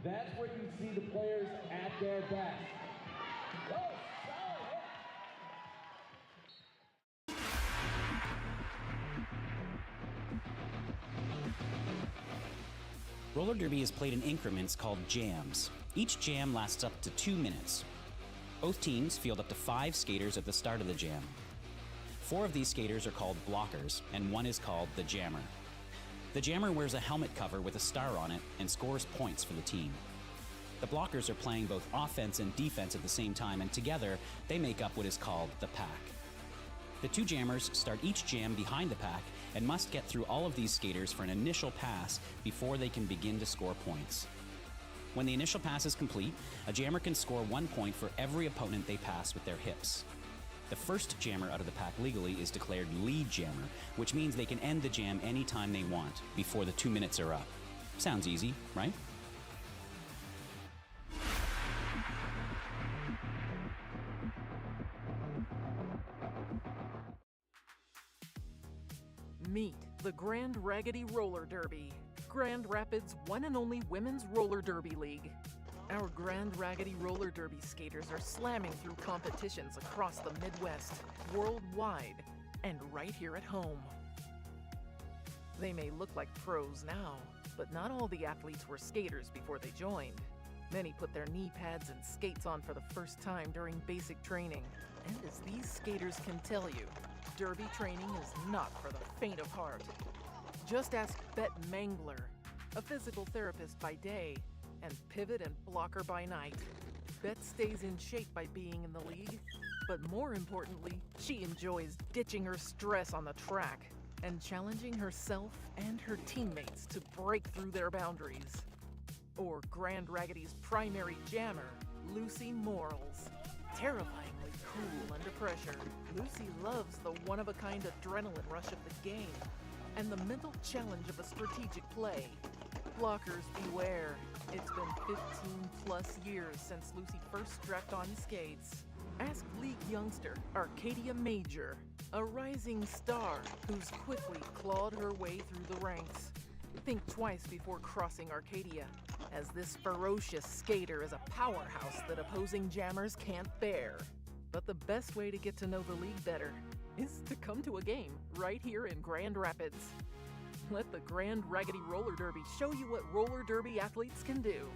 That's where you see the players at their best. Oh, solid. Roller derby is played in increments called jams. Each jam lasts up to 2 minutes. Both teams field up to 5 skaters at the start of the jam. 4 of these skaters are called blockers, and 1 is called the jammer. The jammer wears a helmet cover with a star on it and scores points for the team. The blockers are playing both offense and defense at the same time, and together they make up what is called the pack. The 2 jammers start each jam behind the pack and must get through all of these skaters for an initial pass before they can begin to score points. When the initial pass is complete, a jammer can score 1 point for every opponent they pass with their hips. The first jammer out of the pack legally is declared lead jammer, which means they can end the jam anytime they want before the 2 minutes are up. Sounds easy, right? Meet the Grand Raggidy Roller Derby, Grand Rapids' one and only women's roller derby league. Our Grand Raggidy Roller Derby skaters are slamming through competitions across the Midwest, worldwide, and right here at home. They may look like pros now, but not all the athletes were skaters before they joined. Many put their knee pads and skates on for the first time during basic training. And as these skaters can tell you, derby training is not for the faint of heart. Just ask Bet Mangler, a physical therapist by day and pivot and blocker by night. Bet stays in shape by being in the league, but more importantly, she enjoys ditching her stress on the track and challenging herself and her teammates to break through their boundaries. Or Grand Raggidy's primary jammer, Lucy Morals. Terrifyingly cool under pressure, Lucy loves the one-of-a-kind adrenaline rush of the game and the mental challenge of a strategic play. Blockers beware. It's been 15 plus years since Lucy first strapped on skates. Ask league youngster Arcadia Major, a rising star who's quickly clawed her way through the ranks. Think twice before crossing Arcadia, as this ferocious skater is a powerhouse that opposing jammers can't bear. But the best way to get to know the league better is to come to a game right here in Grand Rapids. Let the Grand Raggidy Roller Derby show you what roller derby athletes can do.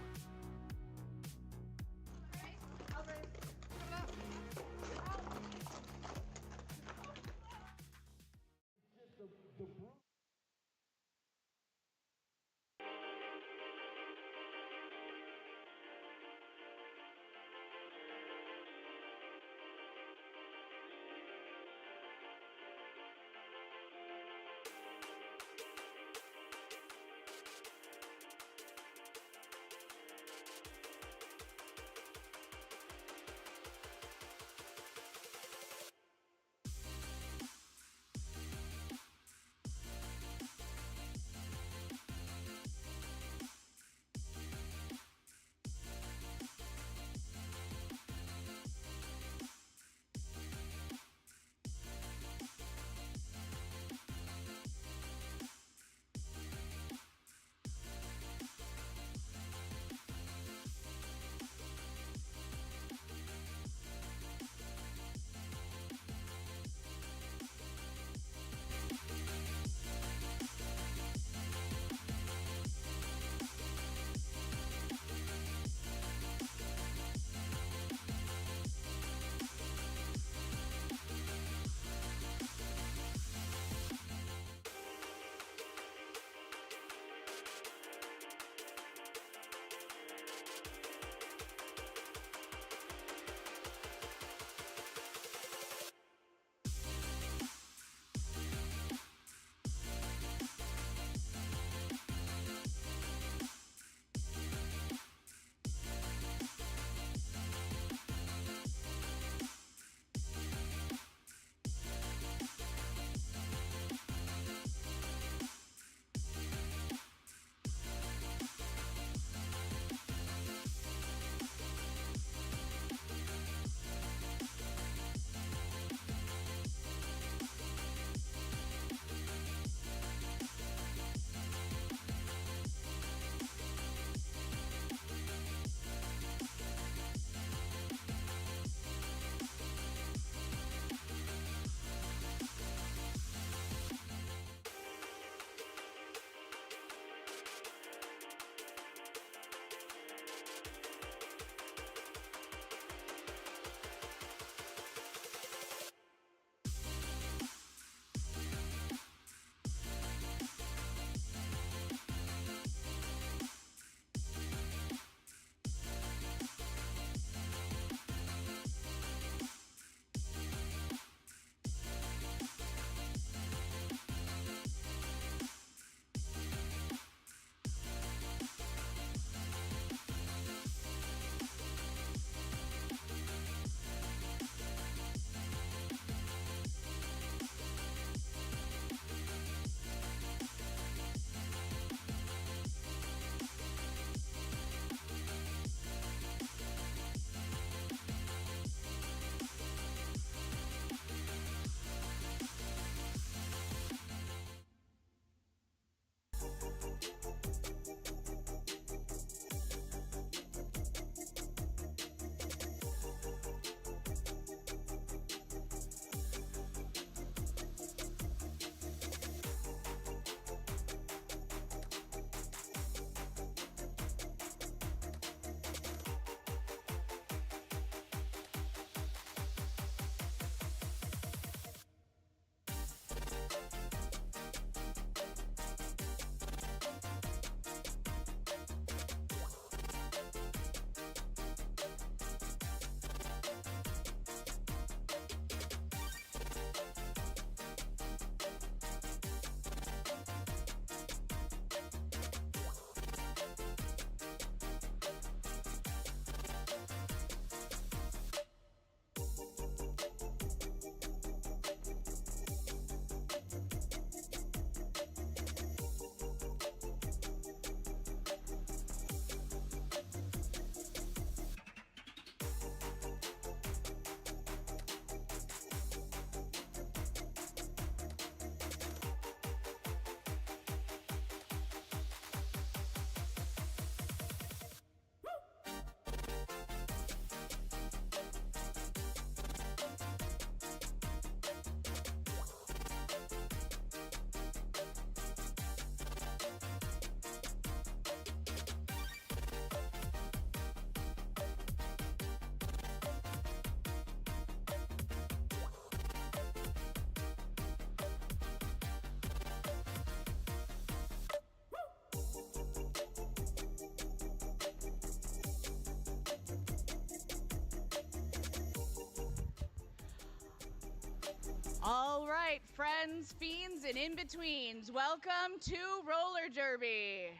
right, friends, fiends, and in-betweens, welcome to Roller Derby.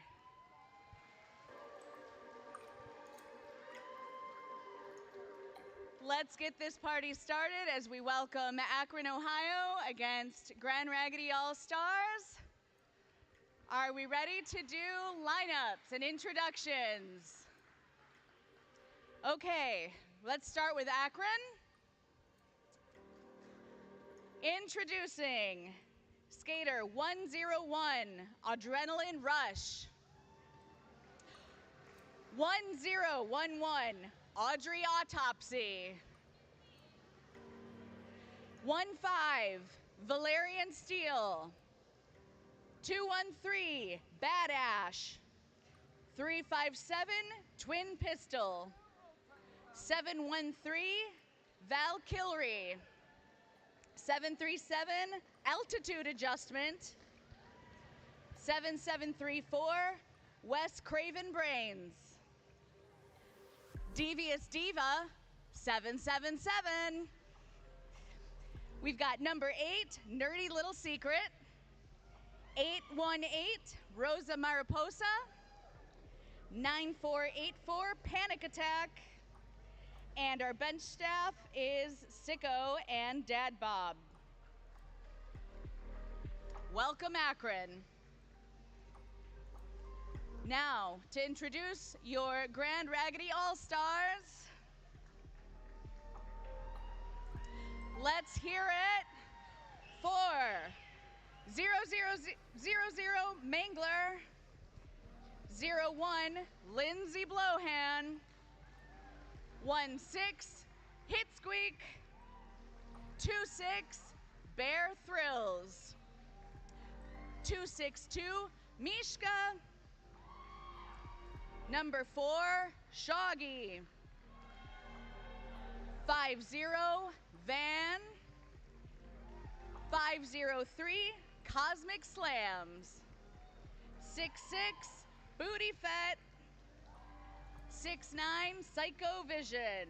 Let's get this party started as we welcome Akron, Ohio against Grand Raggidy All-Stars. Are we ready to do lineups and introductions? Okay, let's start with Akron. Introducing skater 101, Adrenaline Rush. 1011, Audrey Autopsy. 15, Valerian Steel. 213, Bad Ash. 357, Twin Pistol. 713, Valkyrie. 737, Altitude Adjustment. 7734, Wes Craven Brains. Devious Diva, 777. We've got number 8, Nerdy Little Secret. 818, Rosa Mariposa. 9484, Panic Attack. And our bench staff is Sicko and Dad Bob. Welcome, Akron. Now, to introduce your Grand Raggidy All-Stars, let's hear it for 0000 Mangler, 01 Lindsay Blohan, 16 Hit Squeak, 26 Bear Thrills, 262 Mishka, number 4 Shoggy, 50 Van, 503 Cosmic Slams, 66 Booty Fett, 69 Psycho Vision,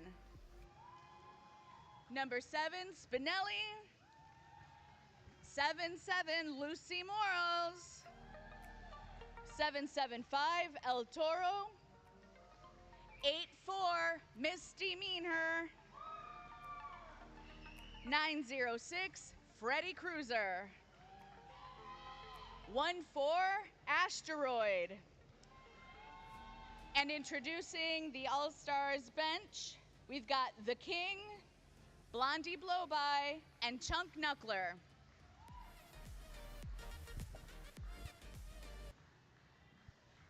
number 7 Spinelli, 77 Lucy Morals, 775 El Toro, 84 Misty Meanher, 906 Freddy Cruiser, 14 Asteroid. And introducing the All-Stars bench, we've got The King, Blondie Blowby, and Chunk Knuckler.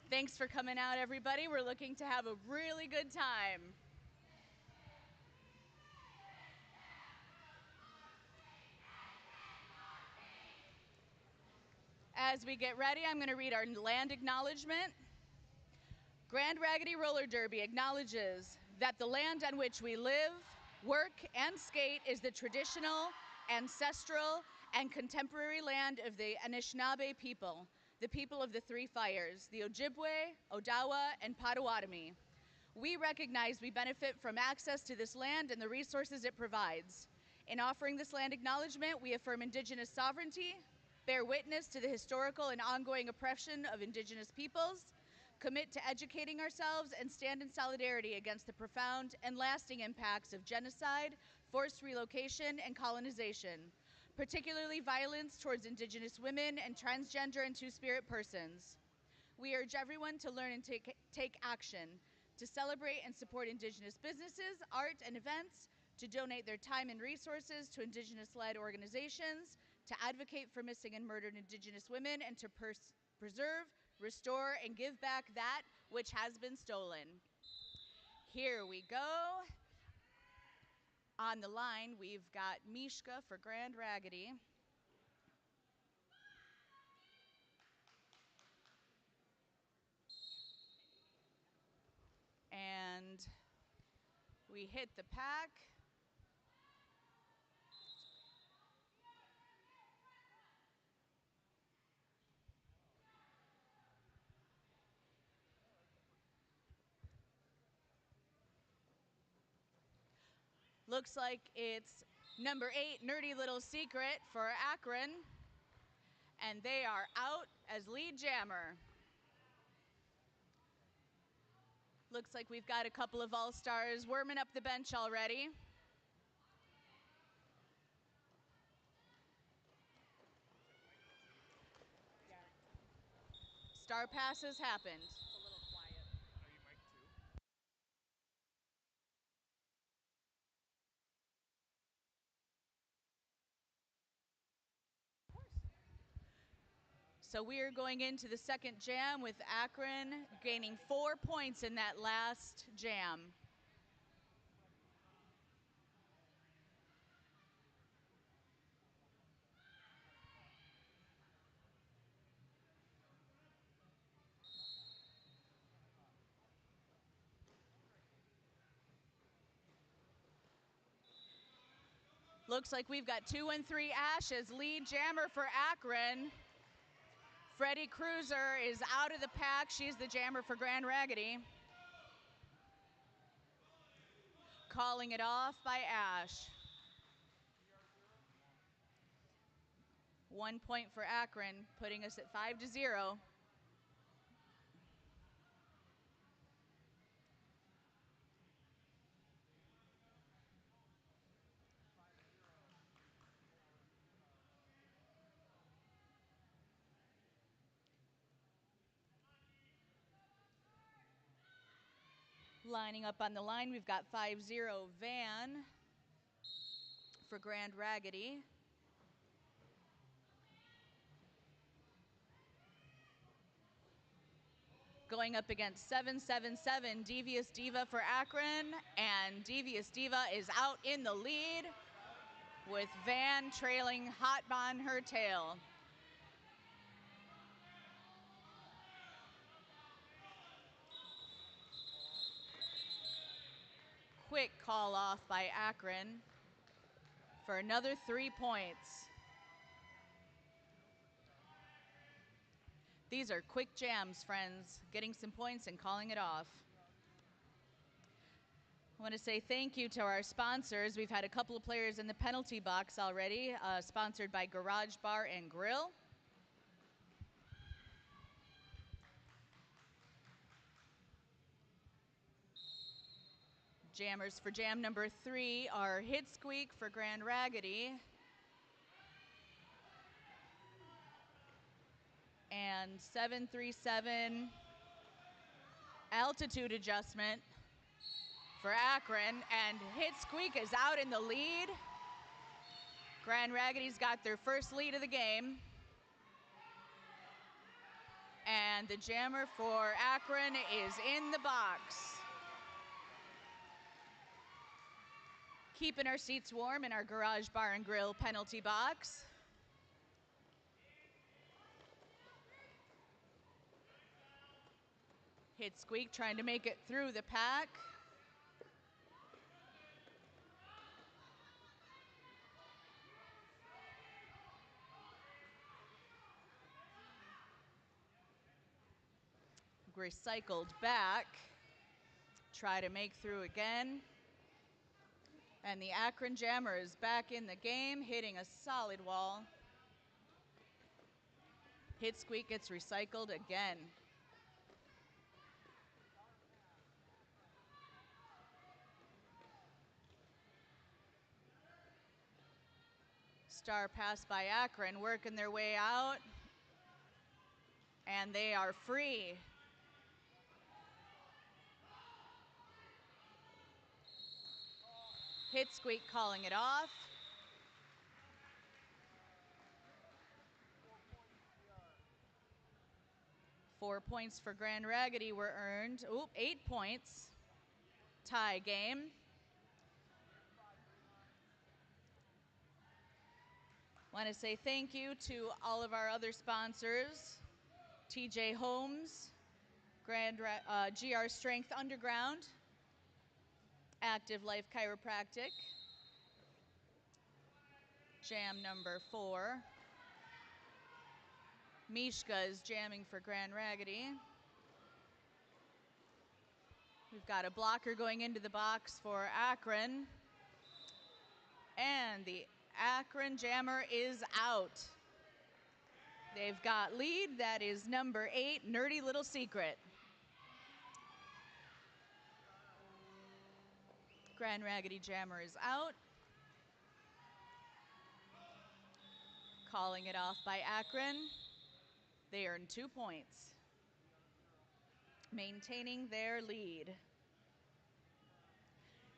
Thanks for coming out, everybody. We're looking to have a really good time. As we get ready, I'm going to read our land acknowledgement. Grand Raggidy Roller Derby acknowledges that the land on which we live, work, and skate is the traditional, ancestral, and contemporary land of the Anishinaabe people, the people of the Three Fires, the Ojibwe, Odawa, and Potawatomi. We recognize we benefit from access to this land and the resources it provides. In offering this land acknowledgement, we affirm Indigenous sovereignty, bear witness to the historical and ongoing oppression of Indigenous peoples, commit to educating ourselves, and stand in solidarity against the profound and lasting impacts of genocide, forced relocation, and colonization, particularly violence towards Indigenous women and transgender and two-spirit persons. We urge everyone to learn and take action, to celebrate and support Indigenous businesses, art, and events, to donate their time and resources to Indigenous-led organizations, to advocate for missing and murdered Indigenous women, and to preserve, restore, and give back that which has been stolen. Here we go. On the line, we've got Mishka for Grand Raggidy. And we hit the pack. Looks like it's Number 8, Nerdy Little Secret for Akron. And they are out as lead jammer. Looks like we've got a couple of all-stars warming up the bench already. Star pass has happened. So we are going into the second jam with Akron gaining 4 points in that last jam. Looks like we've got 2 and 3 Ash as lead jammer for Akron. Freddie Cruiser is out of the pack. She's the jammer for Grand Raggidy. Calling it off by Ash. 1 point for Akron, putting us at 5-0. Lining up on the line, we've got 5-0 Van for Grand Raggidy. Going up against 777 Devious Diva for Akron, and Devious Diva is out in the lead with Van trailing hot on her tail. Quick call off by Akron for another 3 points. These are quick jams, friends, getting some points and calling it off. I want to say thank you to our sponsors. We've had a couple of players in the penalty box already, sponsored by Garage Bar and Grill. Jammers for jam number 3 are Hit Squeak for Grand Raggidy and 737 Altitude Adjustment for Akron, and Hit Squeak is out in the lead. Grand Raggidy's got their first lead of the game. And the jammer for Akron is in the box. Keeping our seats warm in our Garage Bar and Grill penalty box. Hit Squeak trying to make it through the pack. Recycled back. Try to make through again. And the Akron jammer is back in the game, hitting a solid wall. Hit Squeak gets recycled again. Star pass by Akron, working their way out. And they are free. Hit Squeak calling it off. Four points for Grand Raggidy were earned. Oop, 8 points. Tie game. Want to say thank you to all of our other sponsors. TJ Homes, GR Strength Underground, Active Life Chiropractic, jam number 4. Mishka is jamming for Grand Raggidy. We've got a blocker going into the box for Akron. And the Akron jammer is out. They've got lead. That is number 8, Nerdy Little Secret. Grand Raggidy jammer is out. Calling it off by Akron. They earn 2 points, maintaining their lead.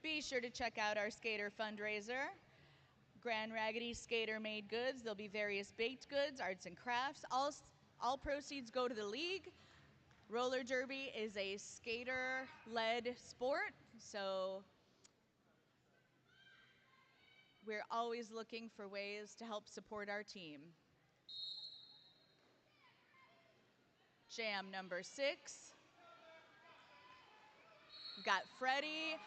Be sure to check out our skater fundraiser. Grand Raggidy Skater Made Goods. There'll be various baked goods, arts and crafts. All proceeds go to the league. Roller derby is a skater-led sport, so we're always looking for ways to help support our team. Jam number 6. We've got Freddie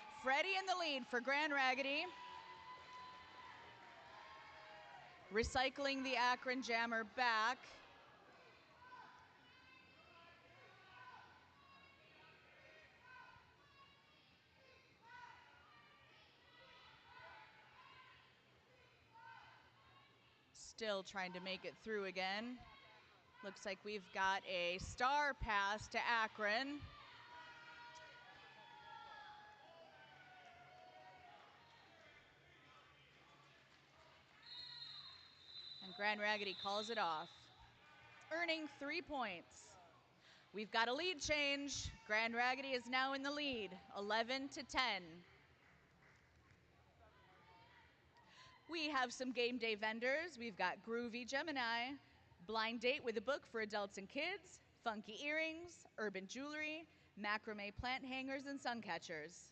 in the lead for Grand Raggidy. Recycling the Akron jammer back. Still trying to make it through again. Looks like we've got a star pass to Akron. And Grand Raggidy calls it off, earning 3 points. We've got a lead change. Grand Raggidy is now in the lead, 11-10. We have some game day vendors. We've got Groovy Gemini, blind date with a book for adults and kids, funky earrings, urban jewelry, macrame plant hangers, and sun catchers.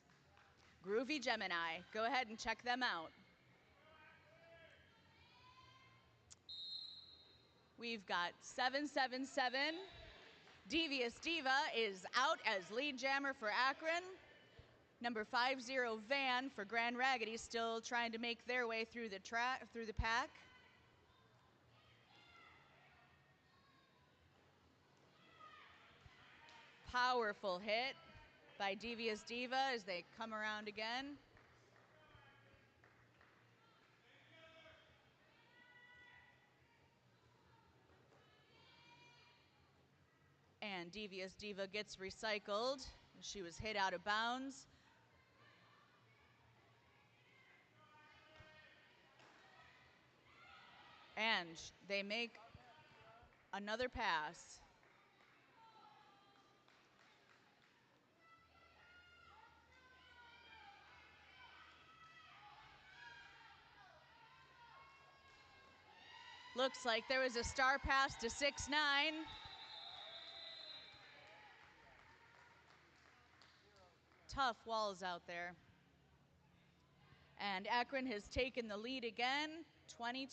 Groovy Gemini, go ahead and check them out. We've got 777. Devious Diva is out as lead jammer for Akron. Number 50 Van for Grand Raggidy still trying to make their way through the pack. Powerful hit by Devious Diva as they come around again. And Devious Diva gets recycled. She was hit out of bounds. And they make another pass. Looks like there was a star pass to 6-9. Tough walls out there. And Akron has taken the lead again, 20-11.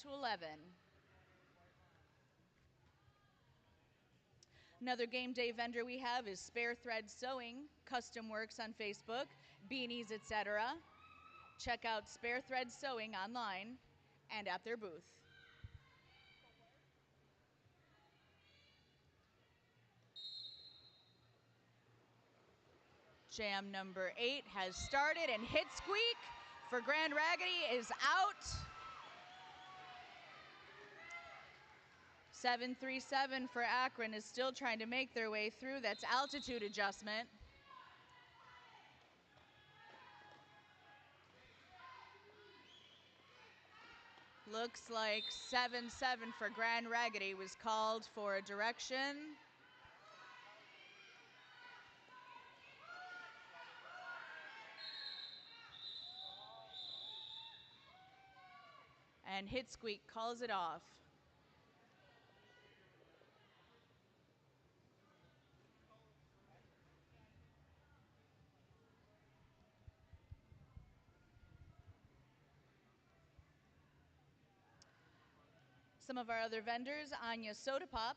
Another game day vendor we have is Spare Thread Sewing, Custom Works on Facebook, beanies, etc. Check out Spare Thread Sewing online and at their booth. Jam number 8 has started, and Hit Squeak for Grand Raggidy is out. 737 for Akron is still trying to make their way through. That's altitude adjustment. Looks like 7-7 for Grand Raggidy was called for a direction. And Hit Squeak calls it off. Some of our other vendors, Anya Soda Pop,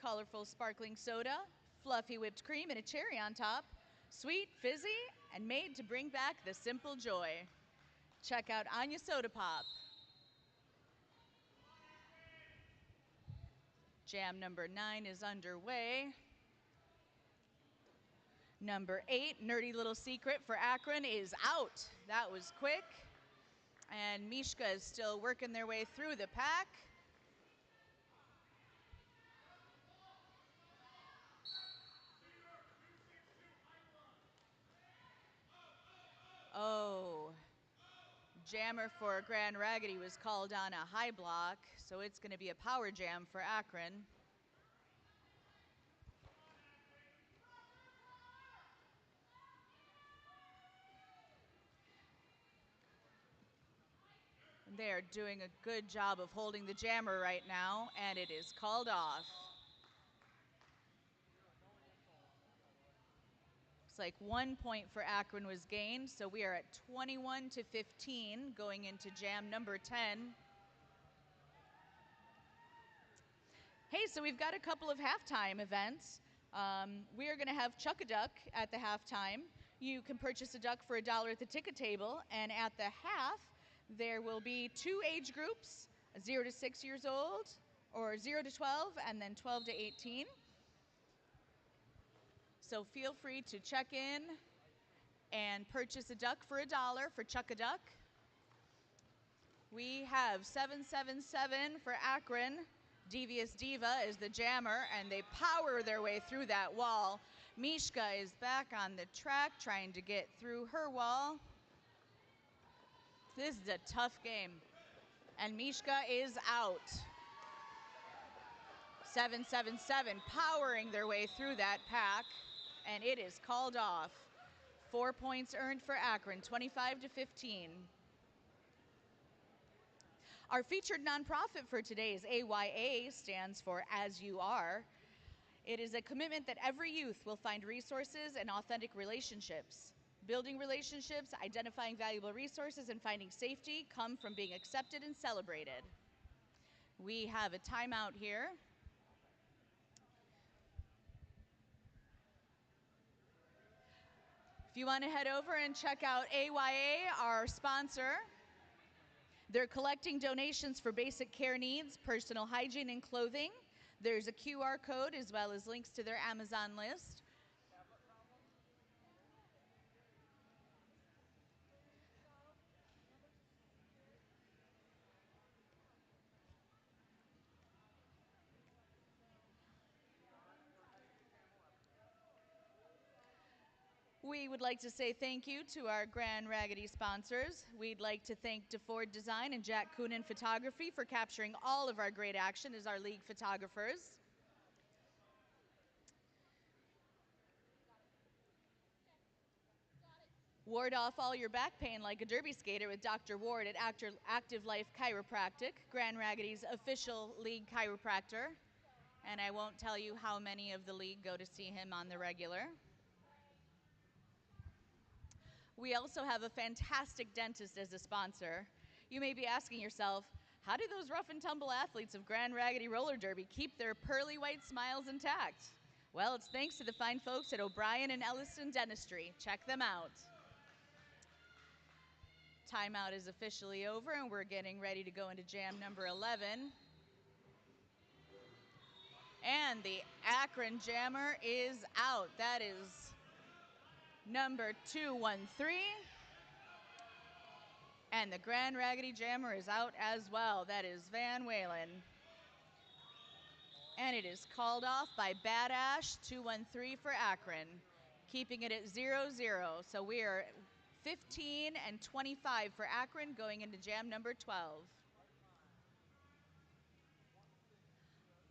colorful sparkling soda, fluffy whipped cream and a cherry on top, sweet, fizzy, and made to bring back the simple joy. Check out Anya Soda Pop. Jam number 9 is underway. Number 8, Nerdy Little Secret for Akron is out. That was quick. And Mishka is still working their way through the pack. Oh, jammer for Grand Raggidy was called on a high block, so it's going to be a power jam for Akron. They are doing a good job of holding the jammer right now, and it is called off. Looks like 1 point for Akron was gained, so we are at 21-15 going into jam number 10. Hey, so we've got a couple of halftime events. We are going to have Chuck-a-Duck at the halftime. You can purchase a duck for $1 at the ticket table, and at the half, there will be 2 age groups, 0 to 6 years old, or 0 to 12, and then 12 to 18. So feel free to check in and purchase a duck for $1 for Chuck-a-Duck. We have 777 for Akron. Devious Diva is the jammer, and they power their way through that wall. Mishka is back on the track trying to get through her wall. This is a tough game, and Mishka is out. 777 powering their way through that pack, and it is called off. 4 points earned for Akron, 25-15. Our featured nonprofit for today is AYA, stands for As You Are. It is a commitment that every youth will find resources and authentic relationships. Building relationships, identifying valuable resources, and finding safety come from being accepted and celebrated. We have a timeout here. If you want to head over and check out AYA, our sponsor, they're collecting donations for basic care needs, personal hygiene, and clothing. There's a QR code as well as links to their Amazon list. We would like to say thank you to our Grand Raggidy sponsors. We'd like to thank DeFord Design and Jack Coonan Photography for capturing all of our great action as our league photographers. Ward off all your back pain like a derby skater with Dr. Ward at Active Life Chiropractic, Grand Raggidy's official league chiropractor. And I won't tell you how many of the league go to see him on the regular. We also have a fantastic dentist as a sponsor. You may be asking yourself, how do those rough and tumble athletes of Grand Raggidy Roller Derby keep their pearly white smiles intact? Well, it's thanks to the fine folks at O'Brien and Elliston Dentistry. Check them out. Timeout is officially over, and we're getting ready to go into jam number 11. And the Akron jammer is out. That is number 213. And the Grand Raggidy jammer is out as well. That is Van Walen. And it is called off by Bad Ash, 213 for Akron, keeping it at 0-0. So we are 15 and 25 for Akron going into jam number 12.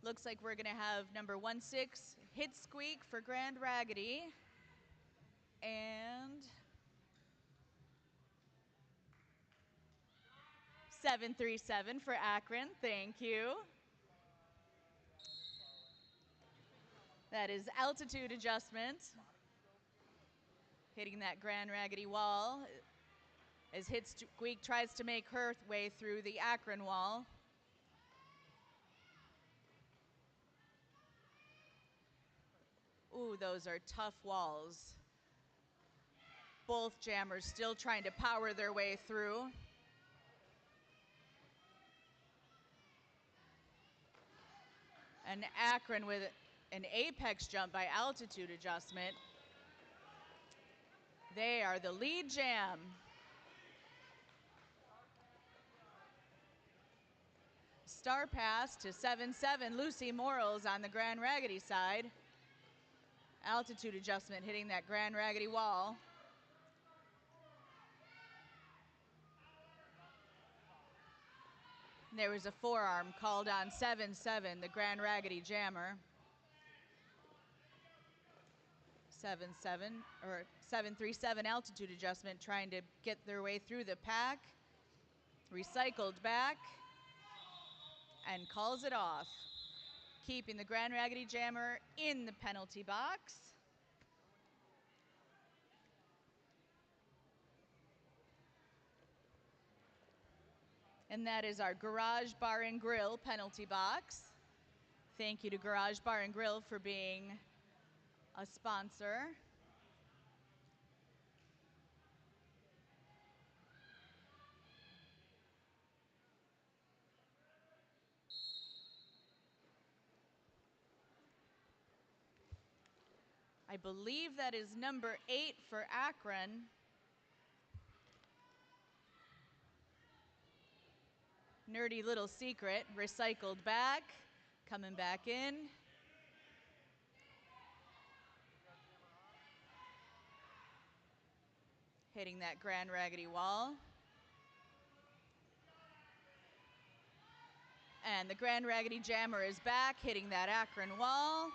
Looks like we're going to have number 16, Hit Squeak for Grand Raggidy. And 737 for Akron, thank you. That is altitude adjustment. Hitting that Grand Raggidy wall as Hit Squeak tries to make her way through the Akron wall. Ooh, those are tough walls. Both jammers still trying to power their way through. And Akron with an apex jump by altitude adjustment. They are the lead jam. star pass to 7-7, Lucy Morals on the Grand Raggidy side. Altitude adjustment hitting that Grand Raggidy wall. There was a forearm called on 7-7, the Grand Raggidy jammer. 7-7 or 7-3-7 altitude adjustment, trying to get their way through the pack. Recycled back and calls it off, keeping the Grand Raggidy jammer in the penalty box. And that is our Garage Bar and Grill penalty box. Thank you to Garage Bar and Grill for being a sponsor. I believe that is number 8 for Akron. Nerdy Little Secret, recycled back, coming back in. Hitting that Grand Raggidy wall. And the Grand Raggidy jammer is back, hitting that Akron wall,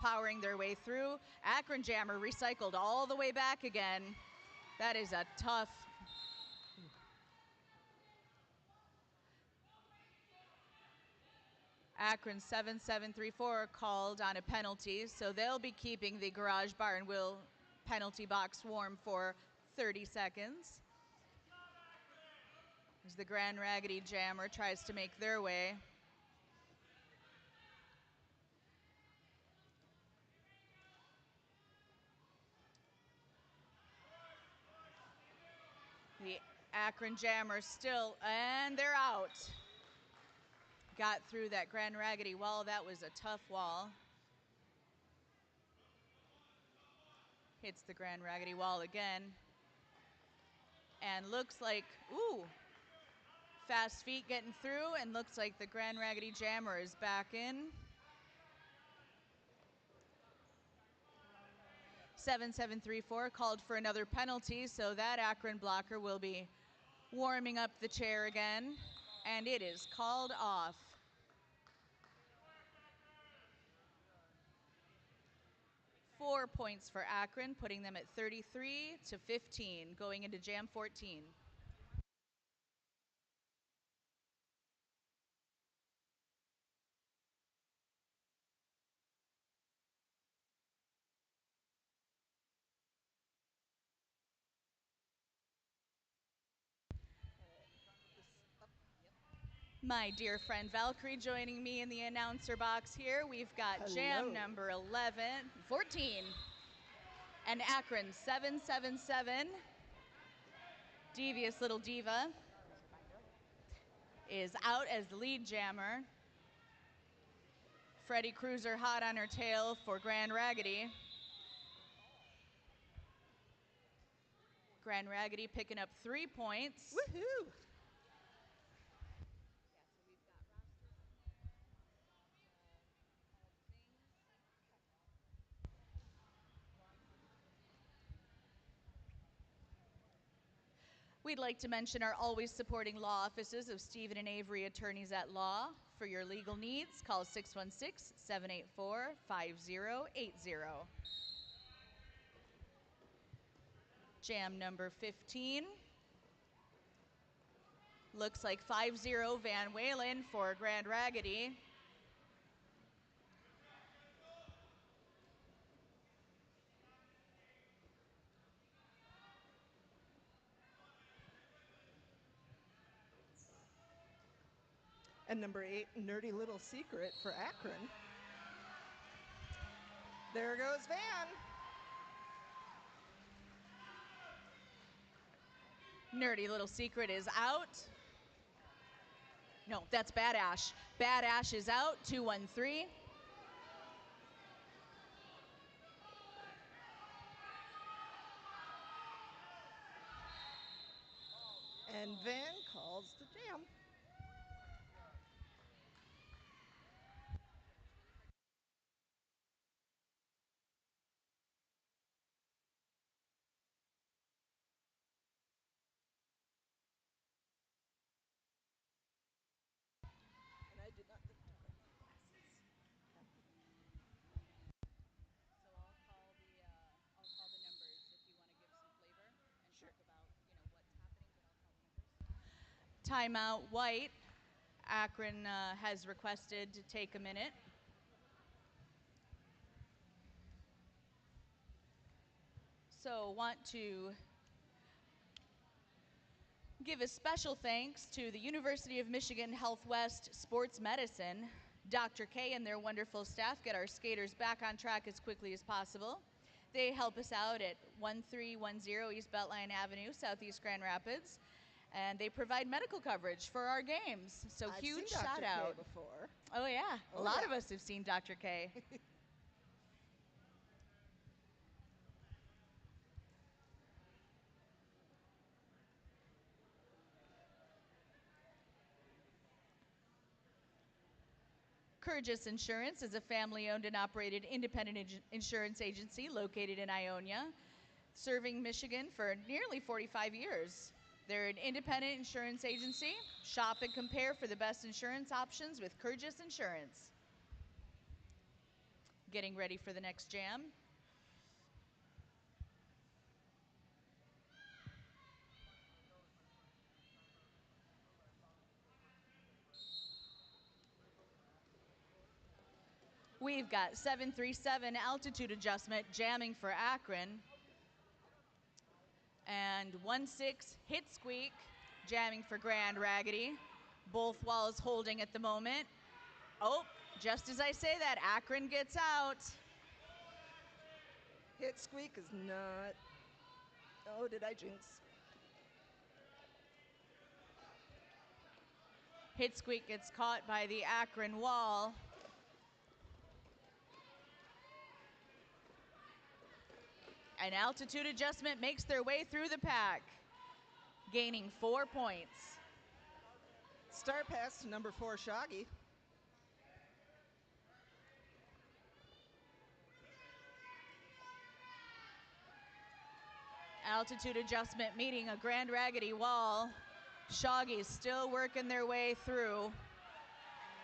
powering their way through. Akron jammer recycled all the way back again. That is a tough. Akron 7-7-3-4 called on a penalty, so they'll be keeping the Garage Bar and Grill penalty box warm for 30 seconds. As the Grand Raggidy jammer tries to make their way. The Akron jammer still, and they're out. Got through that Grand Raggidy wall. That was a tough wall. Hits the Grand Raggidy wall again. And looks like, ooh, fast feet getting through, and looks like the Grand Raggidy jammer is back in. 7-7-3-4 called for another penalty, so that Akron blocker will be warming up the chair again, and it is called off. Four points for Akron, putting them at 33-15, going into Jam 14. My dear friend Valkyrie joining me in the announcer box here. We've got Hello. Jam number 14. And Akron 7-7-7. Devious Little Diva is out as the lead jammer. Freddie Cruiser hot on her tail for Grand Raggidy. Grand Raggidy picking up 3 points. Woohoo! We'd like to mention our always supporting law offices of Stephen and Avery Attorneys at Law. For your legal needs, call 616-784-5080. Jam number 15. Looks like 5-0 Van Walen for Grand Raggidy. And number 8, Nerdy Little Secret for Akron. There goes Van. Nerdy Little Secret is out. No, that's Bad Ash. Bad Ash is out, 2-1-3. And Van calls the jam. Timeout white. Akron has requested to take a minute. So want to give a special thanks to the University of Michigan Health West Sports Medicine. Dr. K and their wonderful staff get our skaters back on track as quickly as possible. They help us out at 1310 East Beltline Avenue, Southeast Grand Rapids. And they provide medical coverage for our games. So I've huge seen shout Dr. out. K before. Oh yeah, a lot of us have seen Dr. K. Curgis Insurance is a family-owned and operated independent insurance agency located in Ionia, serving Michigan for nearly 45 years. They're an independent insurance agency. Shop and compare for the best insurance options with Curgis Insurance. Getting ready for the next jam. We've got 737 altitude adjustment jamming for Akron. And 1-6 hit squeak jamming for Grand Raggidy. Both walls holding at the moment. Oh, just as I say that, Akron gets out. Hit squeak is not. Oh, did I jinx? Hit squeak gets caught by the Akron wall. An altitude adjustment makes their way through the pack, gaining 4 points. Start pass to number 4, Shaggy. Altitude adjustment meeting a Grand Raggidy wall. Shoggy's still working their way through.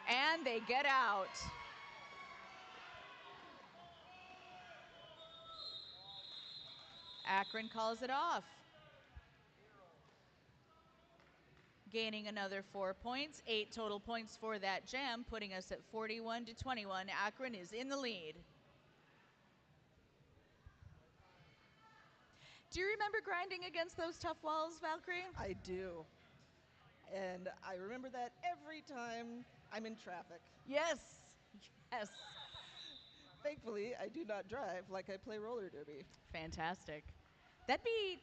And they get out. Akron calls it off. Gaining another 4 points, 8 total points for that jam, putting us at 41-21. Akron is in the lead. Do you remember grinding against those tough walls, Valkyrie? I do. And I remember that every time I'm in traffic. Yes, yes. Thankfully, I do not drive like I play roller derby. Fantastic. That'd be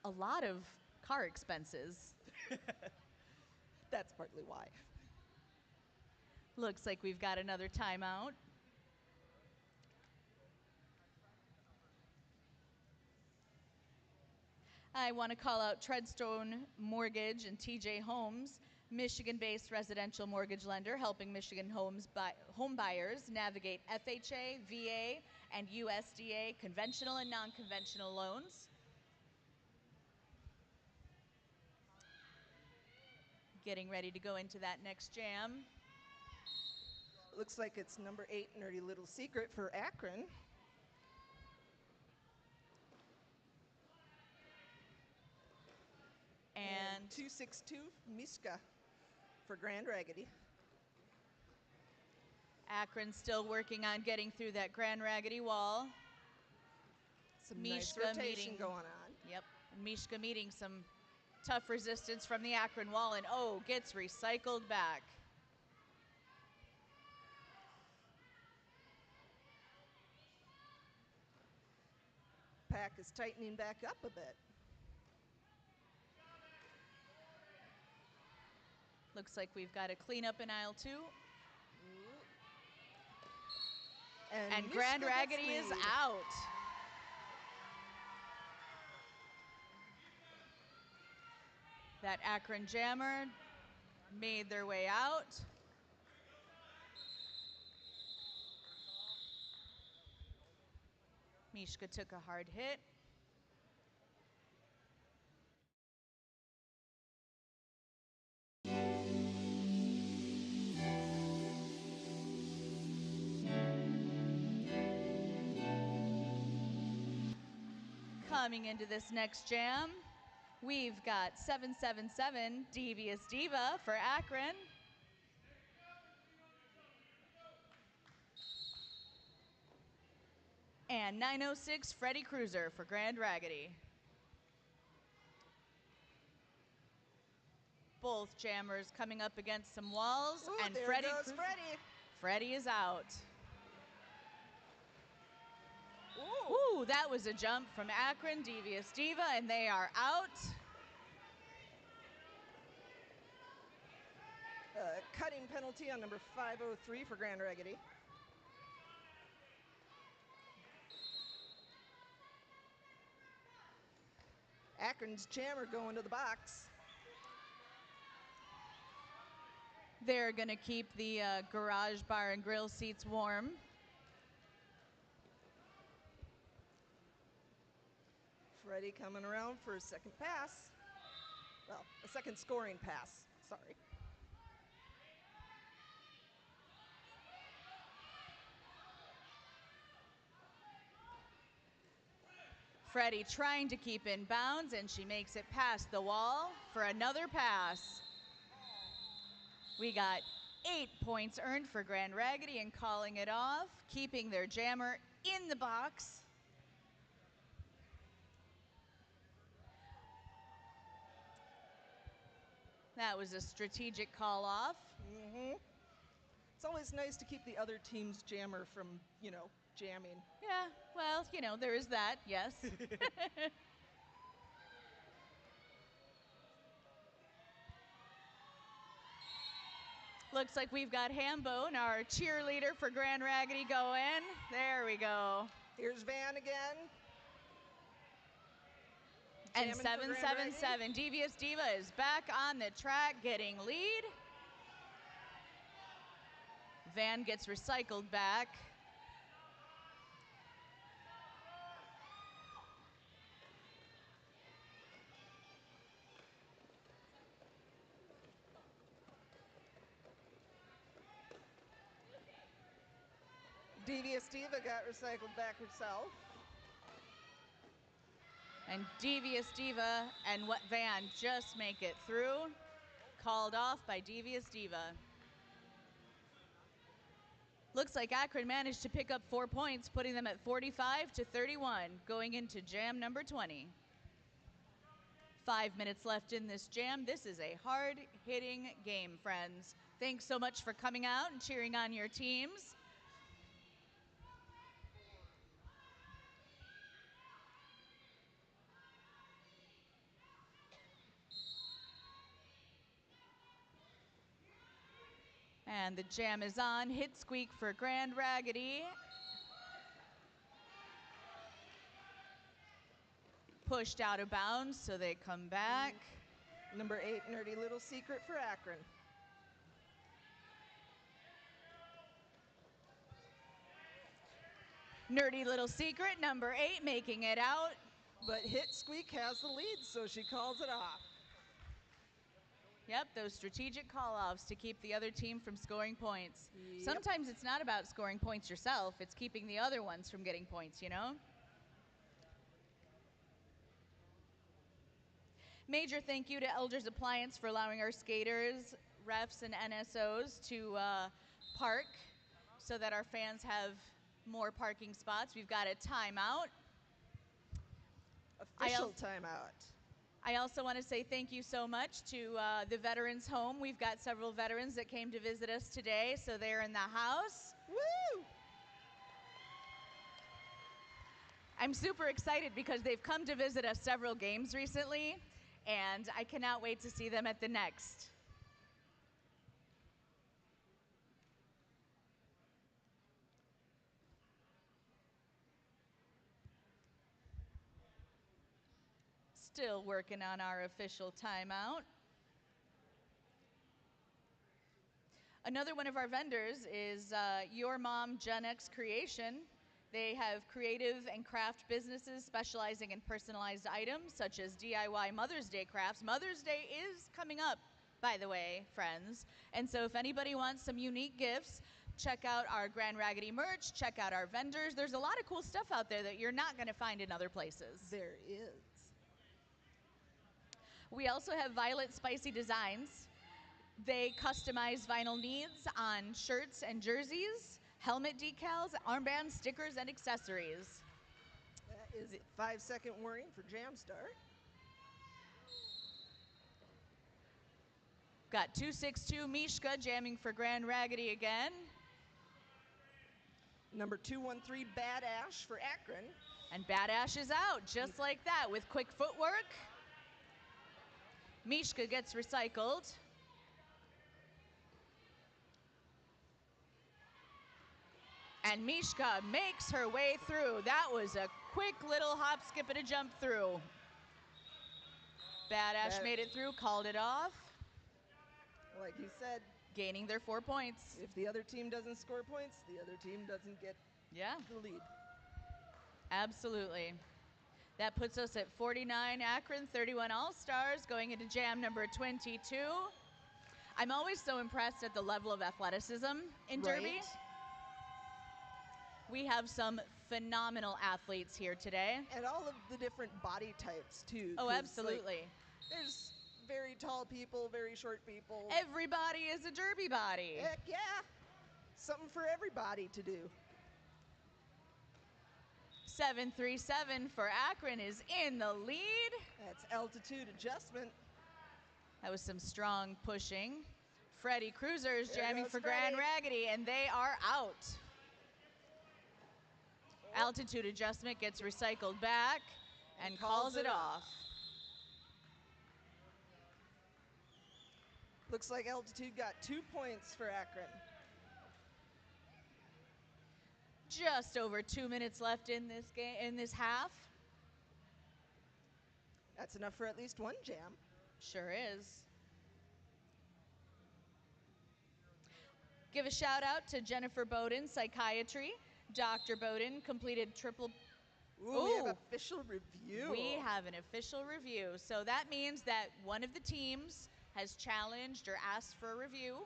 a lot of car expenses. That's partly why. Looks like we've got another timeout. I want to call out Treadstone Mortgage and TJ Homes, Michigan-based residential mortgage lender helping Michigan home buyers navigate FHA, VA, and USDA conventional and non-conventional loans. Getting ready to go into that next jam. Looks like it's number 8, Nerdy Little Secret for Akron. And 262 Miska for Grand Raggidy. Akron still working on getting through that Grand Raggidy wall. Some nice rotation going on. Yep, Mishka meeting some tough resistance from the Akron wall, and oh, gets recycled back. Pack is tightening back up a bit. Looks like we've got a cleanup in aisle 2. And Grand Raggidy is out. That Akron jammer made their way out. Mishka took a hard hit. Coming into this next jam, We've got 777 Devious Diva for Akron. And 906 Freddy Cruiser for Grand Raggidy. Both jammers coming up against some walls. Ooh, and there Freddy goes Freddy. Freddy is out. Ooh. Ooh, that was a jump from Akron, Devious Diva, and they are out. Cutting penalty on number 503 for Grand Raggidy. Akron's jammer going to the box. They're going to keep the garage bar and grill seats warm. Freddy coming around for a second pass. Well, a second scoring pass, sorry. Freddy trying to keep in bounds, and she makes it past the wall for another pass. We got 8 points earned for Grand Raggidy and calling it off, keeping their jammer in the box. That was a strategic call off. Mm-hmm. It's always nice to keep the other team's jammer from, jamming. Yeah, well, there is that, yes. Looks like we've got Hambone, our cheerleader for Grand Raggidy, going. There we go. Here's Van again. And Jamming for Grand 777 Devious Diva is back on the track getting lead. Van gets recycled back. Devious Diva got recycled back herself. And Devious Diva and Van just make it through. Called off by Devious Diva. Looks like Akron managed to pick up 4 points, putting them at 45-31, going into jam number 20. 5 minutes left in this jam. This is a hard-hitting game, friends. Thanks so much for coming out and cheering on your teams. And the jam is on. Hit squeak for Grand Raggidy. Pushed out of bounds, so they come back. Number 8, Nerdy Little Secret for Akron. Nerdy Little Secret, number 8, making it out. But Hit Squeak has the lead, so she calls it off. Yep, those strategic call-offs to keep the other team from scoring points. Yep. Sometimes it's not about scoring points yourself, it's keeping the other ones from getting points, Major thank you to Elders Appliance for allowing our skaters, refs, and NSOs to park so that our fans have more parking spots. We've got a timeout. Official timeout. I also want to say thank you so much to the Veterans Home. We've got several veterans that came to visit us today, so they're in the house. Woo! I'm super excited because they've come to visit us several games recently, and I cannot wait to see them at the next. Still working on our official timeout. Another one of our vendors is Your Mom Gen X Creation. They have creative and craft businesses specializing in personalized items such as DIY Mother's Day crafts. Mother's Day is coming up, by the way, friends. And so if anybody wants some unique gifts, check out our Grand Raggidy merch, check out our vendors. There's a lot of cool stuff out there that you're not going to find in other places. There is. We also have Violet Spicy Designs. They customize vinyl needs on shirts and jerseys, helmet decals, armbands, stickers, and accessories. That is a 5-second warning for jam start. Got 262 Mishka jamming for Grand Raggidy again. Number 213, Bad Ash for Akron. And Bad Ash is out, just like that, with quick footwork. Mishka gets recycled. And Mishka makes her way through. That was a quick little hop, skip, and a jump through. Bad Ash made it through, called it off. Like you said, gaining their 4 points. if the other team doesn't score points, the other team doesn't get the lead. Absolutely. That puts us at 49 Akron, 31 All-Stars, going into jam number 22. I'm always so impressed at the level of athleticism in Derby. We have some phenomenal athletes here today. And all of the different body types, too. Oh, absolutely. Like, there's very tall people, very short people. Everybody is a Derby body. Heck yeah. Something for everybody to do. 737 for Akron is in the lead. That's altitude adjustment. That was some strong pushing. Freddie Cruiser's There jamming goes for Freddie. Grand Raggidy, and they are out. Altitude adjustment gets recycled back and calls it off. Looks like altitude got 2 points for Akron. Just over 2 minutes left in this game, in this half. That's enough for at least one jam. Sure is. Give a shout out to Jennifer Bowden, Psychiatry. Dr. Bowden completed triple. Ooh, we have official review. We have an official review. So that means that one of the teams has challenged or asked for a review.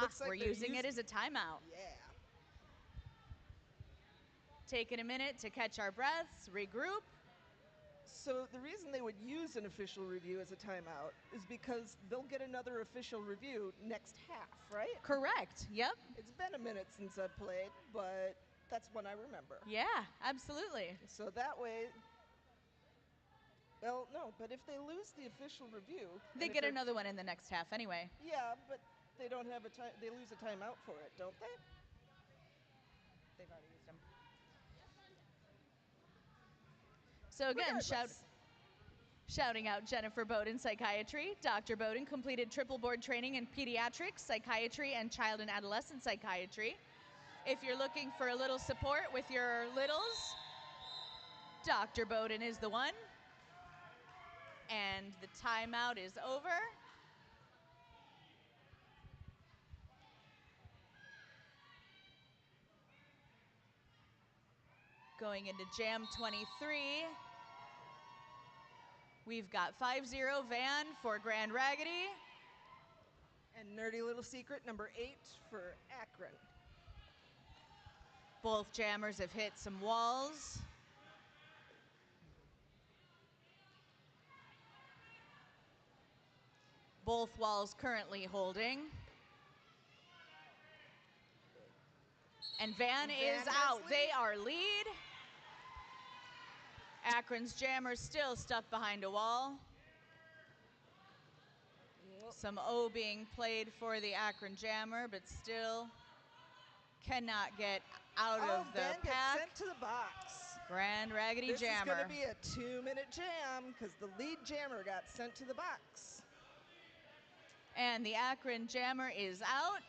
Looks like we're they're using it as a timeout. Yeah. Taking a minute to catch our breaths, regroup. So the reason they would use an official review as a timeout is because they'll get another official review next half, right? Correct. Yep. It's been a minute since I've played, but that's when I remember. Yeah, absolutely. So that way, well, no, but if they lose the official review, They and if get they're- another one in the next half anyway. Yeah, but they don't have a time. They lose a timeout for it, don't they? They've already used them. So again, shouting out Jennifer Bowden, Psychiatry. Dr. Bowden completed triple board training in pediatrics, psychiatry, and child and adolescent psychiatry. If you're looking for a little support with your littles, Dr. Bowden is the one. And the timeout is over. Going into jam 23. We've got 5-0 Van for Grand Raggidy. And nerdy little secret number 8 for Akron. Both jammers have hit some walls. Both walls currently holding. And Van is out. They are lead. Akron's jammer still stuck behind a wall. Some O being played for the Akron jammer, but still cannot get out of the Van pack. gets sent to the box. Grand Raggidy This jammer. is going to be a 2-minute jam because the lead jammer got sent to the box. And the Akron jammer is out.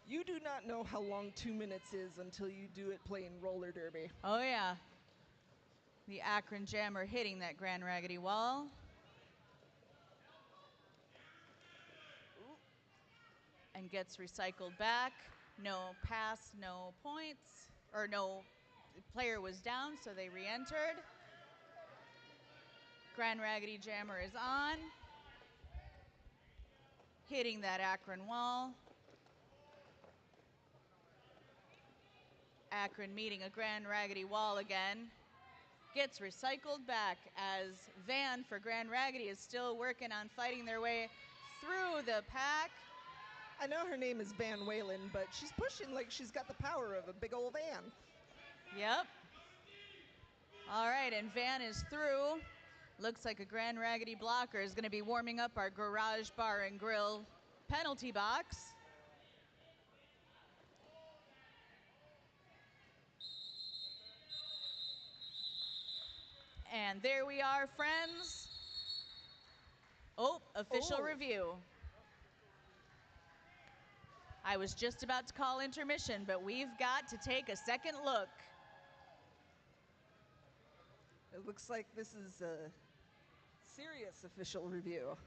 You do not know how long 2 minutes is until you do it playing roller derby. Oh yeah. The Akron jammer hitting that Grand Raggidy wall. And gets recycled back. No pass, no points. Or no, the player was down, so they re-entered. Grand Raggidy jammer is on. Hitting that Akron wall. Akron meeting a Grand Raggidy wall again. Gets recycled back as Van for Grand Raggidy is still working on fighting their way through the pack. I know her name is Van Whalen, but she's pushing like she's got the power of a big old van. Yep. All right, and Van is through. Looks like a Grand Raggidy blocker is going to be warming up our garage bar and grill penalty box. And there we are, friends. Oh, official review. I was just about to call intermission, but we've got to take a second look. It looks like this is a serious official review.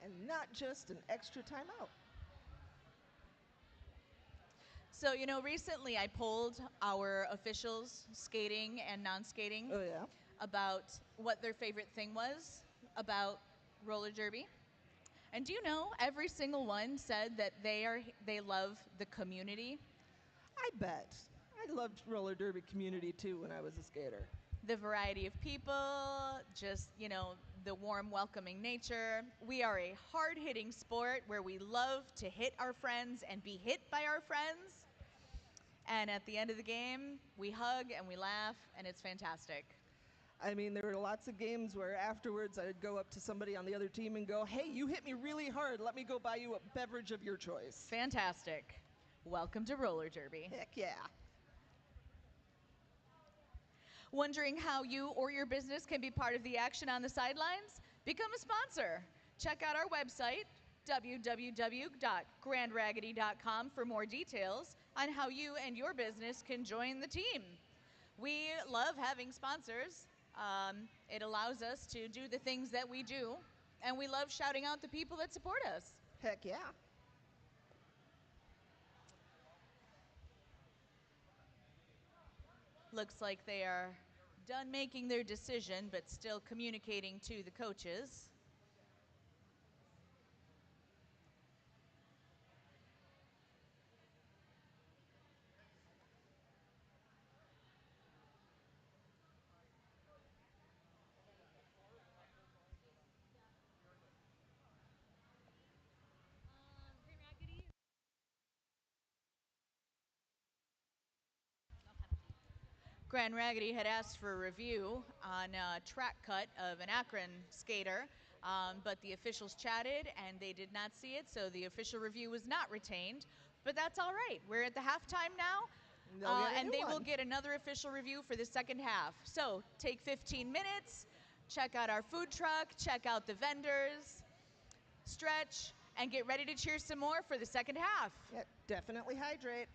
And not just an extra timeout. So, you know, recently I polled our officials, skating and non-skating, Oh, yeah? about what their favorite thing was about roller derby. And do you know, every single one said that they love the community. I bet. I loved roller derby community too when I was a skater. The variety of people, just, you know, the warm, welcoming nature. We are a hard-hitting sport where we love to hit our friends and be hit by our friends. And at the end of the game, we hug and we laugh, and it's fantastic. I mean, there were lots of games where afterwards I'd go up to somebody on the other team and go, hey, you hit me really hard. Let me go buy you a beverage of your choice. Fantastic. Welcome to roller derby. Heck yeah. Wondering how you or your business can be part of the action on the sidelines? Become a sponsor. Check out our website, www.grandraggedy.com, for more details on how you and your business can join the team. We love having sponsors. It allows us to do the things that we do, and we love shouting out the people that support us. Heck yeah. Looks like they are done making their decision, but still communicating to the coaches. Grand Raggidy had asked for a review on a track cut of an Akron skater, but the officials chatted and they did not see it, so the official review was not retained. But that's all right. We're at the halftime now, and they will get another official review for the second half. So take 15 minutes, check out our food truck, check out the vendors, stretch, and get ready to cheer some more for the second half. Yeah, definitely hydrate.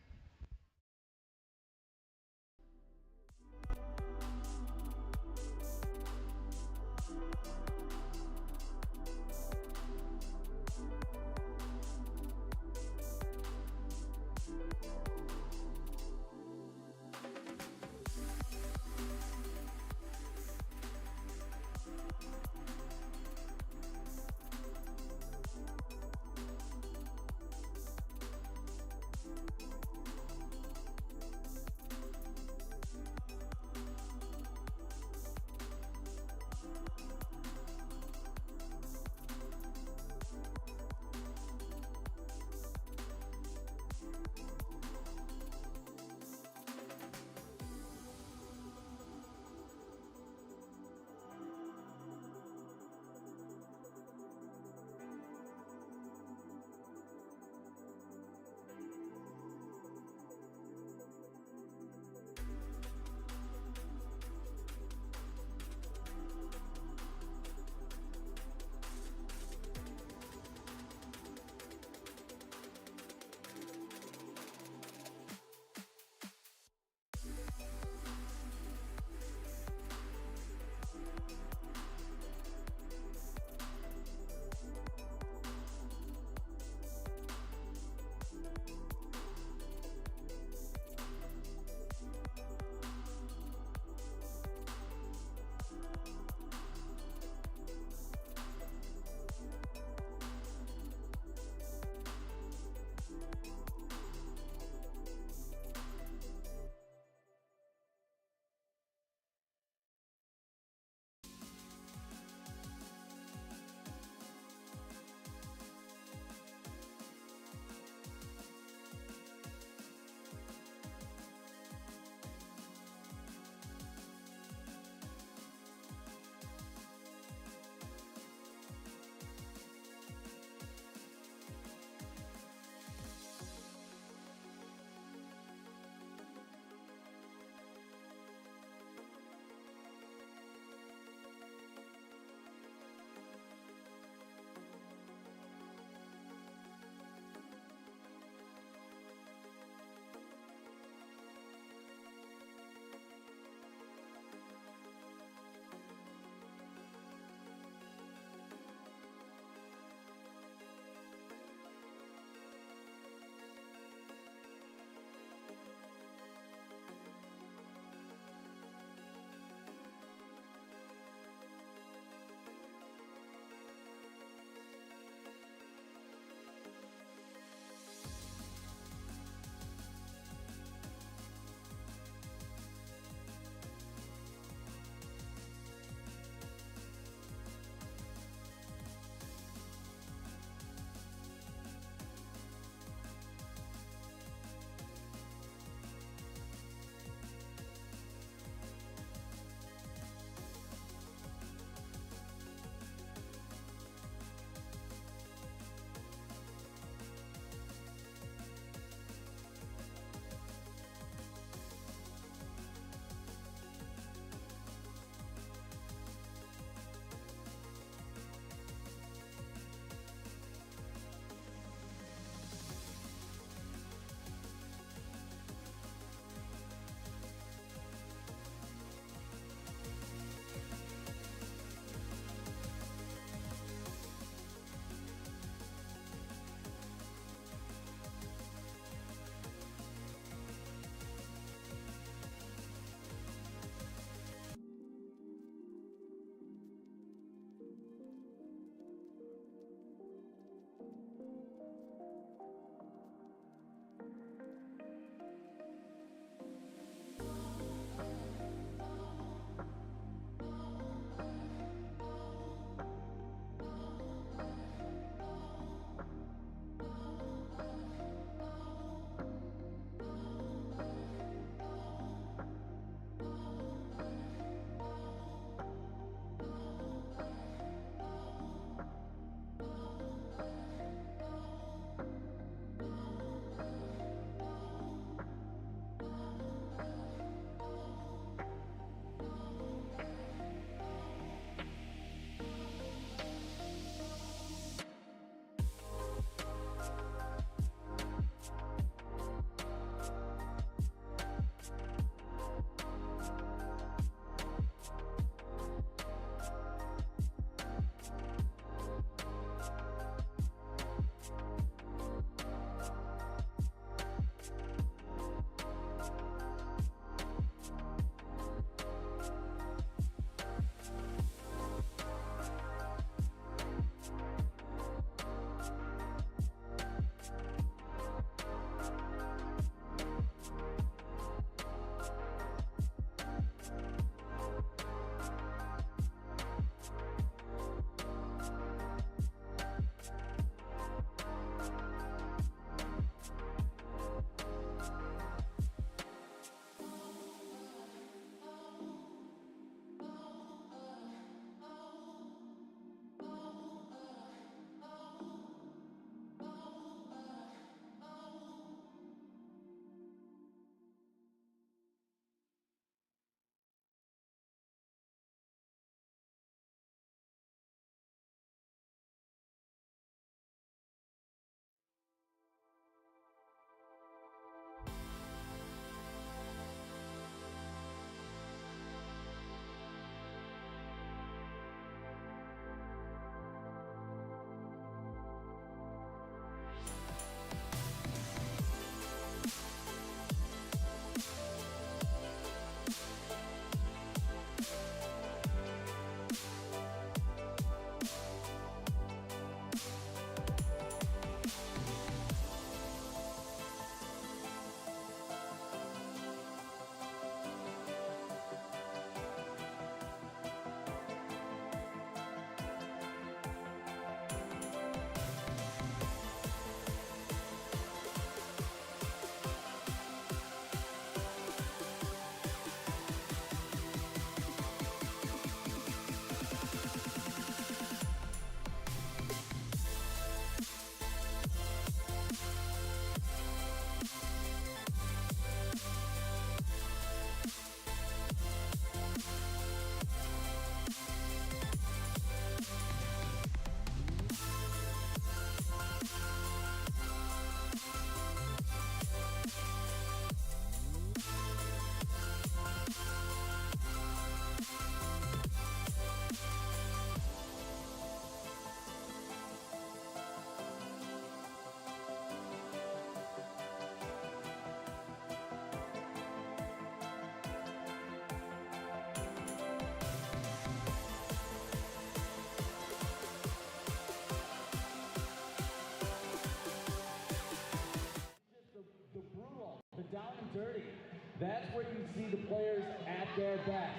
see the players at their best.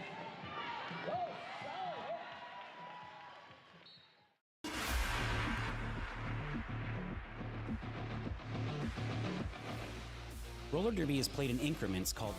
Roller derby is played in increments called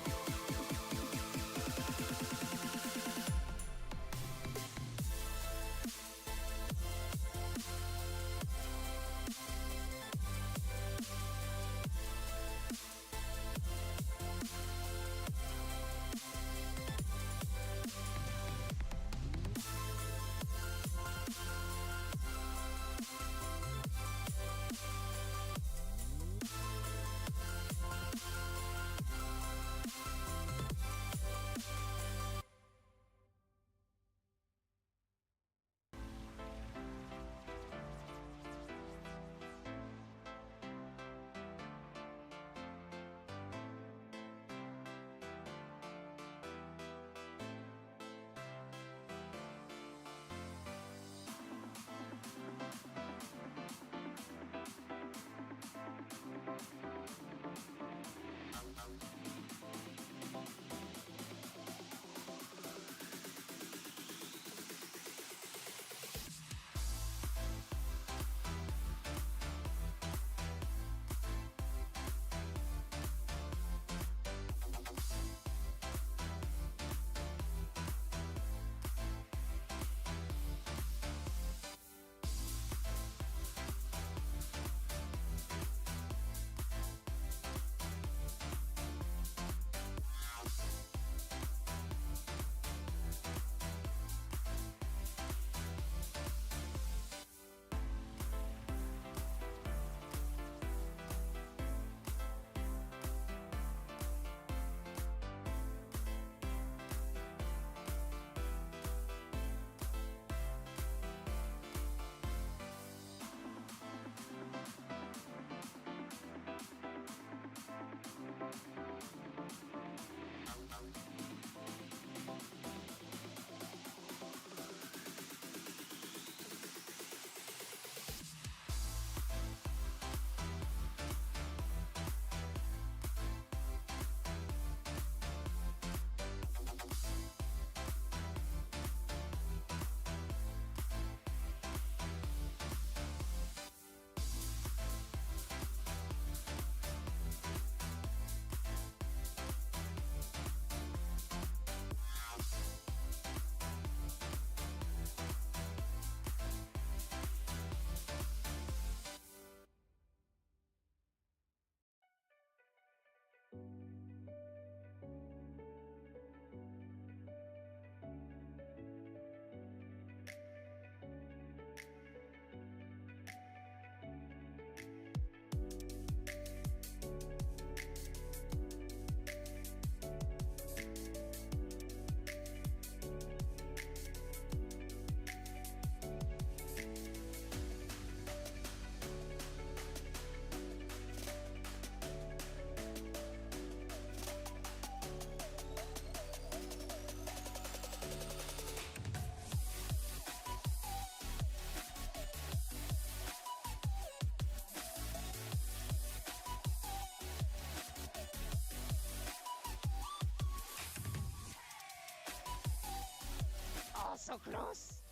So close.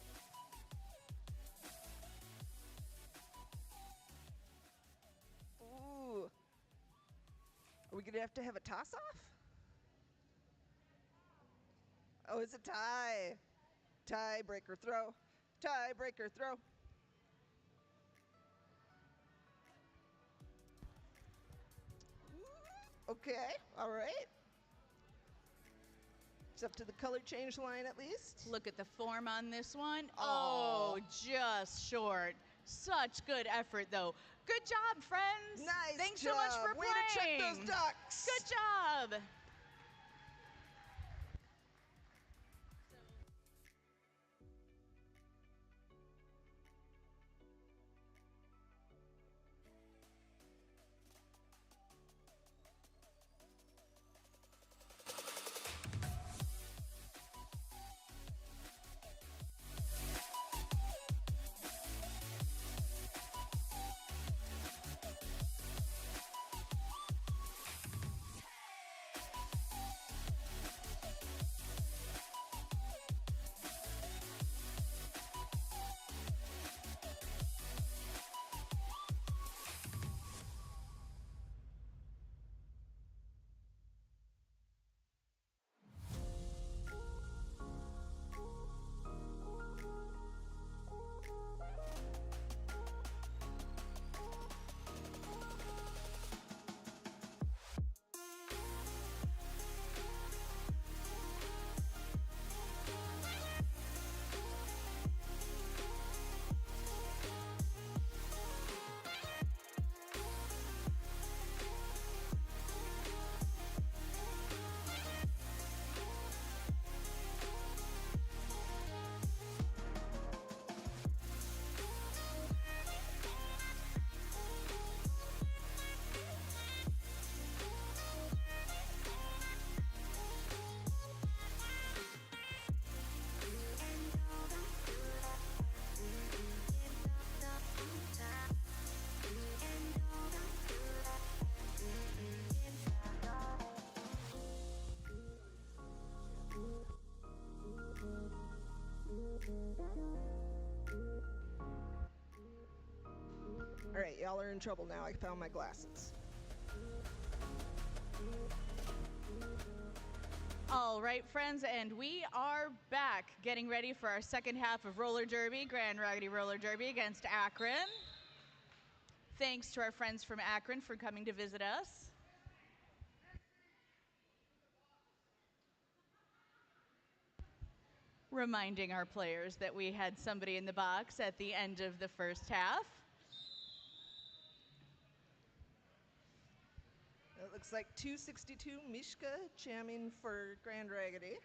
Ooh. Are we gonna have a toss-off? Oh, it's a tie. Tiebreaker throw. Tiebreaker throw. Okay, all right. It's up to the color change line at least. Look at the form on this one. Oh. Oh, just short. Such good effort, though. Good job, friends. Nice Thanks job. so much for Way playing. to check those ducks. Good job. All right, y'all are in trouble now. I found my glasses. All right, friends, and we are back getting ready for our second half of roller derby, Grand Raggedy Roller Derby against Akron. Thanks to our friends from Akron for coming to visit us. Reminding our players that we had somebody in the box at the end of the first half. It looks like 262 Mishka jamming for Grand Raggedy.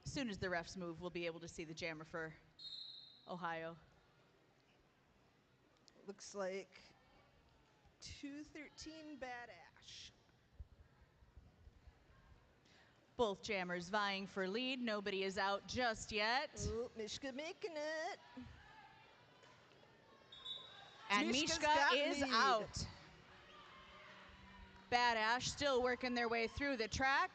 As soon as the refs move, we'll be able to see the jammer for Ohio. Looks like 213 Bad Ash. Both jammers vying for lead. Nobody is out just yet. Ooh, Mishka making it. And Mishka's Mishka got is lead. out. Bad Ash still working their way through the track.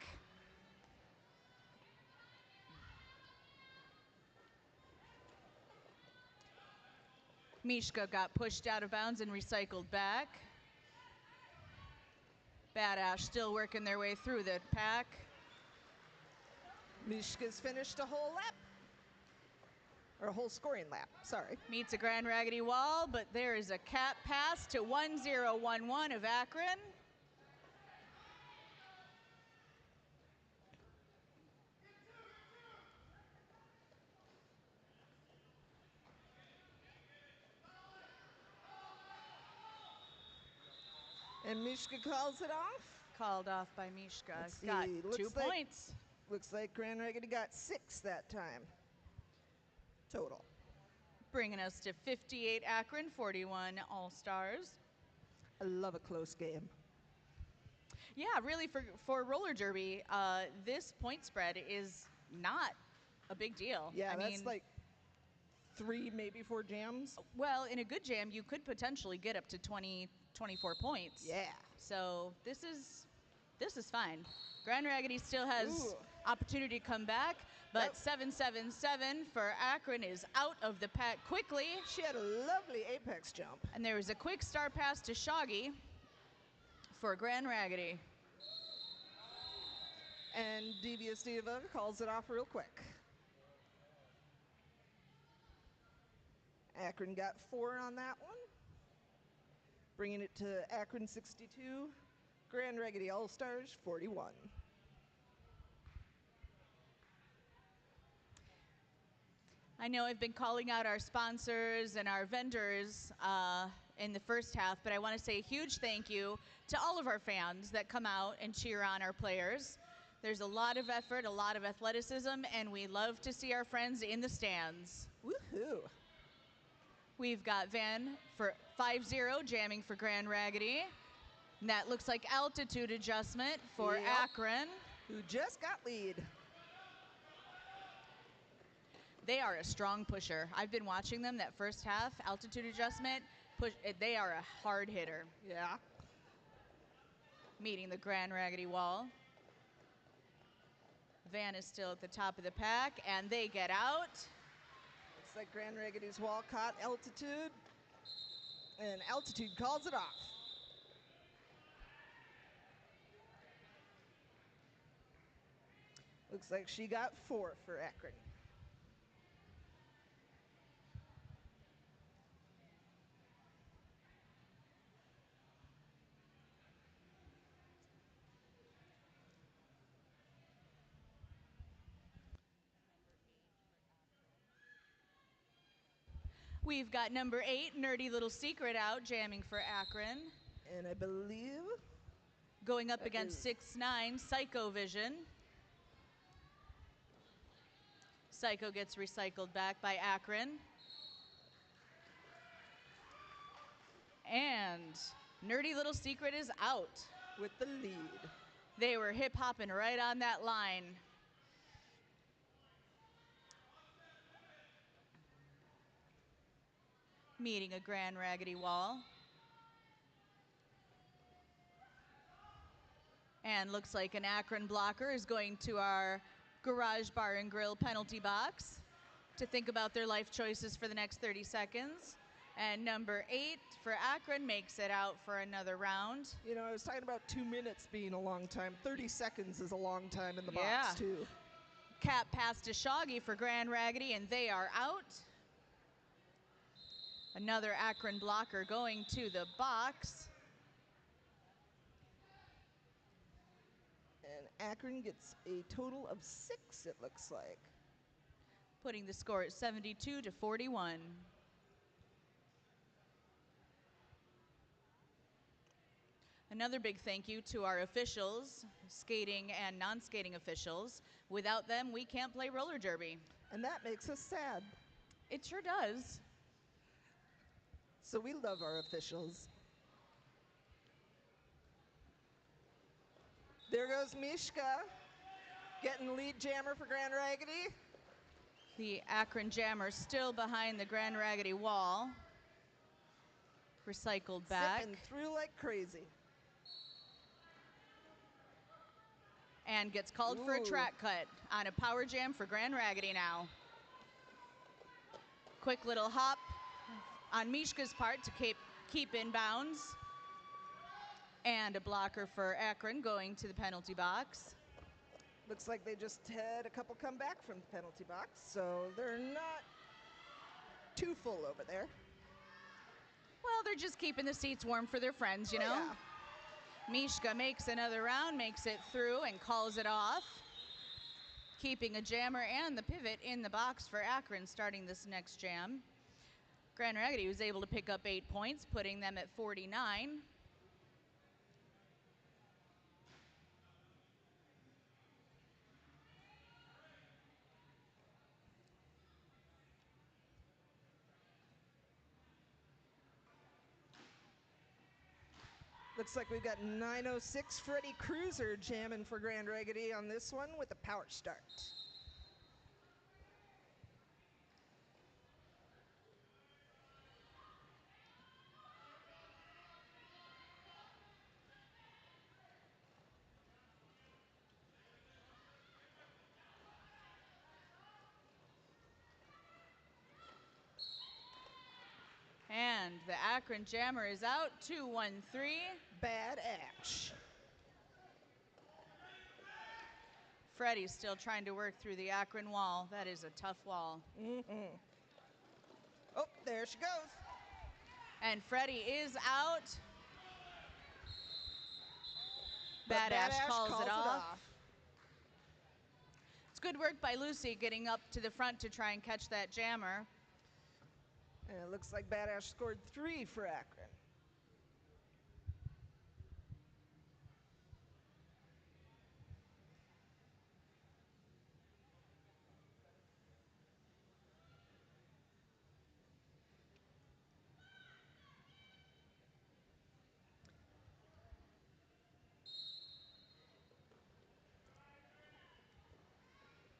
Mishka got pushed out of bounds and recycled back. Bad Ash still working their way through the pack. Mishka's finished a whole lap. Or a whole scoring lap, sorry. Meets a Grand Raggedy wall, but there is a cap pass to 1011 of Akron. And Mishka calls it off. Called off by Mishka. Let's Got see, 2 looks like- points. Looks like Grand Raggedy got 6 that time. Total. Bringing us to 58 Akron, 41 All-Stars. I love a close game. Yeah, really, for roller derby, this point spread is not a big deal. Yeah, I that's mean, like 3, maybe 4 jams. well, in a good jam, you could potentially get up to 20, 24 points. Yeah. So this is fine. Grand Raggedy still has Ooh. opportunity to come back, but Nope. 777 for Akron is out of the pack quickly. She had a lovely apex jump. And there was a quick star pass to Shoggy for Grand Raggedy. And Devious Diva calls it off real quick. Akron got 4 on that one. Bringing it to Akron 62, Grand Raggedy All-Stars 41. I know I've been calling out our sponsors and our vendors in the first half, but I want to say a huge thank you to all of our fans that come out and cheer on our players. There's a lot of effort, a lot of athleticism, and we love to see our friends in the stands. Woohoo! We've got Van for 5-0 jamming for Grand Raggedy. And that looks like altitude adjustment for Yep. Akron. Who just got lead. They are a strong pusher. I've been watching them that first half, altitude adjustment, they are a hard hitter. Yeah. Meeting the Grand Raggedy wall. Van is still at the top of the pack, and they get out. Looks like Grand Raggedy's wall caught altitude. And altitude calls it off. Looks like she got 4 for Akron. We've got number 8, Nerdy Little Secret, out, jamming for Akron. And I believe Going up That against is- 6'9", Psycho Vision. Psycho gets recycled back by Akron. And Nerdy Little Secret is out. with the lead. They were hip-hopping right on that line. Meeting a Grand Raggedy wall. And looks like an Akron blocker is going to our Garage Bar and Grill penalty box to think about their life choices for the next 30 seconds. And number 8 for Akron makes it out for another round. You know, I was talking about 2 minutes being a long time. 30 seconds is a long time in the Yeah. box, too. Cap pass to Shoggy for Grand Raggidy, and they are out. Another Akron blocker going to the box. And Akron gets a total of 6, it looks like. Putting the score at 72-41. Another big thank you to our officials, skating and non-skating officials. Without them, we can't play roller derby. And that makes us sad. It sure does. So we love our officials. There goes Mishka, getting lead jammer for Grand Raggidy. The Akron Jammer still behind the Grand Raggidy wall. Recycled back. Zipping through like crazy. And gets called for a track cut on a power jam for Grand Raggidy now. Quick little hop on Mishka's part to keep in bounds. And a blocker for Akron going to the penalty box. Looks like they just had a couple come back from the penalty box, so they're not too full over there. Well, they're just keeping the seats warm for their friends, you know? Yeah. Mishka makes another round, makes it through, and calls it off. Keeping a jammer and the pivot in the box for Akron starting this next jam. Grand Raggidy was able to pick up 8 points, putting them at 49. Looks like we've got 906 Freddy Cruiser jamming for Grand Raggidy on this one with a power start. And the Akron Jammer is out, 2-1-3. Bad Ash. Freddie's still trying to work through the Akron wall. That is a tough wall. Mm-hmm. Oh, there she goes. And Freddie is out. But Bad Ash calls it off. off. It's good work by Lucy getting up to the front to try and catch that jammer. And it looks like Bad Ash scored 3 for Akron.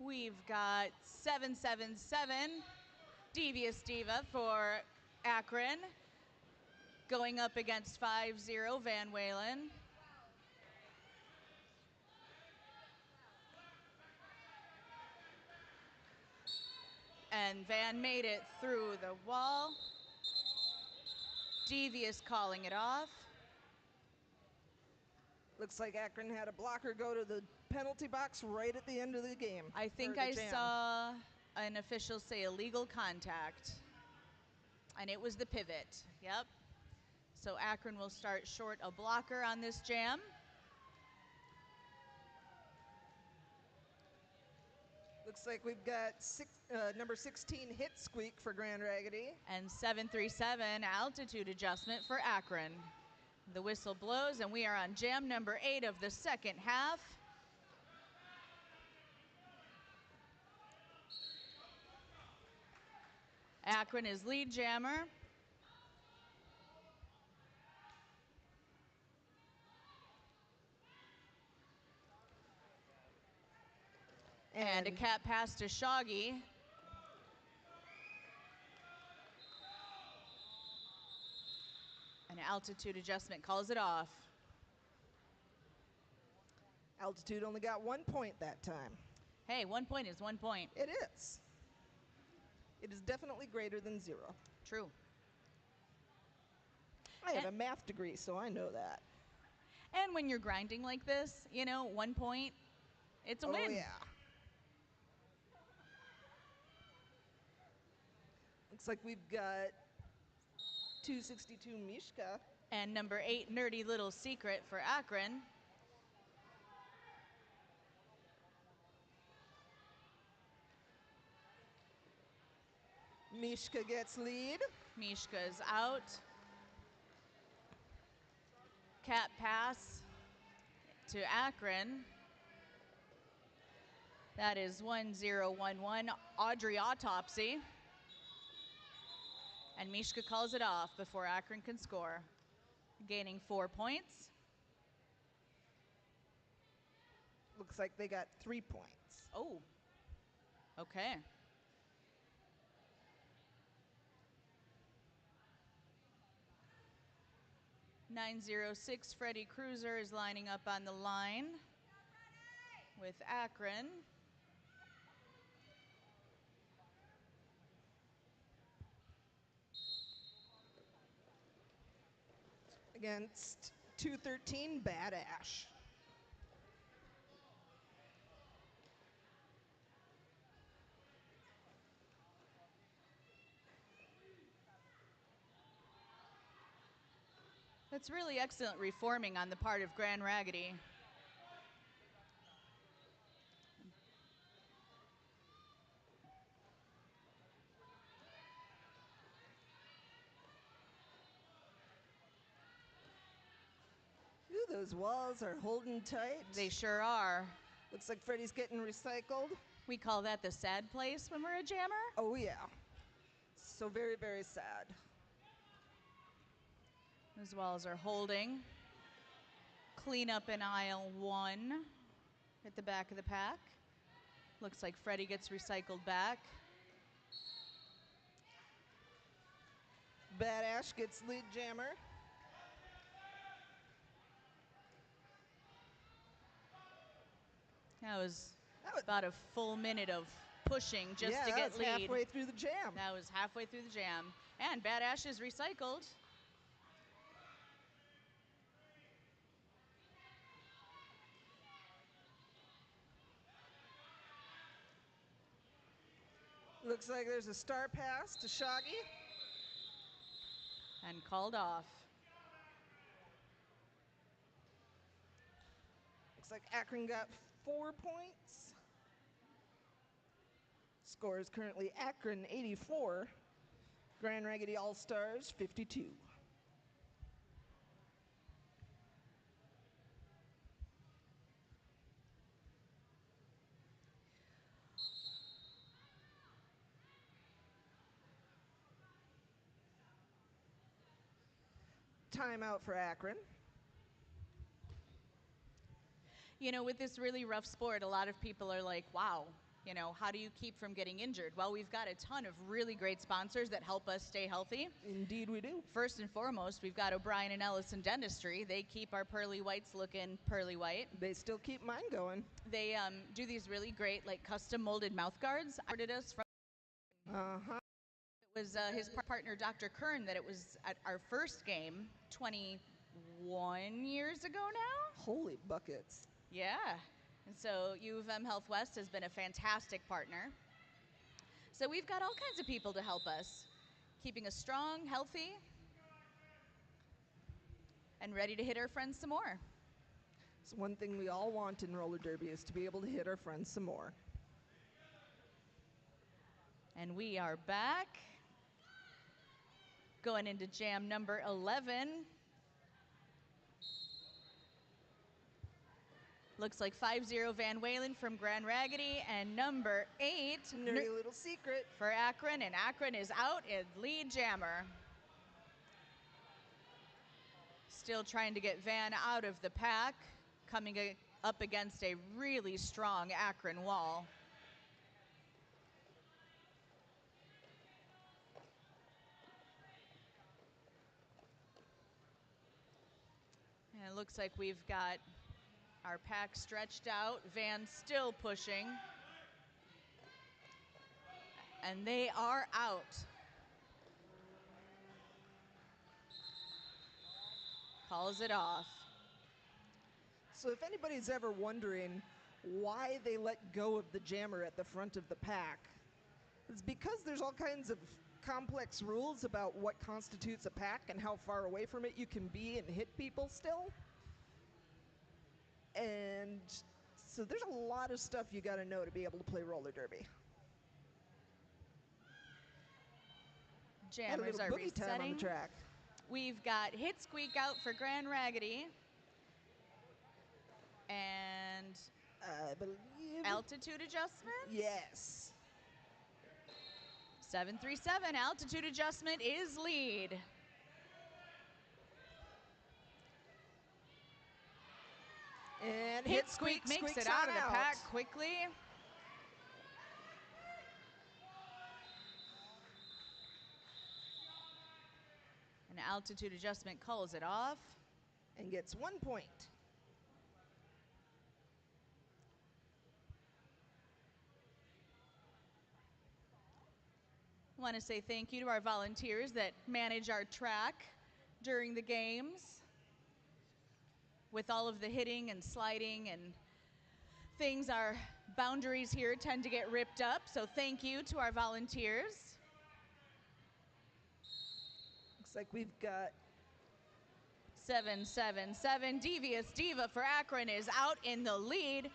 We've got 777, Devious Diva for Akron, going up against 5-0, Van Walen. And Van made it through the wall. Devious calling it off. Looks like Akron had a blocker go to the penalty box right at the end of the game. I think or the I jam. saw an official say illegal contact, and it was the pivot. Yep. So Akron will start short a blocker on this jam. Looks like we've got number 16 hit squeak for Grand Raggidy. And 737 altitude adjustment for Akron. The whistle blows, and we are on jam number 8 of the second half. Akron is lead jammer. And a cap pass to Shoggy. An altitude adjustment calls it off. Altitude only got 1 point that time. Hey, 1 point is 1 point. It is. It is definitely greater than 0. True. I have a math degree, so I know that. And when you're grinding like this, 1 point, it's a win. Oh, yeah. Looks like we've got 262 Mishka. And number 8, Nerdy Little Secret for Akron. Mishka gets lead. Mishka's out. Cat pass to Akron. That is 1-0-1-1. Audrey Autopsy. And Mishka calls it off before Akron can score, gaining 4 points. Looks like they got 3 points. Oh, okay. .906 Freddie Cruiser is lining up on the line with Akron. Against 213 Bad Ash. That's really excellent reforming on the part of Grand Raggidy. Ooh, those walls are holding tight. They sure are. Looks like Freddie's getting recycled. We call that the sad place when we're a jammer. Oh, yeah. So very, very sad. Those walls are holding. Clean up in aisle 1 at the back of the pack. Looks like Freddie gets recycled back. Bad Ash gets lead jammer. That was about a full minute of pushing just to get lead. Halfway through the jam. That was halfway through the jam. And Bad Ash is recycled. Looks like there's a star pass to Shaggy. And called off. Looks like Akron got 4 points. Score is currently Akron 84, Grand Raggidy All-Stars 52. Timeout for Akron. With this really rough sport, a lot of people are like, wow, how do you keep from getting injured? Well, we've got a ton of really great sponsors that help us stay healthy. Indeed we do. First and foremost, we've got O'Brien and Ellison Dentistry. They keep our pearly whites looking pearly white. They still keep mine going. They do these really great, custom molded mouth guards. Ordered us from. It was his partner, Dr. Kern, that it was at our first game 21 years ago now. Holy buckets. Yeah. And so U of M Health West has been a fantastic partner. So we've got all kinds of people to help us, keeping us strong, healthy, and ready to hit our friends some more. It's one thing we all want in roller derby is to be able to hit our friends some more. And we are back. Going into jam number 11. Looks like 5-0 Van Walen from Grand Raggidy, and number 8, Nerdy Little Secret for Akron, and Akron is out in lead jammer. Still trying to get Van out of the pack, coming up against a really strong Akron wall. And it looks like we've got our pack stretched out. Van still pushing. And they are out. Calls it off. So if anybody's ever wondering why they let go of the jammer at the front of the pack, it's because there's all kinds of complex rules about what constitutes a pack and how far away from it you can be and hit people still. And so there's a lot of stuff you got to know to be able to play roller derby. Jammers are boogie time on resetting. the track. We've got hit squeak out for Grand Raggidy. And I believe altitude adjustment? Yes. 737, altitude adjustment is lead. And Hit squeak makes it out of the pack quickly. And altitude adjustment calls it off. And gets 1 point. I want to say thank you to our volunteers that manage our track during the games with all of the hitting and sliding and things. Our boundaries here tend to get ripped up, so thank you to our volunteers. Looks like we've got 777. Devious Diva for Akron is out in the lead.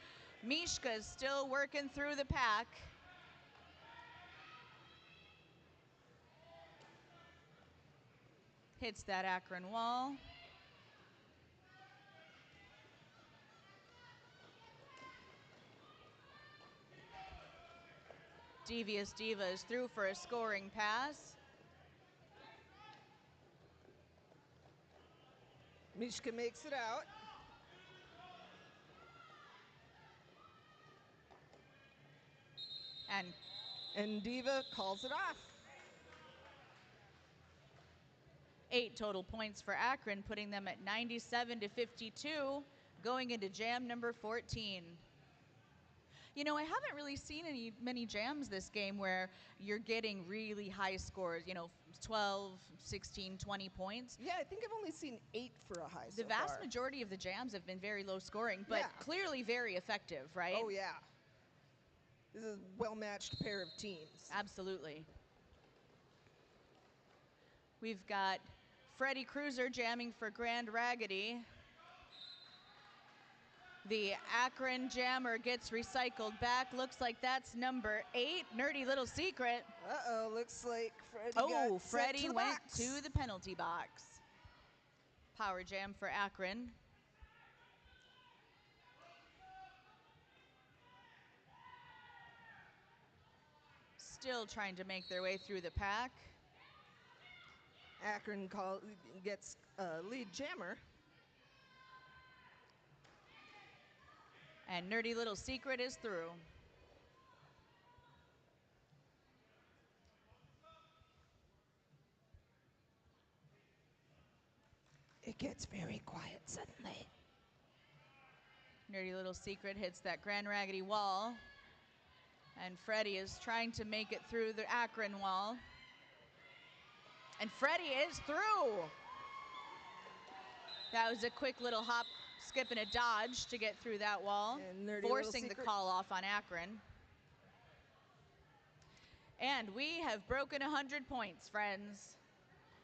Mishka's still working through the pack. Hits that Akron wall. Devious Diva is through for a scoring pass. Mishka makes it out. And Diva calls it off. 8 total points for Akron, putting them at 97-52, going into jam number 14. You know, I haven't really seen many jams this game where you're getting really high scores, 12, 16, 20 points. Yeah, I think I've only seen 8 for a high so The vast far. majority of the jams have been very low scoring, but clearly very effective, right? Oh, yeah. This is a well-matched pair of teams. Absolutely. We've got Freddie Cruiser jamming for Grand Raggidy. The Akron jammer gets recycled back. Looks like that's number 8, Nerdy Little Secret. Uh-oh, looks like Freddie went to the penalty box. Power jam for Akron. Still trying to make their way through the pack. Akron gets lead jammer. And Nerdy Little Secret is through. It gets very quiet suddenly. Nerdy Little Secret hits that Grand Raggidy wall. And Freddie is trying to make it through the Akron wall. And Freddie is through. That was a quick little hop, skip, and a dodge to get through that wall, forcing the call off on Akron. And we have broken 100 points, friends.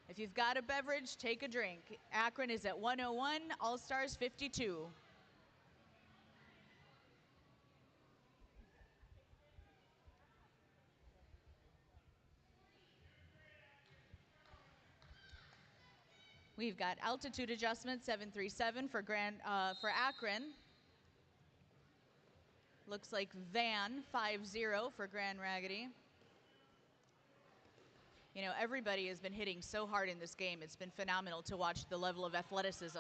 If you've got a beverage, take a drink. Akron is at 101, All-Stars 52. We've got altitude adjustment 737 for Akron. Looks like Van 5-0 for Grand Raggidy. You know, everybody has been hitting so hard in this game. It's been phenomenal to watch the level of athleticism.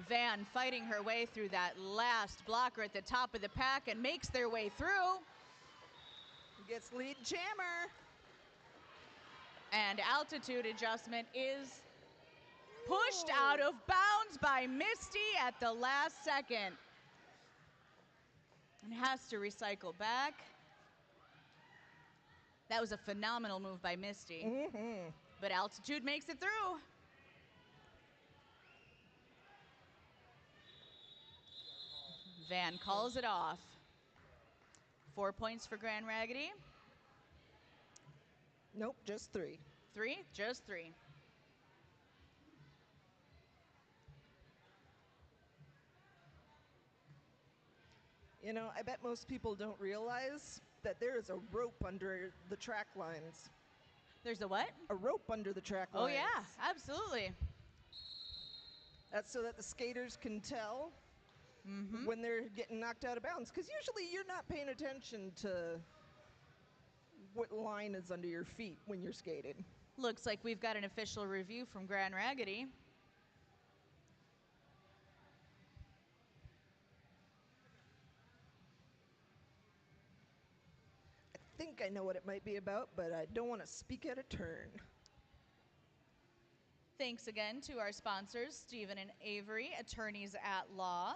Van fighting her way through that last blocker at the top of the pack and makes their way through. Gets lead jammer. And altitude adjustment is pushed out of bounds by Misty at the last second. And has to recycle back. That was a phenomenal move by Misty. But altitude makes it through. Van calls it off. 4 points for Grand Raggidy. Nope, just 3. 3? Just 3. You know, I bet most people don't realize that there is a rope under the track lines. There's a what? A rope under the track lines. Oh yeah, absolutely. That's so that the skaters can tell when they're getting knocked out of bounds. Because usually you're not paying attention to what line is under your feet when you're skating. Looks like we've got an official review from Grand Raggidy. I think I know what it might be about, but I don't want to speak out of turn. Thanks again to our sponsors, Stephen and Avery, attorneys at law.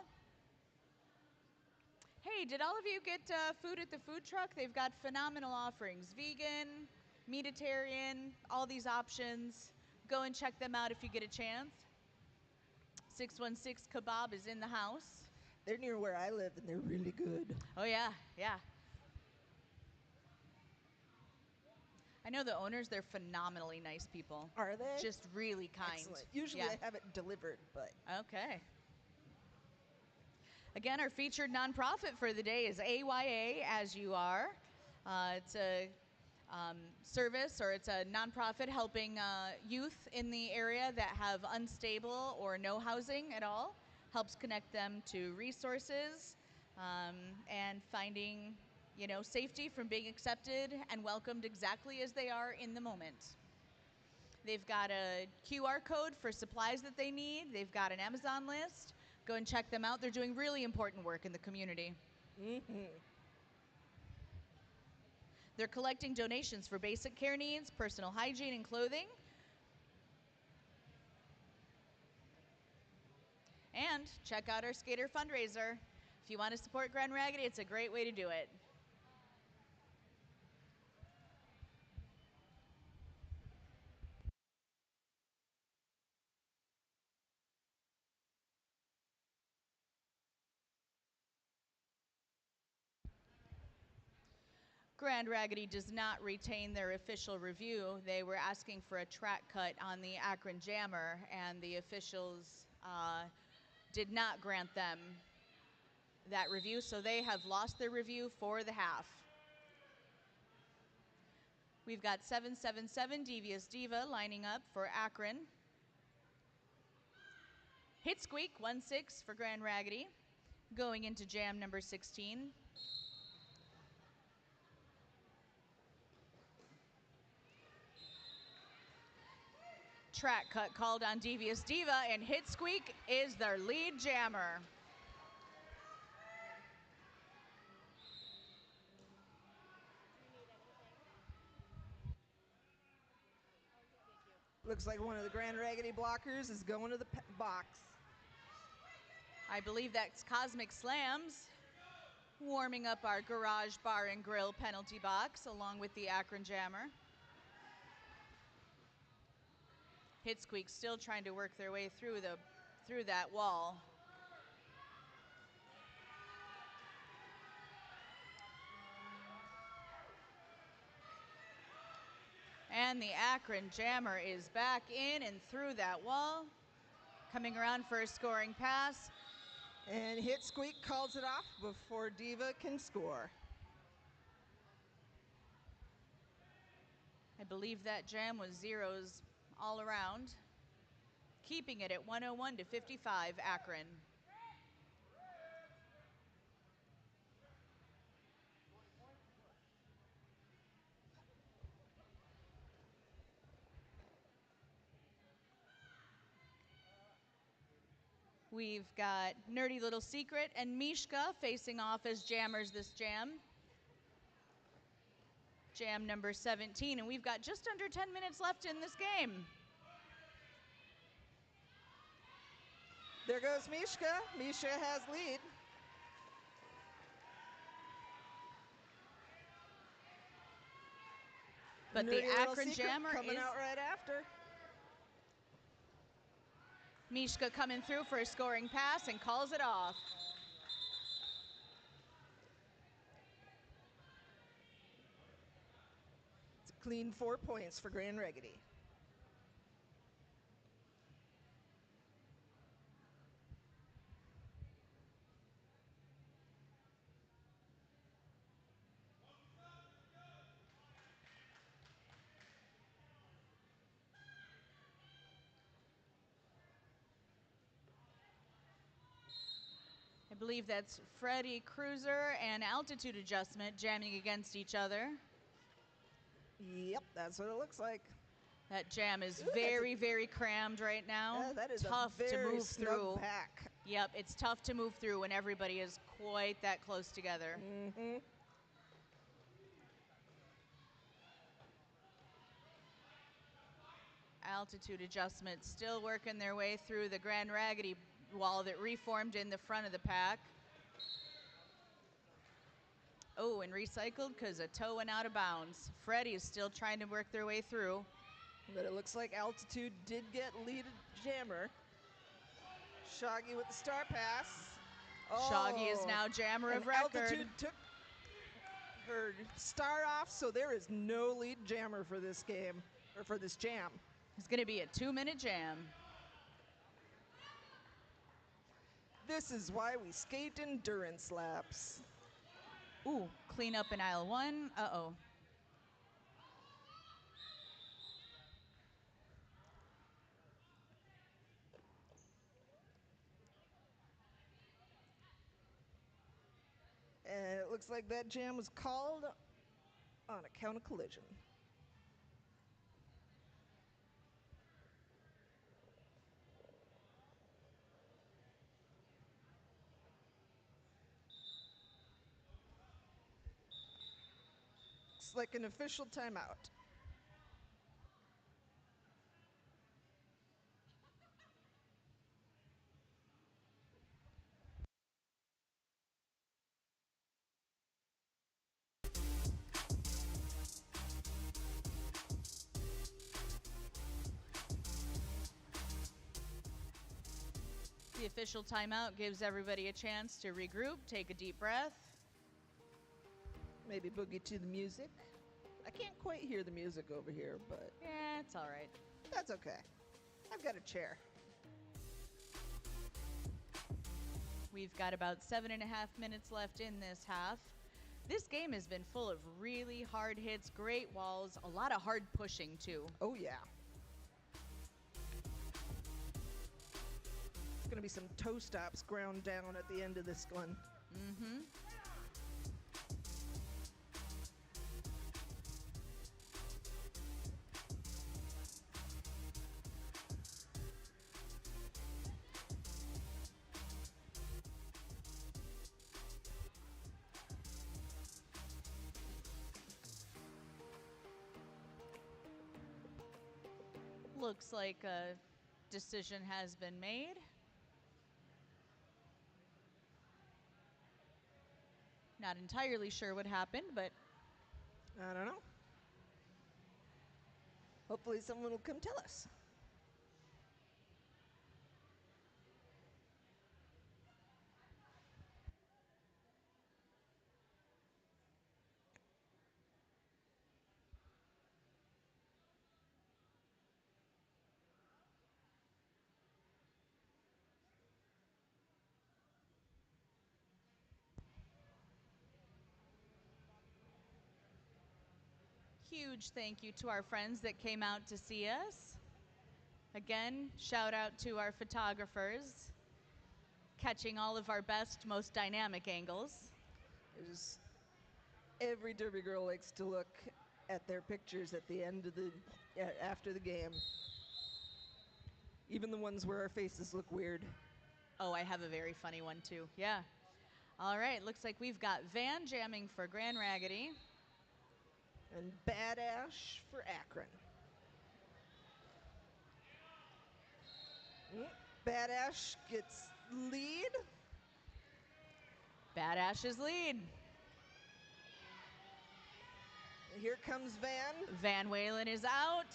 Hey, did all of you get food at the food truck? They've got phenomenal offerings. Vegan, meatitarian, all these options. Go and check them out if you get a chance. 616 Kebab is in the house. They're near where I live, and they're really good. Oh, yeah, yeah. I know the owners, they're phenomenally nice people. Are they? Just really kind. Excellent. Usually Yeah. I have it delivered, but... Okay. Again, our featured nonprofit for the day is AYA As You Are. It's a service, or it's a nonprofit helping youth in the area that have unstable or no housing at all. Helps connect them to resources and finding, you know, safety from being accepted and welcomed exactly as they are in the moment. They've got a QR code for supplies that they need. They've got an Amazon list. Go and check them out. They're doing really important work in the community. They're collecting donations for basic care needs, personal hygiene, and clothing. And check out our skater fundraiser. If you want to support Grand Raggidy, it's a great way to do it. Grand Raggidy does not retain their official review. They were asking for a track cut on the Akron Jammer, and the officials did not grant them that review, so they have lost their review for the half. We've got 777 Devious Diva lining up for Akron. Hit Squeak 1-6 for Grand Raggidy, going into jam number 16. Track cut called on Devious Diva, and Hit Squeak is their lead jammer. Looks like one of the Grand Raggidy blockers is going to the box. I believe that's Cosmic Slams, warming up our garage bar and grill penalty box along with the Akron Jammer. Hit Squeak still trying to work their way through that wall. And the Akron Jammer is back in and through that wall, coming around for a scoring pass. And Hit Squeak calls it off before Diva can score. I believe that jam was zeros all around, keeping it at 101-55 Akron. We've got Nerdy Little Secret and Mishka facing off as jammers this jam. jam number 17, and we've got just under 10 minutes left in this game. There goes Mishka. Misha has lead. But Nerdy the little Akron secret jammer coming is out right after. Mishka coming through for a scoring pass and calls it off. It's a clean 4 points for Grand Raggidy. I believe that's Freddie Cruiser and Altitude Adjustment jamming against each other. Yep, that's what it looks like. That jam is Ooh, very, very crammed right now. Yeah, that is tough a very to move snug through. pack. Yep, it's tough to move through when everybody is quite that close together. Mm-hmm. Altitude Adjustment still working their way through the Grand Raggidy wall that reformed in the front of the pack. Oh, and recycled because a toe went out of bounds. Freddie is still trying to work their way through. But it looks like Altitude did get lead jammer. Shoggy with the star pass. Shoggy is now jammer of and record. Altitude took her star off, so there is no lead jammer for this game, or for this jam. It's going to be a 2-minute jam. This is why we skate endurance laps. Ooh, clean up in aisle 1. Uh-oh. And it looks like that jam was called on account of collision. Looks like an official timeout. The official timeout gives everybody a chance to regroup, take a deep breath. Maybe boogie to the music. I can't quite hear the music over here, but Yeah, it's all right. that's okay. I've got a chair. We've got about 7.5 minutes left in this half. This game has been full of really hard hits, great walls, a lot of hard pushing too. Oh, yeah. It's going to be some toe stops ground down at the end of this one. Mm-hmm. Looks like a decision has been made. Not entirely sure what happened, but I don't know. Hopefully someone will come tell us. huge thank you to our friends that came out to see us. Again, shout out to our photographers, catching all of our best, most dynamic angles. Every Derby girl likes to look at their pictures at the end of the, after the game. Even the ones where our faces look weird. Oh, I have a very funny one too, yeah. All right, looks like we've got Van jamming for Grand Raggidy. And Badash for Akron. Badash gets lead. Badash's lead. Here comes Van. Van Walen is out.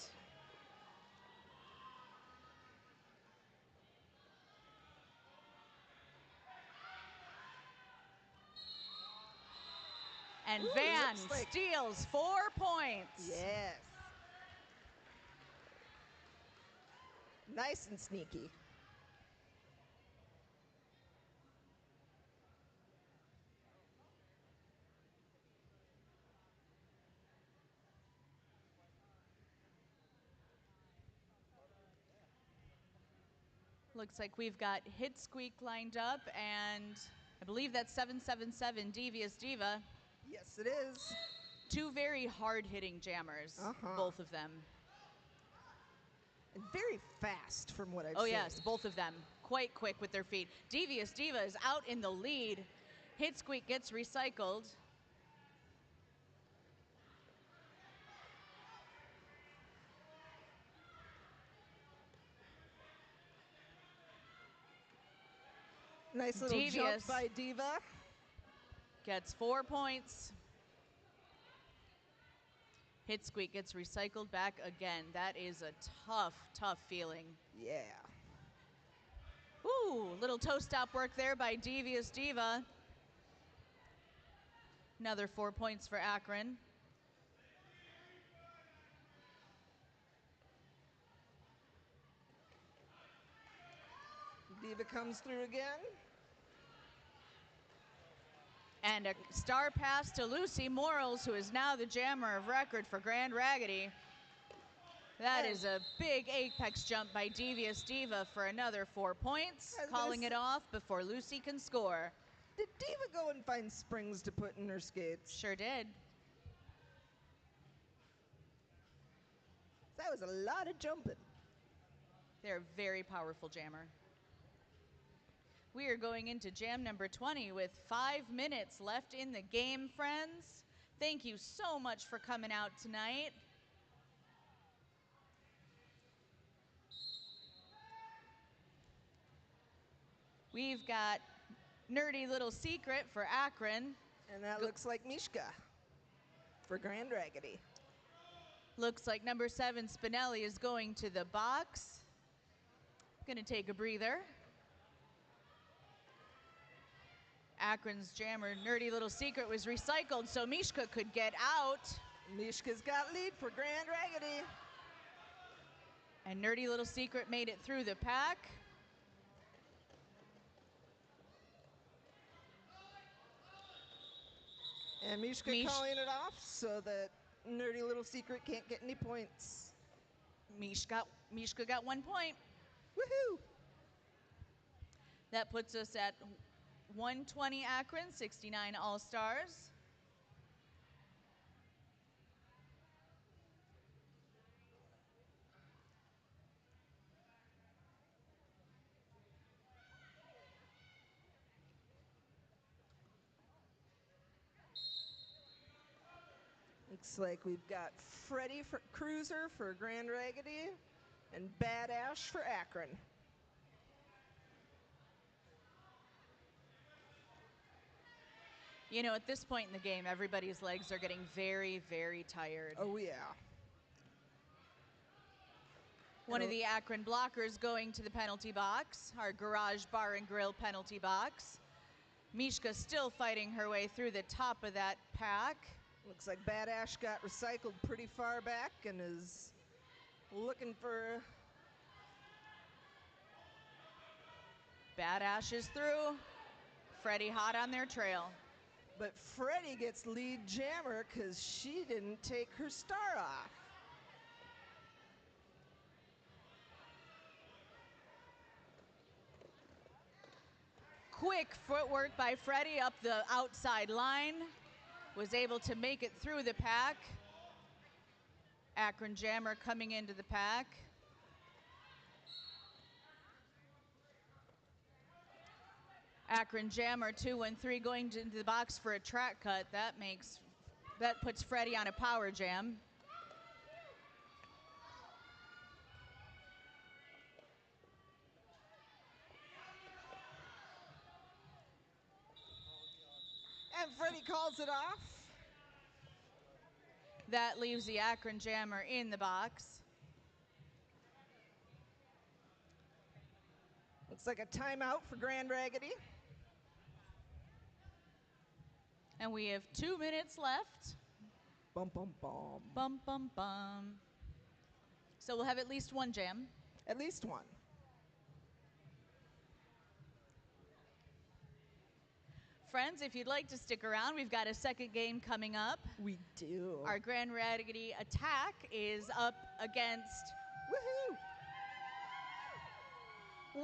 And Ooh, Van like steals 4 points. Yes. Nice and sneaky. Looks like we've got Hit Squeak lined up, and I believe that's 777 Devious Diva. Yes, it is. Two very hard-hitting jammers, both of them. And very fast from what I've Oh seen. yes, both of them. Quite quick with their feet. Devious Diva is out in the lead. Hit Squeak gets recycled. Nice little Devious jump by Diva. Gets 4 points. Hit Squeak gets recycled back again. That is a tough, tough feeling. Yeah. Ooh, little toe stop work there by Devious Diva. Another 4 points for Akron. Diva comes through again. And a star pass to Lucy Morals, who is now the jammer of record for Grand Raggidy. That is a big apex jump by Devious Diva for another 4 points, calling it off before Lucy can score. Did Diva go and find springs to put in her skates? Sure did. That was a lot of jumping. They're a very powerful jammer. We are going into jam number 20 with 5 minutes left in the game, friends. Thank you so much for coming out tonight. We've got Nerdy Little Secret for Akron. And that looks like Mishka for Grand Raggidy. Looks like number 7, Spinelli, is going to the box. Gonna take a breather. Akron's jammer, Nerdy Little Secret, was recycled so Mishka could get out. Mishka's got lead for Grand Raggidy. And Nerdy Little Secret made it through the pack. And Mishka calling it off so that Nerdy Little Secret can't get any points. Mishka got 1 point. Woohoo! That puts us at 120 Akron, 69 All-Stars. Looks like we've got Freddie for Cruiser for Grand Raggidy and Badash for Akron. You know, at this point in the game, everybody's legs are getting very, very tired. Oh, yeah. One of the Akron blockers going to the penalty box, our Garage Bar and Grill penalty box. Mishka still fighting her way through the top of that pack. Looks like Badash got recycled pretty far back and is looking for... Badash is through. Freddie hot on their trail. But Freddie gets lead jammer because she didn't take her star off. Quick footwork by Freddie up the outside line. Was able to make it through the pack. Akron jammer coming into the pack. Akron jammer 2-1-3 going into the box for a track cut. That makes That puts Freddie on a power jam. And Freddie calls it off. That leaves the Akron jammer in the box. Looks like a timeout for Grand Raggidy. And we have 2 minutes left. Bum, bum, bum. Bum, bum, bum. So we'll have at least one jam. At least one. Friends, if you'd like to stick around, we've got a second game coming up. We do. Our Grand Raggidy attack is up against Woohoo!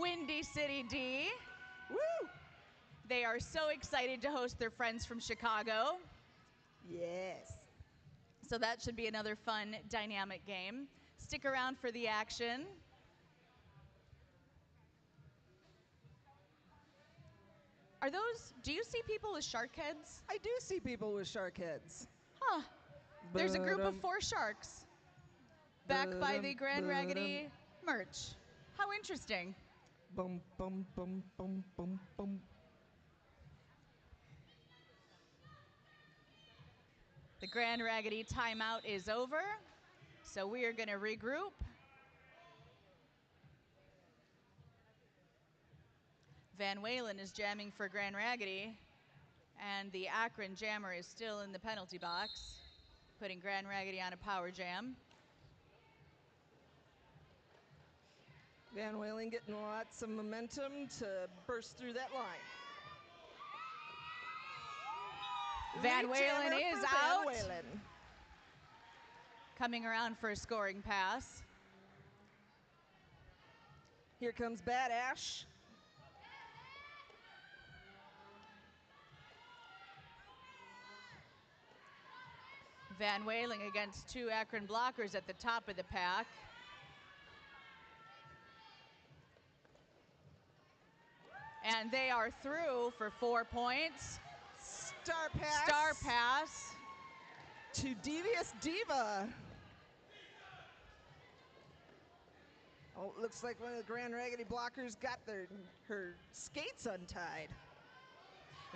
Windy City D. Woo! They are so excited to host their friends from Chicago. Yes. So that should be another fun, dynamic game. Stick around for the action. Are those, do you see people with shark heads? I do see people with shark heads. Huh. There's a group of 4 sharks backed by the Grand Raggidy merch. How interesting. Bum, bum, bum, bum, bum, bum. The Grand Raggidy timeout is over, so we are going to regroup. Van Walen is jamming for Grand Raggidy, and the Akron jammer is still in the penalty box, putting Grand Raggidy on a power jam. Van Walen getting lots of momentum to burst through that line. Van Lead Walen jammer is for out. Van Walen. Coming around for a scoring pass. Here comes Bad Ash. Van Walen against 2 Akron blockers at the top of the pack. And they are through for 4 points. Star pass. Star pass. To Devious Diva. Oh, it looks like one of the Grand Raggidy blockers got her skates untied.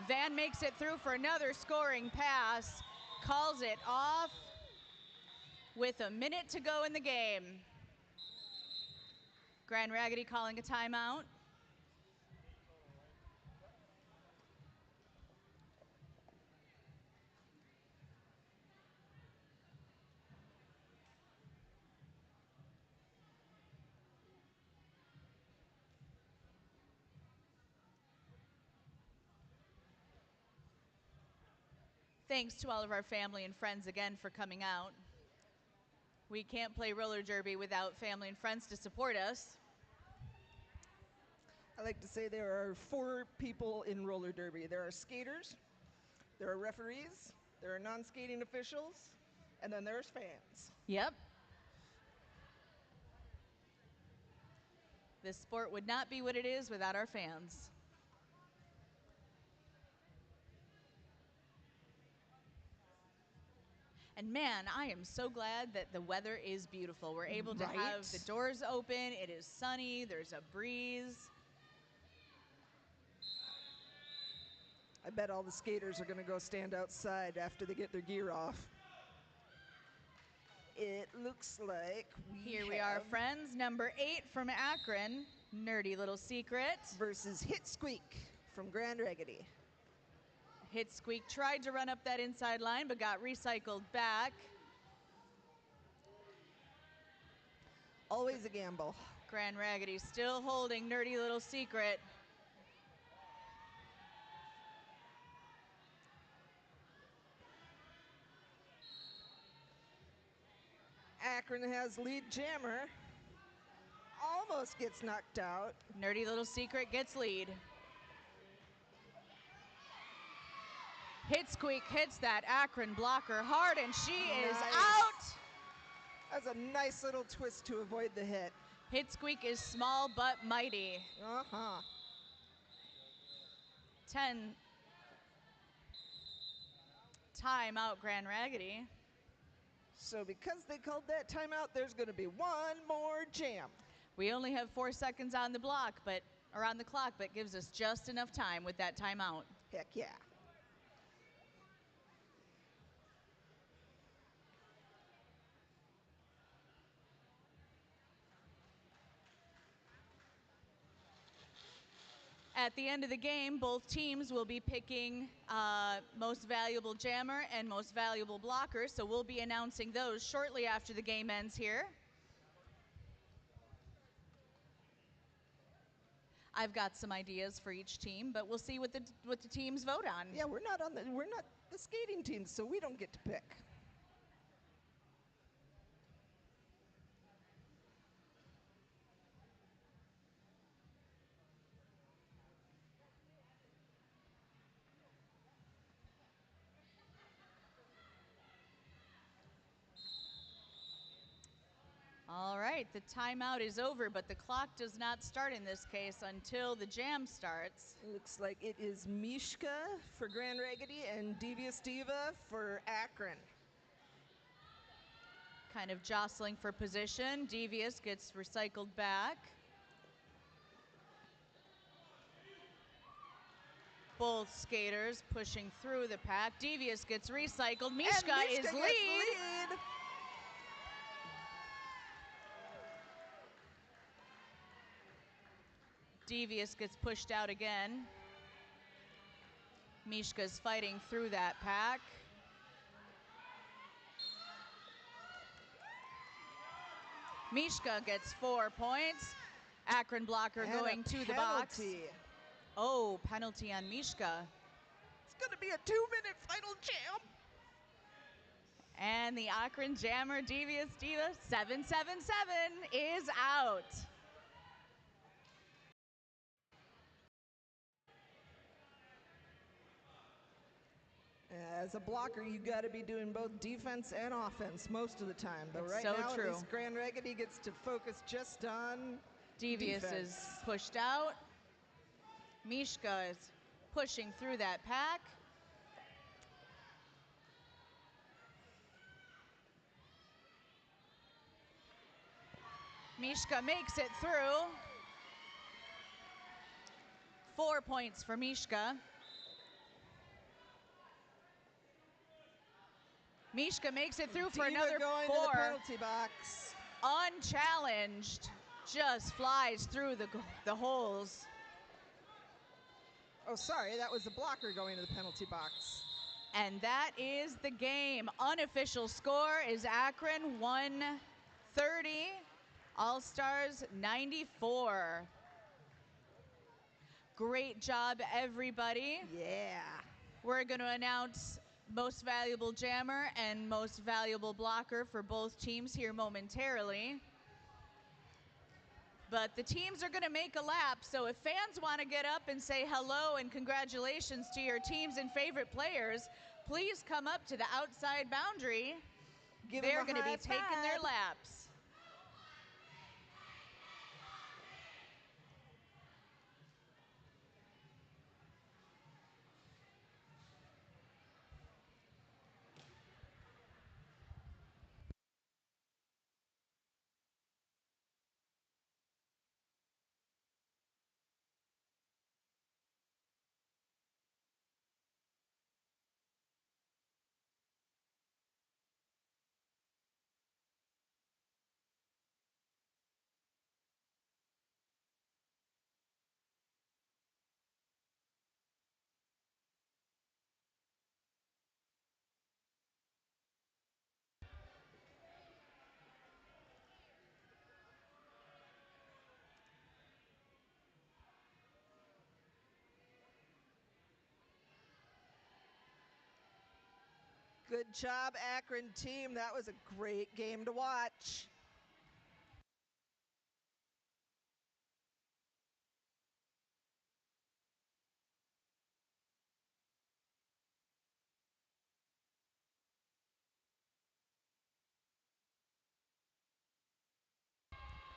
Van makes it through for another scoring pass. Calls it off with a minute to go in the game. Grand Raggidy calling a timeout. Thanks to all of our family and friends again for coming out. We can't play roller derby without family and friends to support us. I like to say there are 4 people in roller derby. There are skaters, there are referees, there are non-skating officials, and then there's fans. Yep. This sport would not be what it is without our fans. And man, I am so glad that the weather is beautiful. We're able to have the doors open. It is sunny. There's a breeze. I bet all the skaters are going to go stand outside after they get their gear off. It looks like Here we are, friends. Number 8 from Akron, Nerdy Little Secret. Versus Hit Squeak from Grand Raggidy. Hit Squeak tried to run up that inside line, but got recycled back. Always a gamble. Grand Raggidy still holding Nerdy Little Secret. Akron has lead jammer. Almost gets knocked out. Nerdy Little Secret gets lead. Hit Squeak hits that Akron blocker hard, and she is out. That's a nice little twist to avoid the hit. Hit Squeak is small but mighty. 10 timeout, Grand Raggidy. So because they called that timeout, there's going to be one more jam. We only have 4 seconds on the clock, but gives us just enough time with that timeout. Heck yeah. At the end of the game, both teams will be picking most valuable jammer and most valuable blocker, so we'll be announcing those shortly after the game ends here. I've got some ideas for each team, but we'll see what the teams vote on. Yeah, we're not the skating team, so we don't get to pick. All right, the timeout is over, but the clock does not start in this case until the jam starts. Looks like it is Mishka for Grand Raggidy and Devious Diva for Akron. Kind of jostling for position. Devious gets recycled back. Both skaters pushing through the pack. Devious gets recycled. Mishka is lead. Devious gets pushed out again. Mishka's fighting through that pack. Mishka gets 4 points. Akron blocker And going to the box. Oh, penalty on Mishka. It's going to be a 2-minute final jam. And the Akron jammer Devious Diva 777 is out. As a blocker, you got to be doing both defense and offense most of the time. But right now, at least Grand Raggidy gets to focus just on Devious defense. is pushed out. Mishka is pushing through that pack. Mishka makes it through. 4 points for Mishka. Mishka makes it through for another going 4. To the penalty box. Unchallenged, just flies through the holes. Oh, sorry, that was the blocker going to the penalty box. And that is the game. Unofficial score is Akron 130, All-Stars 94. Great job, everybody. Yeah. We're going to announce most valuable jammer and most valuable blocker for both teams here momentarily. But the teams are going to make a lap, so if fans want to get up and say hello and congratulations to your teams and favorite players, please come up to the outside boundary. They're going to be taking their laps. Good job, Akron team. That was a great game to watch.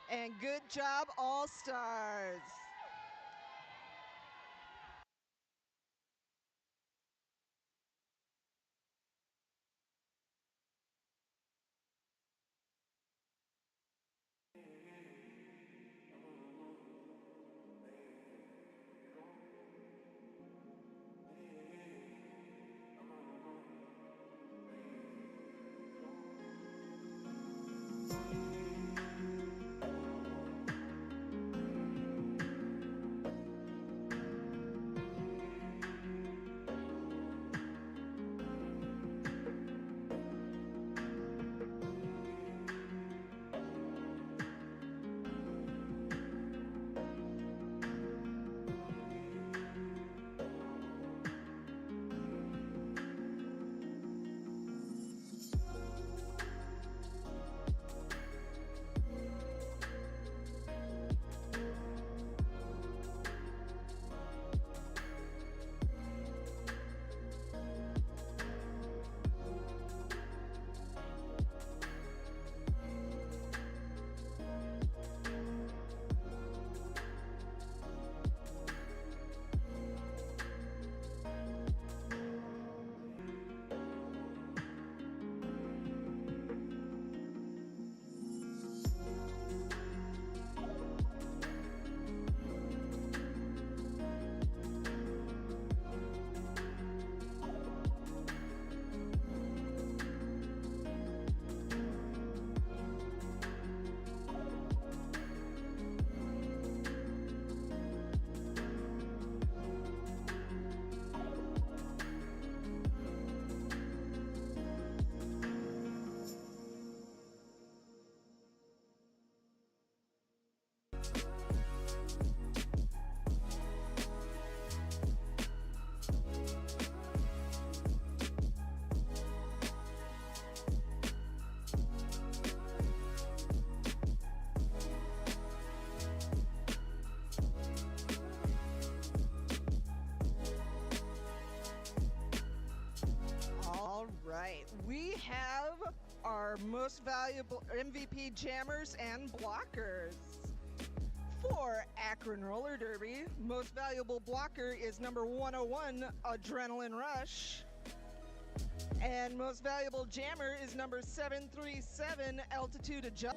And good job, All-Stars. right, we have our most valuable MVP jammers and blockers. For Akron Roller Derby, most valuable blocker is number 101, Adrenaline Rush. And most valuable jammer is number 737, Altitude Adjust.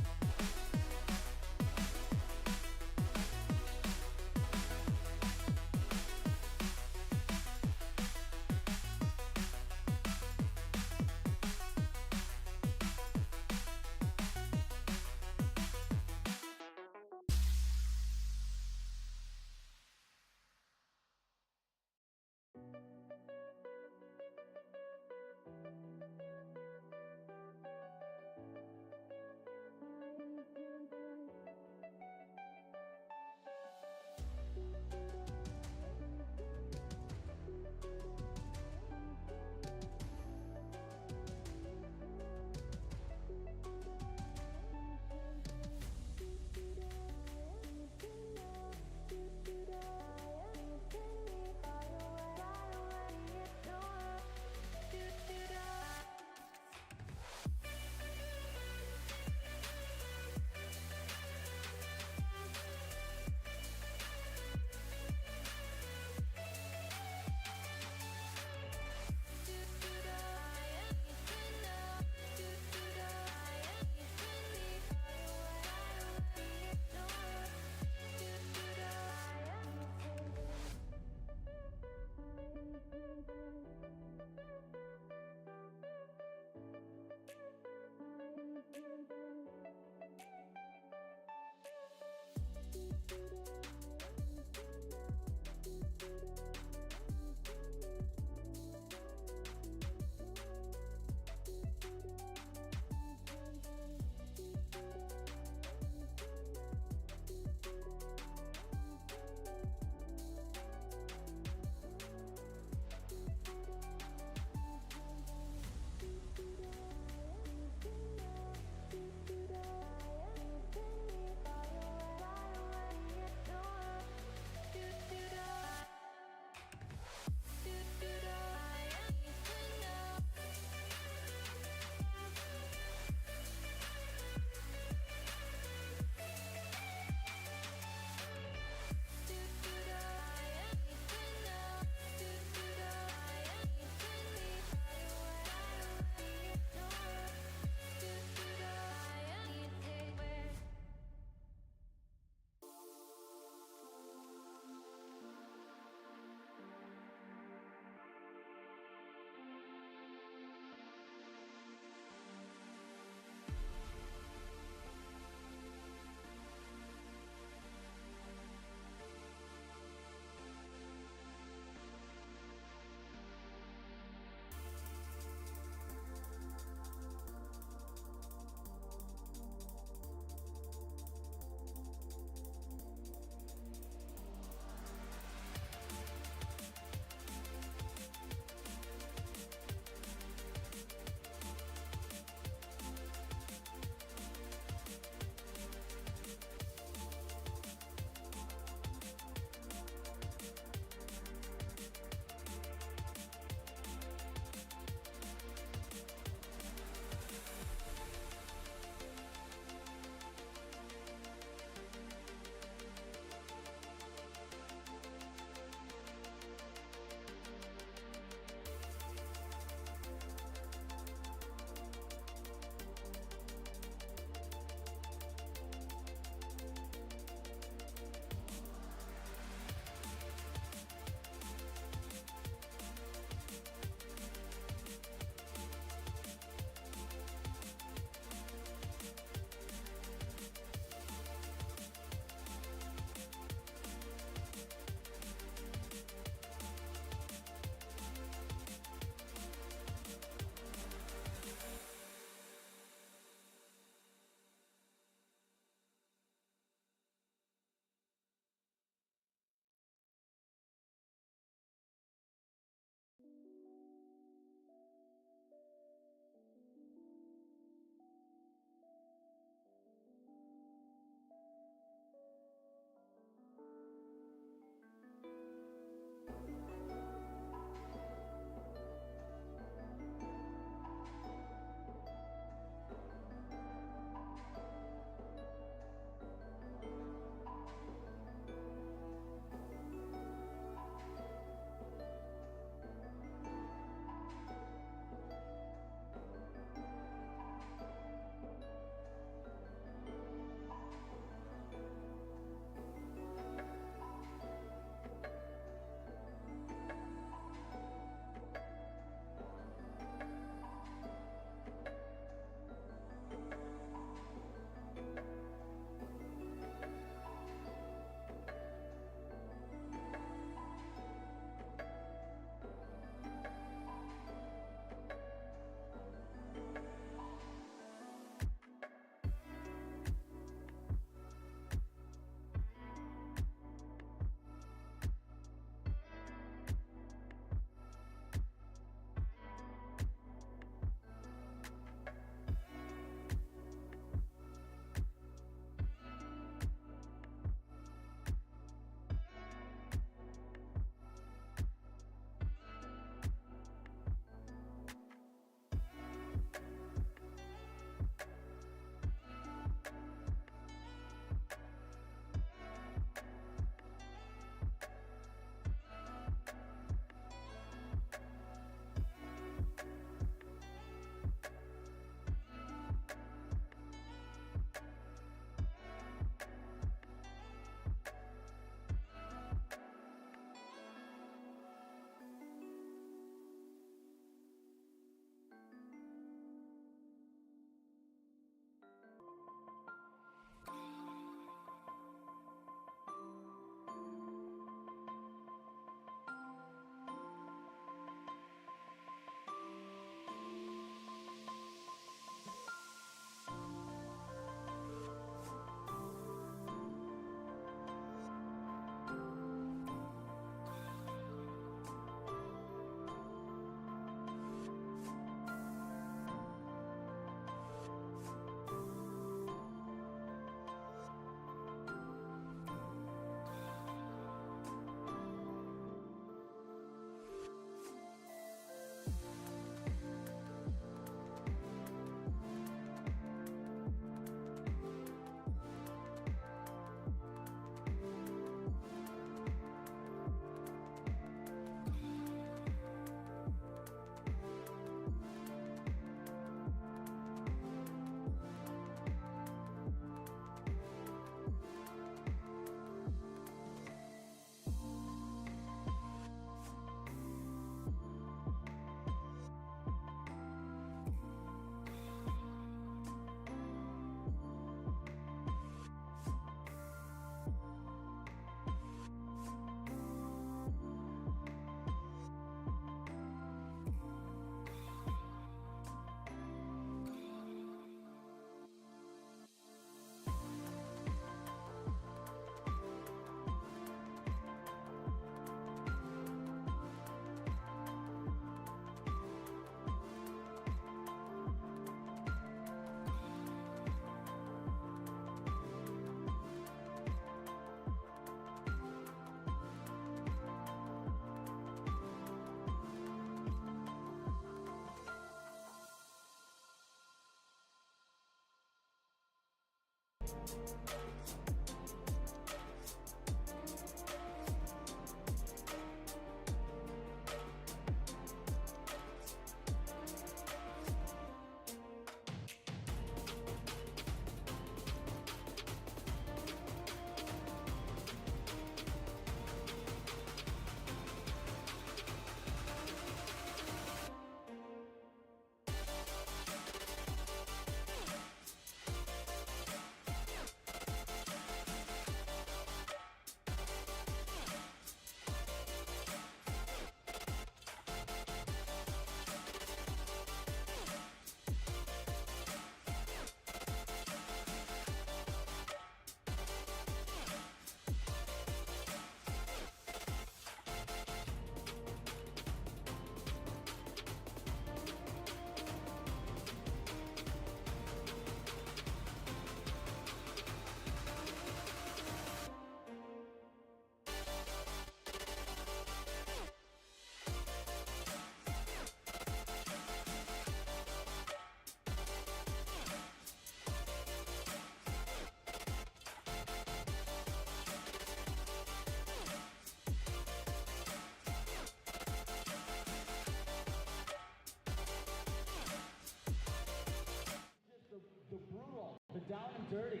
The brutal, the down and dirty.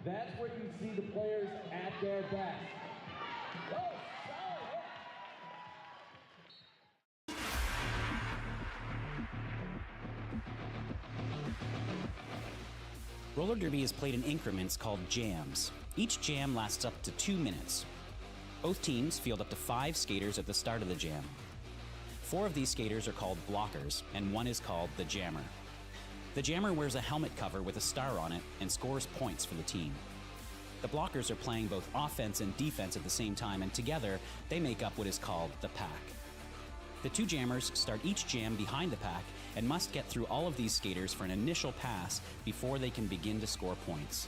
That's where you see the players at their best. Oh, sorry. Roller derby is played in increments called jams. Each jam lasts up to 2 minutes. Both teams field up to 5 skaters at the start of the jam. 4 of these skaters are called blockers, and 1 is called the jammer. The jammer wears a helmet cover with a star on it and scores points for the team. The blockers are playing both offense and defense at the same time, and together they make up what is called the pack. The 2 jammers start each jam behind the pack and must get through all of these skaters for an initial pass before they can begin to score points.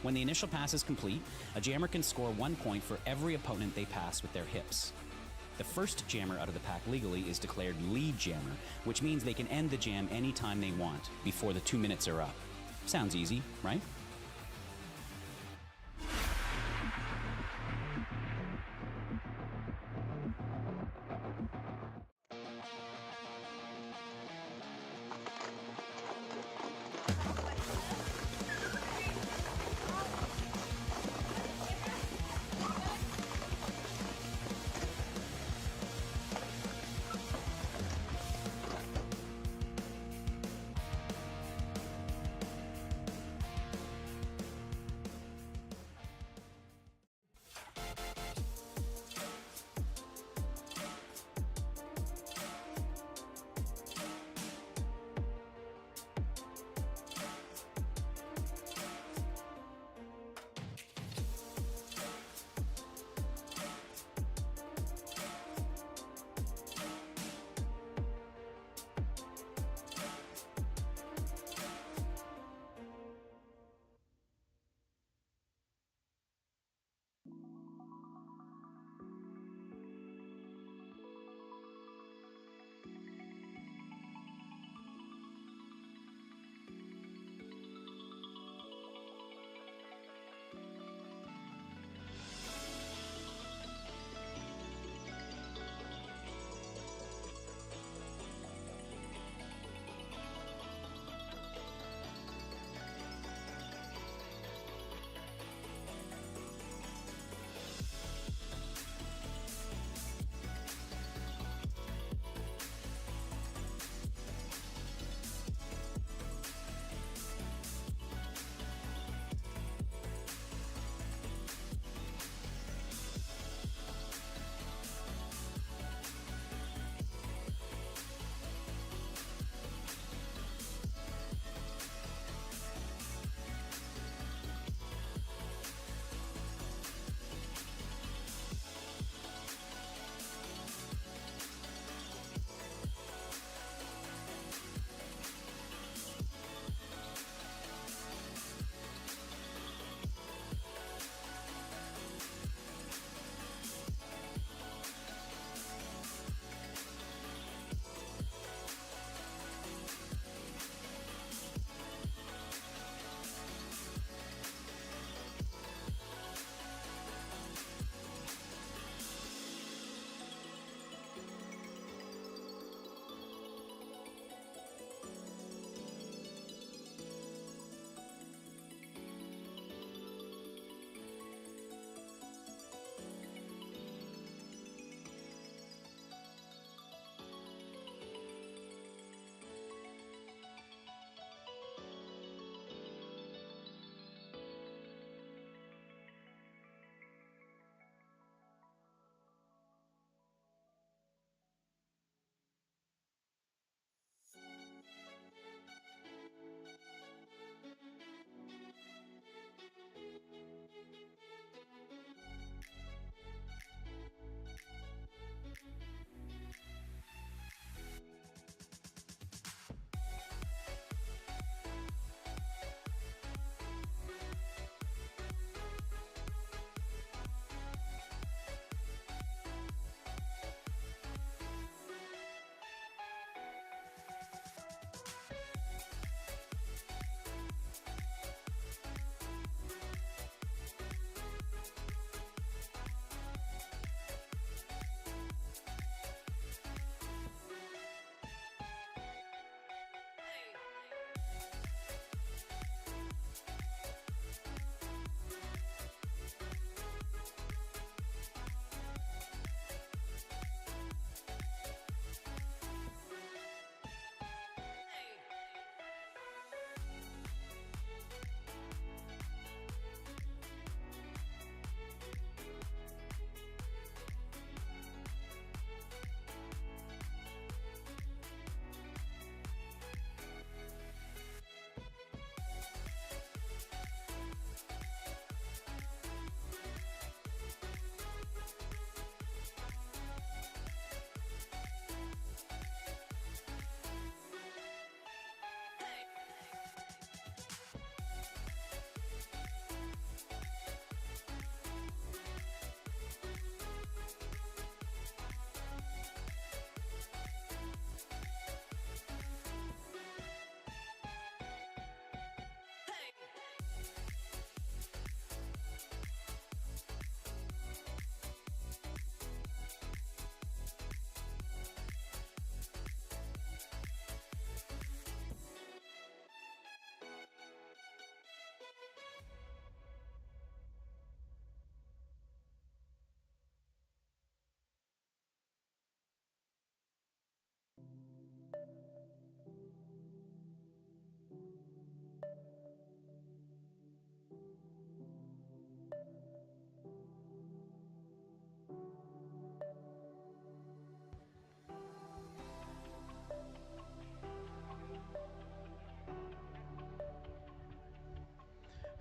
When the initial pass is complete, a jammer can score 1 point for every opponent they pass with their hips. The first jammer out of the pack legally is declared lead jammer, which means they can end the jam anytime they want before the 2 minutes are up. Sounds easy, right?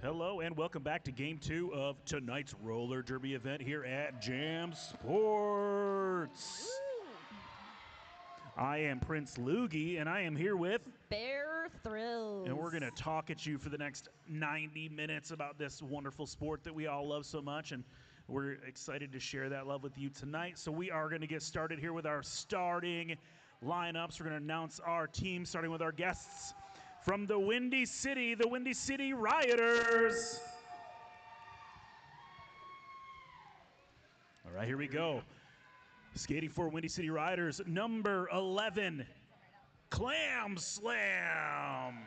Hello and welcome back to Game 2 of tonight's roller derby event here at Jam Sports. I am Prince Loogie and I am here with Bear Thrills. And we're going to talk at you for the next 90 minutes about this wonderful sport that we all love so much, and we're excited to share that love with you tonight. So we are going to get started here with our starting lineups. We're going to announce our team starting with our guests. From the Windy City Rioters. All right, here we go. Skating for Windy City Rioters, number 11, Clam Slam.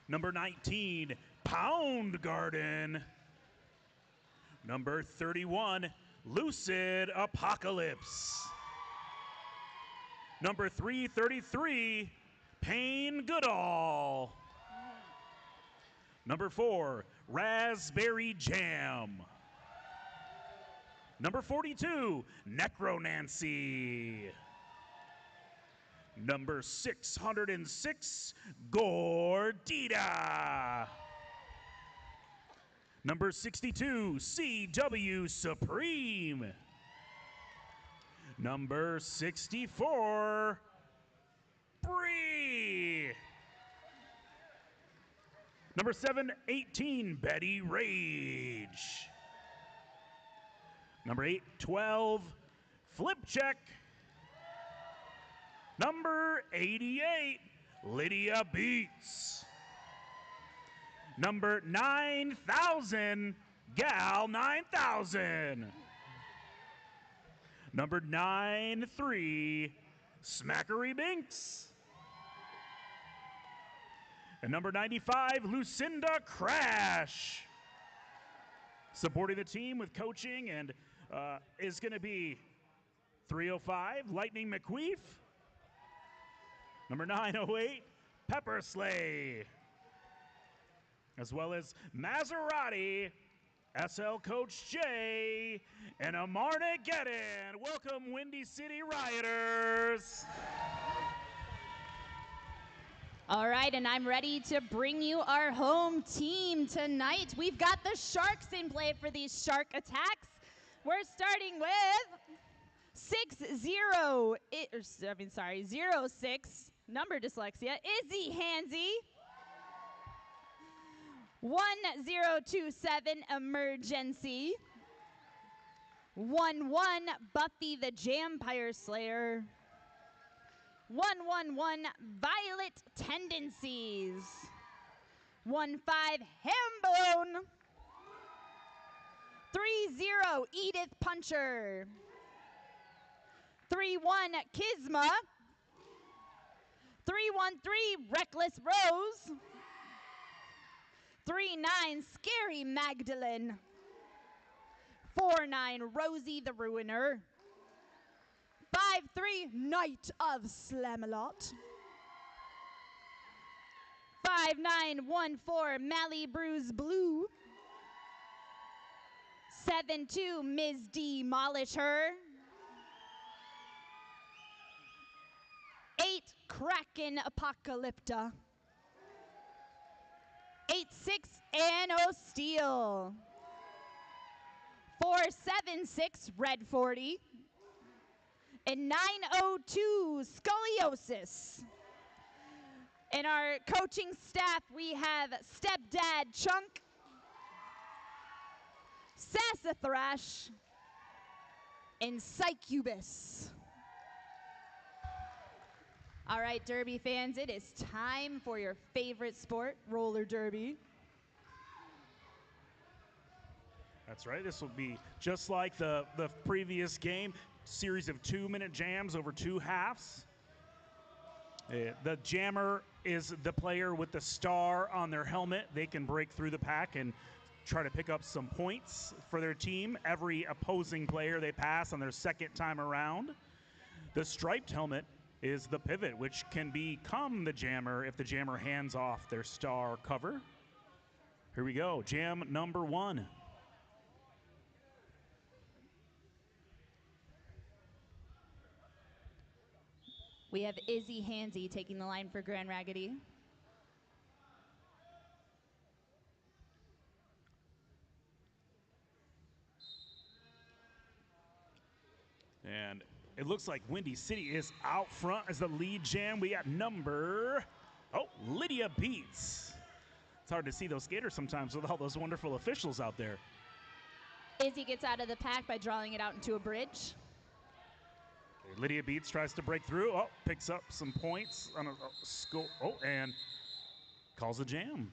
Number 19, Pound Garden. Number 31, Lucid Apocalypse. Number 333, Payne Goodall. Number 4, Raspberry Jam. Number 42, Necronancy. Number 606, Gordita. Number 62, CW Supreme. Number 64, Bree. Number 718, Betty Rage. Number 812, Flip Check. Number 88, Lydia Beats. Number 9000, Gal 9000. Number 93, Smackery Binks. And number 95, Lucinda Crash. Supporting the team with coaching and is going to be 305, Lightning McQueef. Number 908, Pepper Slay. As well as Maserati, SL Coach Jay, and Amarnageddon. Welcome, Windy City Rioters. All right, and I'm ready to bring you our home team tonight. We've got the Sharks in play for these Shark attacks. We're starting with 06, number dyslexia, Izzy Hansy. 1027, Emergency. 11, Buffy the Jampire Slayer. 111, Violet Tendencies. 15, Hambone. 30, Edith Puncher. 31, Kisma. 313, Reckless Rose. 39, Scary Magdalene. 49, Rosie the Ruiner. 53, Knight of Slamalot. 5914, Malibrew's Blue. 72, Ms. Demolisher. 8, Kraken Apocalypta. 86, Anno Steel. 476, Red 40. And 902, Scoliosis. In our coaching staff, we have Stepdad Chunk, Sassathrash, and Psychubus. All right, Derby fans, it is time for your favorite sport, roller derby. That's right. This will be just like the previous game, series of 2-minute jams over 2 halves. The jammer is the player with the star on their helmet. They can break through the pack and try to pick up some points for their team. Every opposing player they pass on their second time around. The striped helmet is the pivot, which can become the jammer if the jammer hands off their star cover. Here we go, jam number 1. We have Izzy Hansey taking the line for Grand Raggidy. And it looks like Windy City is out front as the lead jam. We got Lydia Beats. It's hard to see those skaters sometimes with all those wonderful officials out there. Izzy gets out of the pack by drawing it out into a bridge. Okay, Lydia Beats tries to break through. Picks up some points on a score. And calls a jam.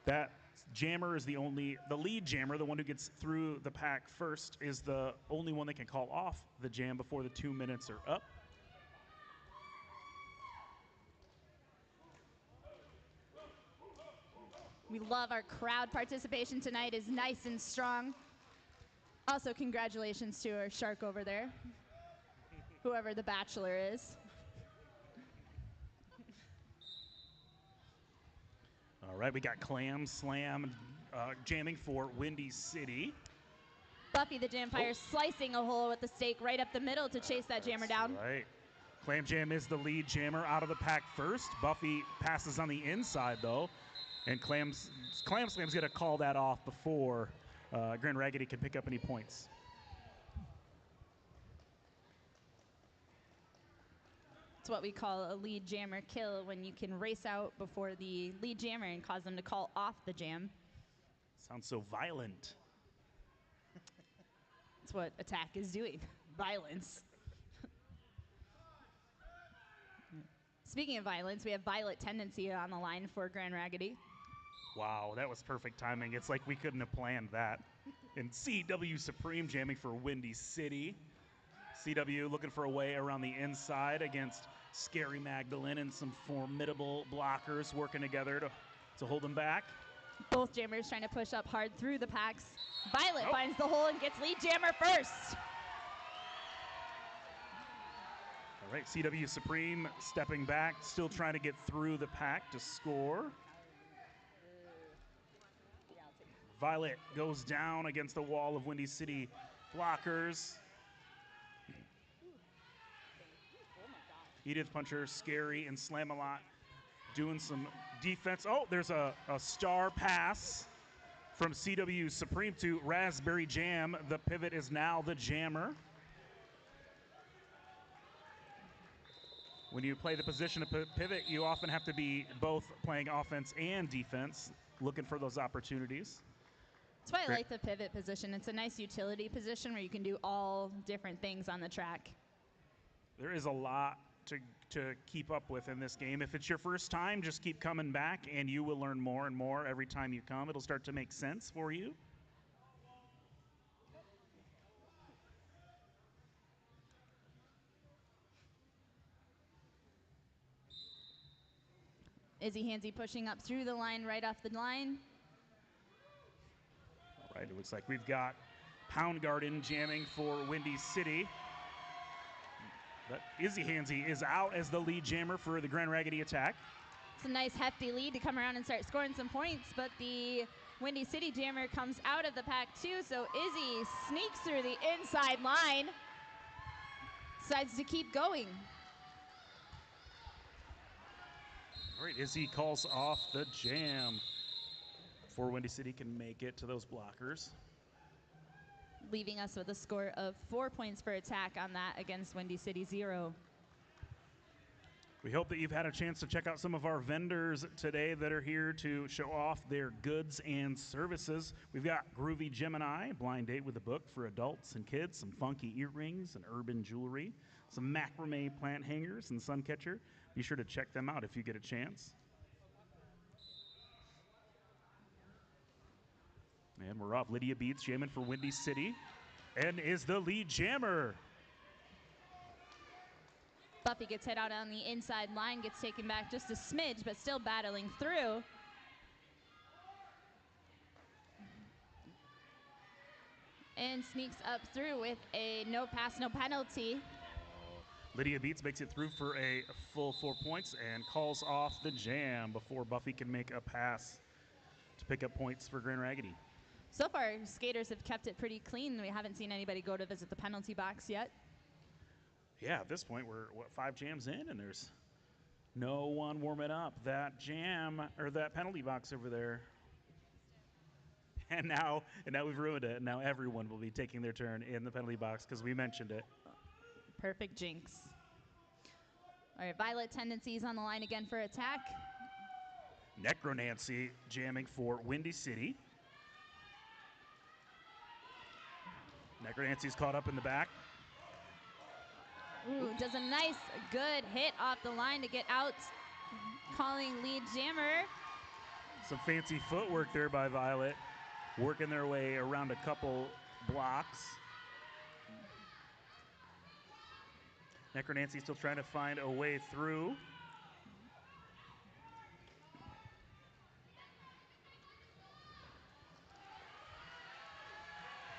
That jammer is the lead jammer, the one who gets through the pack first, is the only one that can call off the jam before the 2 minutes are up. We love our crowd participation tonight is nice and strong. Also, congratulations to our shark over there, whoever the bachelor is. All right, we got Clam Slam jamming for Windy City. Buffy the Jampire slicing a hole with the stake right up the middle to chase that jammer down. Right. Clam Jam is the lead jammer out of the pack first. Buffy passes on the inside, though. And Clam Slam's going to call that off before Grand Raggidy can pick up any points. It's what we call a lead jammer kill, when you can race out before the lead jammer and cause them to call off the jam. Sounds so violent. That's what attack is doing, violence. Speaking of violence, we have Violet Tendency on the line for Grand Raggidy. Wow, that was perfect timing. It's like we couldn't have planned that. And CW Supreme jamming for Windy City. CW looking for a way around the inside against Scary Magdalene and some formidable blockers working together to hold them back. Both jammers trying to push up hard through the packs. Violet finds the hole and gets lead jammer first. All right, CW Supreme stepping back, still trying to get through the pack to score. Violet goes down against the wall of Windy City blockers. Edith Puncher, Scary, and Slam-A-Lot doing some defense. There's a star pass from CW Supreme to Raspberry Jam. The pivot is now the jammer. When you play the position of pivot, you often have to be both playing offense and defense, looking for those opportunities. That's why I like the pivot position. It's a nice utility position where you can do all different things on the track. There is a lot to keep up with in this game. If it's your first time, just keep coming back, and you will learn more and more every time you come. It'll start to make sense for you. Izzy Hansey pushing up through the line, right off the line. All right, it looks like we've got Pound Garden jamming for Windy City. But Izzy Hansey is out as the lead jammer for the Grand Raggidy attack. It's a nice hefty lead to come around and start scoring some points, but the Windy City jammer comes out of the pack too, so Izzy sneaks through the inside line, decides to keep going. All right, Izzy calls off the jam before Windy City can make it to those blockers. Leaving us with a score of 4 points for attack on that against Windy City 0. We hope that you've had a chance to check out some of our vendors today that are here to show off their goods and services. We've got Groovy Gemini, blind date with a book for adults and kids, some funky earrings and urban jewelry, some macrame plant hangers and sun catcher. Be sure to check them out if you get a chance. And we're off. Lydia Beats jamming for Windy City and is the lead jammer. Buffy gets hit out on the inside line, gets taken back just a smidge, but still battling through. And sneaks up through with a no pass, no penalty. Lydia Beats makes it through for a full 4 points and calls off the jam before Buffy can make a pass to pick up points for Grand Raggidy. So far, skaters have kept it pretty clean. We haven't seen anybody go to visit the penalty box yet. Yeah, at this point, we're, 5 jams in, and there's no one warming up. That jam, or that penalty box over there. And now we've ruined it. Now everyone will be taking their turn in the penalty box because we mentioned it. Perfect jinx. All right, Violet Tendencies on the line again for attack. Necronancy jamming for Windy City. Necronancy's caught up in the back. Ooh, does a nice, good hit off the line to get out, calling lead jammer. Some fancy footwork there by Violet, working their way around a couple blocks. Necronancy still trying to find a way through.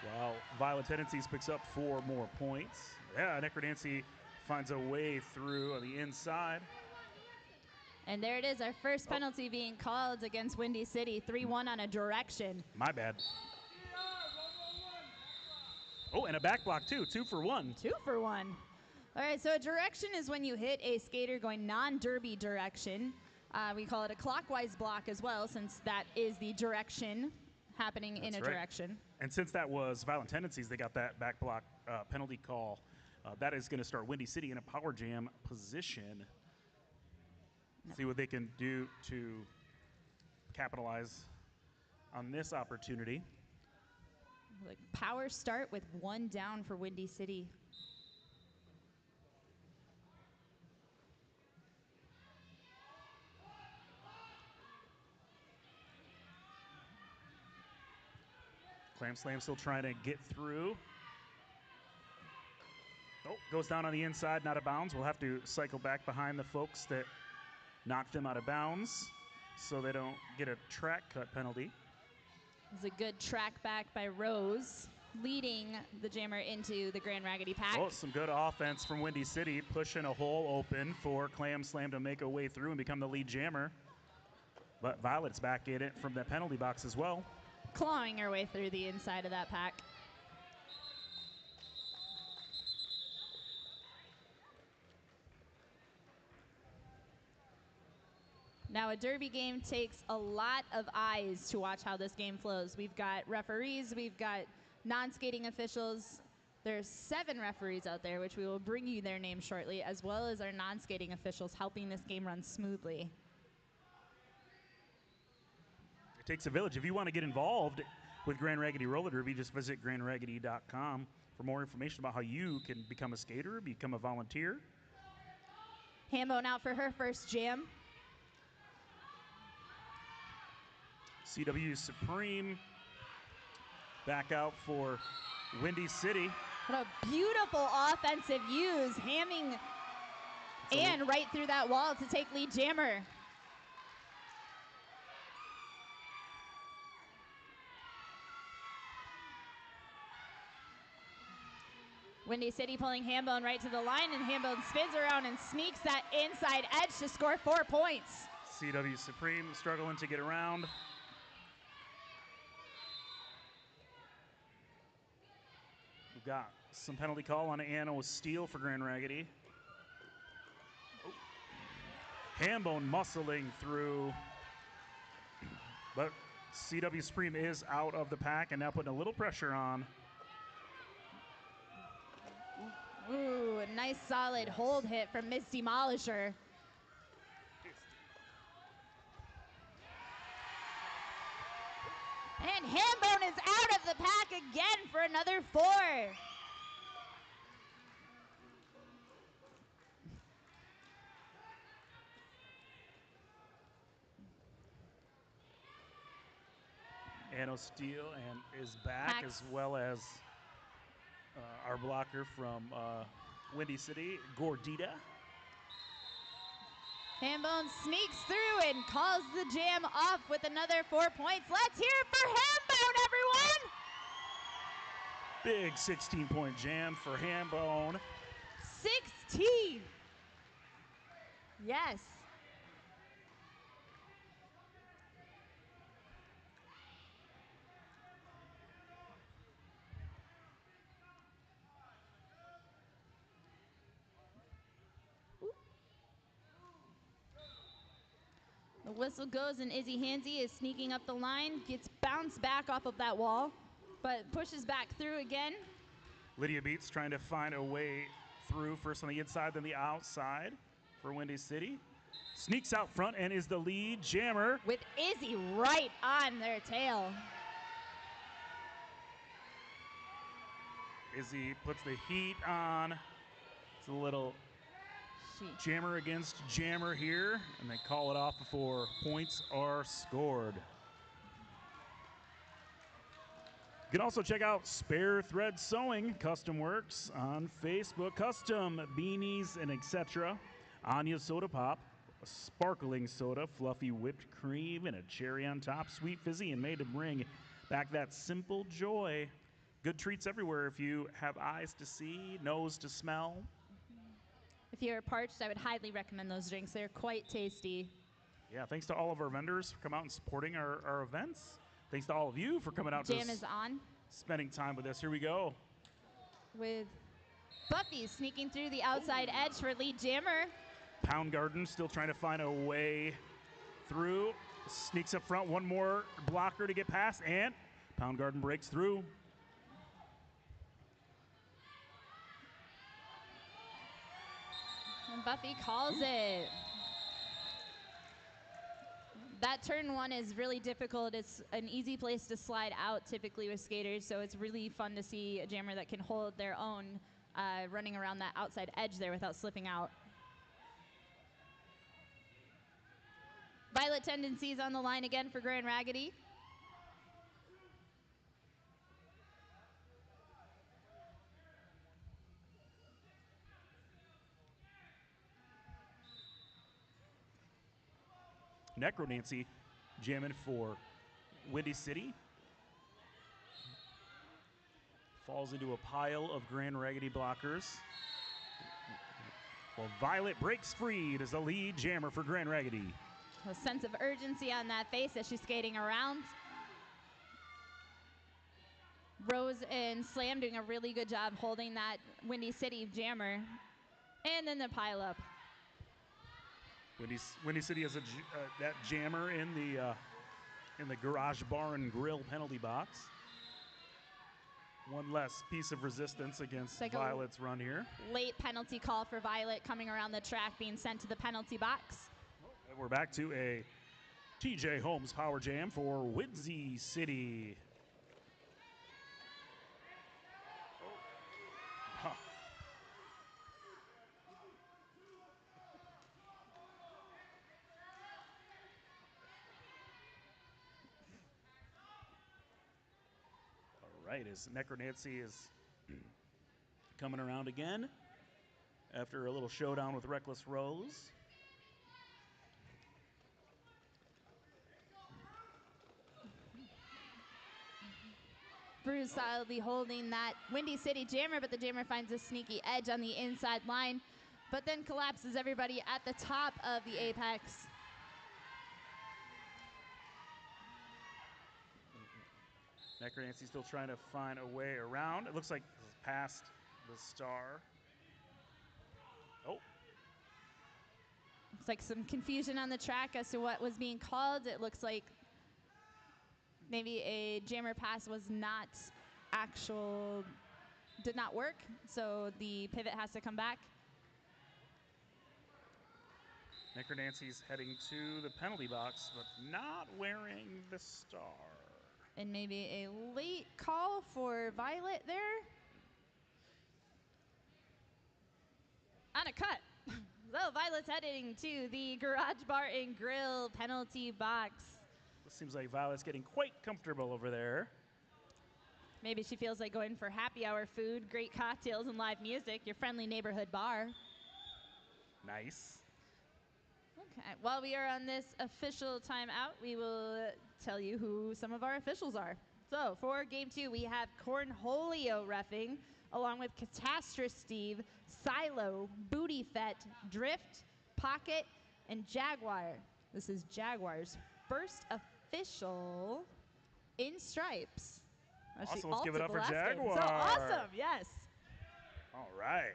Wow, Violet Tendencies picks up 4 more points. Yeah, Necronancy finds a way through on the inside. And there it is, our first penalty being called against Windy City, 3-1 on a direction. My bad. Oh, and a back block too, 2 for 1. 2 for 1. All right, so a direction is when you hit a skater going non-derby direction. We call it a clockwise block as well, since that is the direction happening in a direction. And since that was Violent Tendencies, they got that back block penalty call. That is going to start Windy City in a power jam position. See what they can do to capitalize on this opportunity. Like power start with 1 down for Windy City. Clam Slam still trying to get through. Oh, goes down on the inside, not out of bounds. We'll have to cycle back behind the folks that knocked them out of bounds so they don't get a track cut penalty. It was a good track back by Rose, leading the jammer into the Grand Raggidy pack. Oh, some good offense from Windy City, pushing a hole open for Clam Slam to make a way through and become the lead jammer. But Violet's back in it from that penalty box as well. Clawing her way through the inside of that pack. Now, a derby game takes a lot of eyes to watch how this game flows. We've got referees, we've got non-skating officials. There's 7 referees out there, which we will bring you their names shortly, as well as our non-skating officials helping this game run smoothly. It takes a village. If you want to get involved with Grand Raggidy Roller Derby, just visit grandraggidy.com for more information about how you can become a skater, become a volunteer. Hambone out for her first jam. CW Supreme back out for Windy City. What a beautiful offensive use, hamming and right through that wall to take lead jammer. Windy City pulling Hambone right to the line, and Hambone spins around and sneaks that inside edge to score 4 points. CW Supreme struggling to get around. We've got some penalty call on Anna with steal for Grand Raggidy. Oh. Hambone muscling through, but CW Supreme is out of the pack and now putting a little pressure on. Ooh, a nice solid hold hit from Miss Demolisher. And Hambone is out of the pack again for another 4. Anno Steele and is back, as well as our blocker from Windy City, Gordita. Hambone sneaks through and calls the jam off with another 4 points. Let's hear it for Hambone, everyone! Big 16-point jam for Hambone. tea. Yes. The whistle goes and Izzy Hansey is sneaking up the line, gets bounced back off of that wall, but pushes back through again. Lydia Beats trying to find a way through, first on the inside, then the outside for Windy City. Sneaks out front and is the lead jammer. With Izzy right on their tail. Izzy puts the heat on. It's a little jammer against jammer here, and they call it off before points are scored. You can also check out Spare Thread Sewing Custom Works on Facebook. Custom beanies and etc. Anya Soda Pop, a sparkling soda, fluffy whipped cream, and a cherry on top. Sweet fizzy and made to bring back that simple joy. Good treats everywhere if you have eyes to see, nose to smell. If you're parched, I would highly recommend those drinks. They're quite tasty. Yeah, thanks to all of our vendors for coming out and supporting our events. Thanks to all of you for coming out Jam is on. Spending time with us. Here we go. With Buffy sneaking through the outside edge for lead jammer. Pound Garden still trying to find a way through. Sneaks up front, one more blocker to get past, and Pound Garden breaks through. And Buffy calls it. That turn one is really difficult. It's an easy place to slide out typically with skaters, so it's really fun to see a jammer that can hold their own running around that outside edge there without slipping out. Violet Tendencies on the line again for Grand Raggidy. Necro Nancy jamming for Windy City. Falls into a pile of Grand Raggedy blockers. Well, Violet breaks free as the lead jammer for Grand Raggedy. A sense of urgency on that face as she's skating around. Rose and Slam doing a really good job holding that Windy City jammer. And then the pile up. Windy City has that jammer in the garage bar and grill penalty box. One less piece of resistance against like Violet's run here. Late penalty call for Violet coming around the track, being sent to the penalty box. And we're back to a TJ Holmes power jam for Windy City. Huh. All right, as Necro Nancy is coming around again after a little showdown with Reckless Rose. Bruce solidly holding that Windy City jammer, but the jammer finds a sneaky edge on the inside line, but then collapses everybody at the top of the apex. Necro Nancy still trying to find a way around. It looks like past the star. Oh. Looks like some confusion on the track as to what was being called. It looks like maybe a jammer pass was not did not work, so the pivot has to come back. Necro Nancy's heading to the penalty box, but not wearing the star. And maybe a late call for Violet there. On a cut. So Violet's heading to the garage bar and grill penalty box. It seems like Violet's getting quite comfortable over there. Maybe she feels like going for happy hour food, great cocktails, and live music, your friendly neighborhood bar. Nice. Okay, while we are on this official timeout, we will tell you who some of our officials are. So for game 2, we have Cornholio reffing, along with Catastrophe Steve, Silo, Booty Fett, Drift, Pocket, and Jaguar. This is Jaguar's first official in stripes. Awesome, let's give it up for Jaguar. So awesome, yes. All right.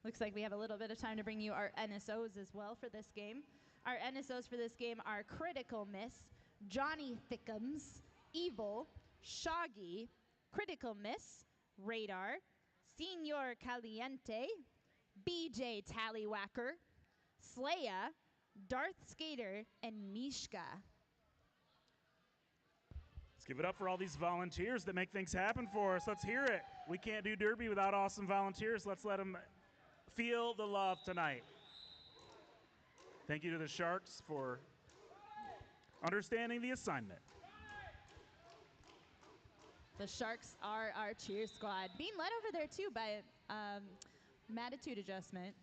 Looks like we have a little bit of time to bring you our NSOs as well for this game. Our NSOs for this game are Critical Miss, Johnny Thickums, Evil, Shoggy, Critical Miss, Radar, Senor Caliente, BJ Tallywhacker, Slaya, Darth Skater, and Mishka. Let's give it up for all these volunteers that make things happen for us. Let's hear it. We can't do Derby without awesome volunteers. Let's let them feel the love tonight. Thank you to the Sharks for understanding the assignment. The Sharks are our cheer squad, being led over there too by Mattitude Adjustment.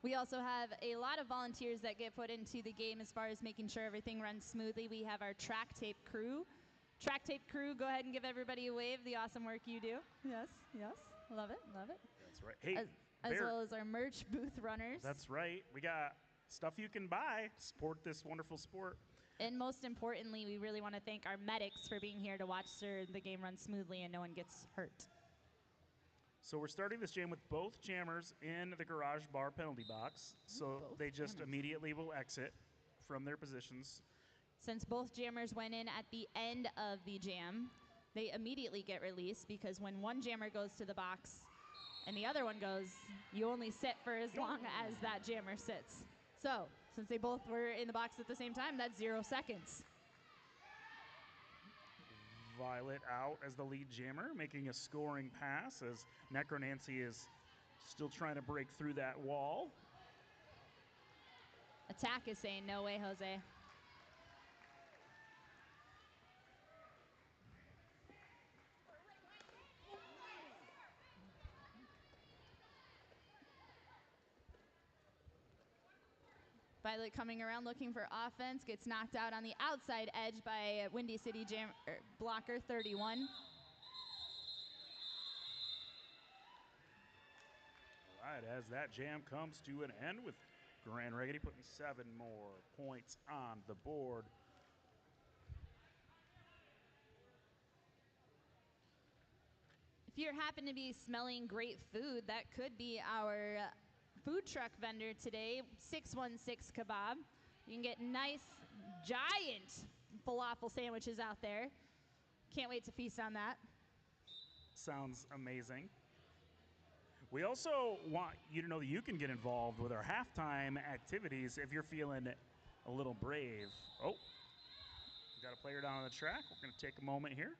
We also have a lot of volunteers that get put into the game as far as making sure everything runs smoothly. We have our track tape crew. Track tape crew, go ahead and give everybody a wave. The awesome work you do. Yes, yes. Love it, love it. That's right. Hey, as well as our merch booth runners. That's right. We got stuff you can buy. Support this wonderful sport. And most importantly, we really want to thank our medics for being here to watch the game run smoothly and no one gets hurt. So we're starting this jam with both jammers in the garage bar penalty box. So they just immediately will exit from their positions. Since both jammers went in at the end of the jam, they immediately get released because when one jammer goes to the box and the other one goes, you only sit for as long as that jammer sits. So, since they both were in the box at the same time, that's 0 seconds. Violet out as the lead jammer, making a scoring pass as Necronancy is still trying to break through that wall. Attack is saying, no way, Jose. Violet coming around looking for offense, gets knocked out on the outside edge by Windy City blocker 31. All right, as that jam comes to an end with Grand Raggidy putting 7 more points on the board. If you happen to be smelling great food, that could be our food truck vendor today, 616 Kebab. You can get nice, giant falafel sandwiches out there. Can't wait to feast on that. Sounds amazing. We also want you to know that you can get involved with our halftime activities if you're feeling a little brave. Oh, we got a player down on the track. We're going to take a moment here.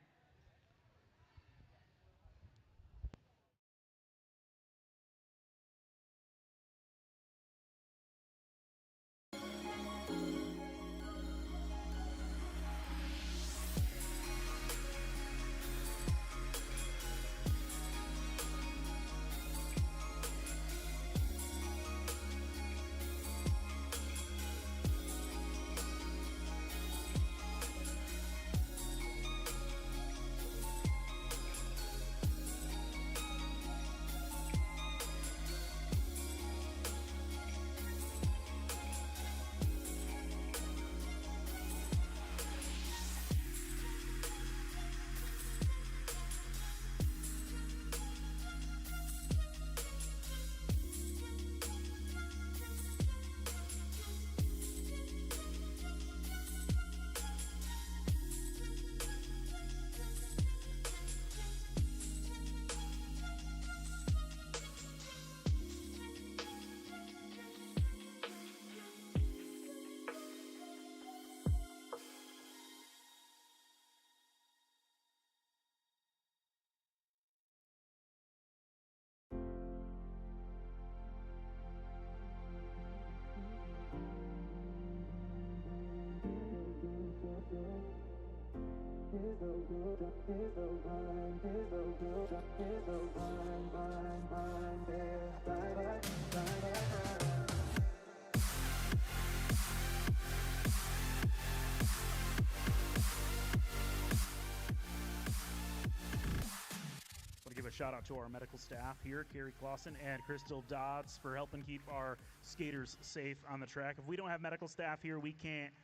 shout out to our medical staff here, Carrie Clausen and Crystal Dodds, for helping keep our skaters safe on the track. If we don't have medical staff here, we can't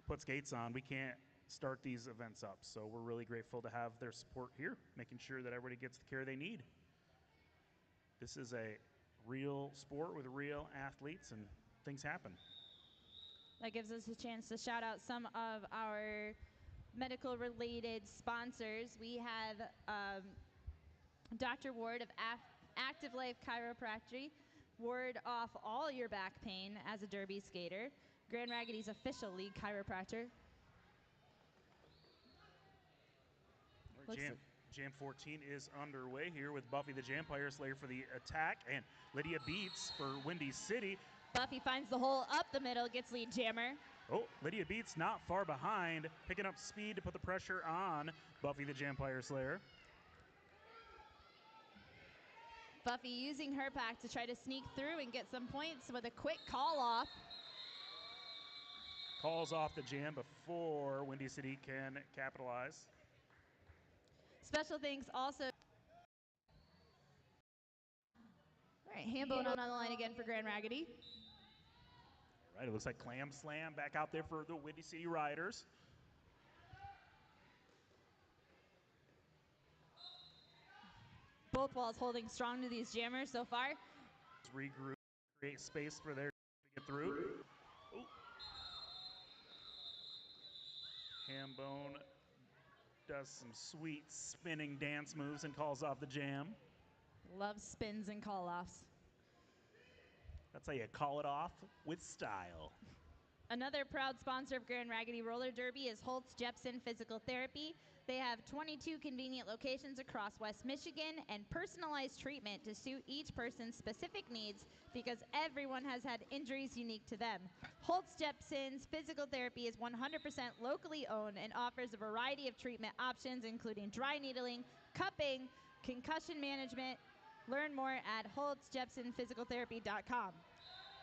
put skates on. We can't start these events up. So we're really grateful to have their support here, making sure that everybody gets the care they need. This is a real sport with real athletes, and things happen. That gives us a chance to shout out some of our medical-related sponsors. We have Dr. Ward of Active Life Chiropractic. Ward off all your back pain as a derby skater. Grand Raggidy's official league chiropractor. Jam 14 is underway here with Buffy the Jampire Slayer for the attack and Lydia Beats for Windy City. Buffy finds the hole up the middle, gets lead jammer. Oh, Lydia Beats not far behind, picking up speed to put the pressure on Buffy the Jampire Slayer. Buffy using her pack to try to sneak through and get some points with a quick call off. Calls off the jam before Windy City can capitalize. Special thanks also. All right, Hambone on the line again for Grand Raggidy. All right, it looks like Clam Slam back out there for the Windy City Riders. Both walls holding strong to these jammers so far. Regroup, create space for their to get through. Ooh. Hambone does some sweet spinning dance moves and calls off the jam. Loves spins and call-offs. That's how you call it off with style. Another proud sponsor of Grand Raggidy Roller Derby is Holtz Jepson Physical Therapy. They have 22 convenient locations across West Michigan and personalized treatment to suit each person's specific needs because everyone has had injuries unique to them. Holtz Jepson's Physical Therapy is 100% locally owned and offers a variety of treatment options including dry needling, cupping, concussion management. Learn more at holtzjepsonphysicaltherapy.com.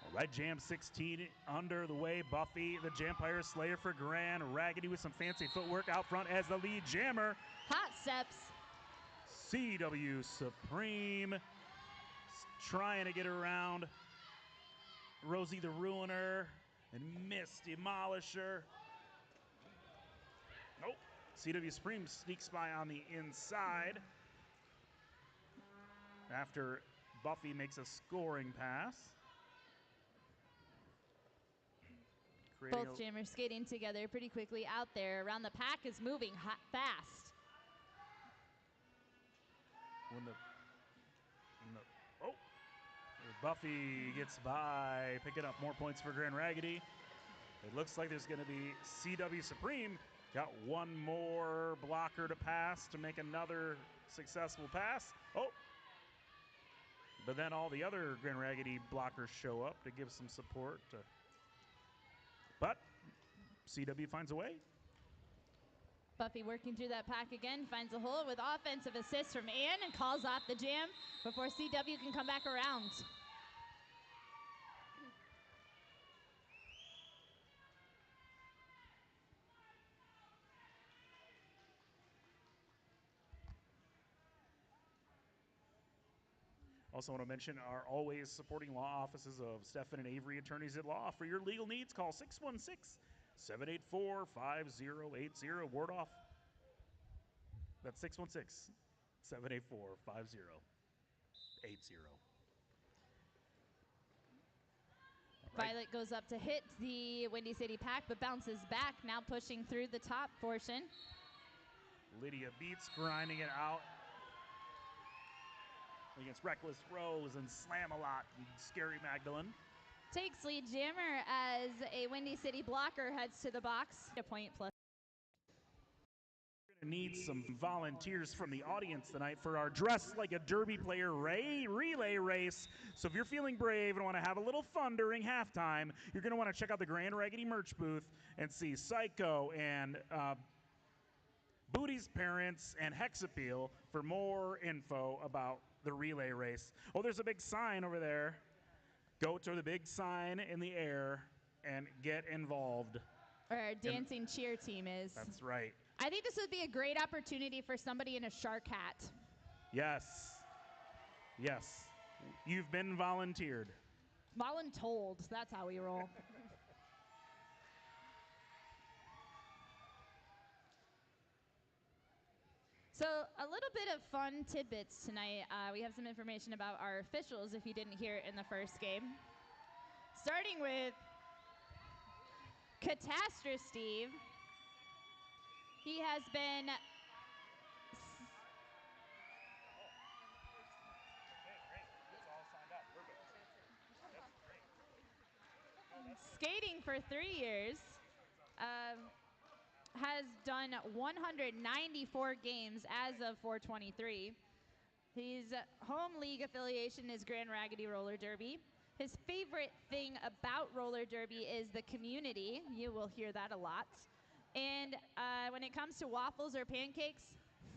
All right, Jam 16 under the way. Buffy, the Jampire Slayer for Grand Raggidy with some fancy footwork out front as the lead jammer. Hot steps. CW Supreme trying to get around Rosie the Ruiner and Miss Demolisher. Nope. CW Supreme sneaks by on the inside after Buffy makes a scoring pass. Both jammers skating together pretty quickly out there. Around the pack is moving fast. Buffy gets by, picking up more points for Grand Raggidy. It looks like there's going to be CW Supreme. Got one more blocker to pass to make another successful pass. Oh! But then all the other Grand Raggidy blockers show up to give some support. But CW finds a way. Buffy working through that pack again, finds a hole with offensive assist from Ann and calls off the jam before CW can come back around. Also want to mention our always supporting law offices of Stephan and Avery Attorneys at Law. For your legal needs, call 616-784-5080. Ward off. That's 616-784-5080. Violet goes up to hit the Windy City pack, but bounces back, now pushing through the top portion. Lydia Beats grinding it out against Reckless Rose and Slam-A-Lot and Scary Magdalene. Takes lead jammer as a Windy City blocker heads to the box. A point plus. We're going to need some volunteers from the audience tonight for our Dress Like a Derby Player relay race. So if you're feeling brave and want to have a little fun during halftime, you're going to want to check out the Grand Raggidy merch booth and see Psycho and Booty's parents and Hexapeel for more info about the relay race. Oh, there's a big sign over there. Go to the big sign in the air and get involved. Our dancing cheer team is. That's right. I think this would be a great opportunity for somebody in a shark hat. Yes. Yes, you've been volunteered. Voluntold. That's how we roll. So a little bit of fun tidbits tonight. We have some information about our officials if you didn't hear it in the first game. Starting with Catastrophe Steve. He has been skating for 3 years. Has done 194 games as of 423. His home league affiliation is Grand Raggidy Roller Derby. His favorite thing about roller derby is the community. You will hear that a lot. And when it comes to waffles or pancakes,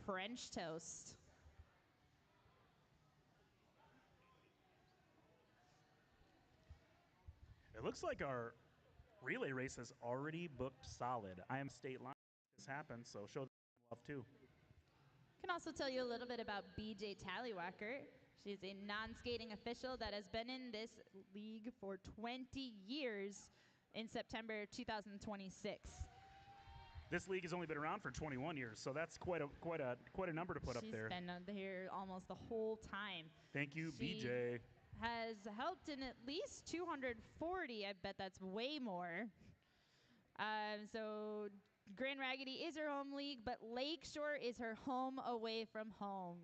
French toast. It looks like our relay race has already booked solid. I am state line. This happened, so show them love too. Can also tell you a little bit about BJ Tallywacker. She's a non-skating official that has been in this league for 20 years in September 2026. This league has only been around for 21 years, so that's quite a number to put up there. She's been here almost the whole time. Thank you, She BJ. has helped in at least 240. I bet that's way more. So Grand Raggidy is her home league, but Lakeshore is her home away from home.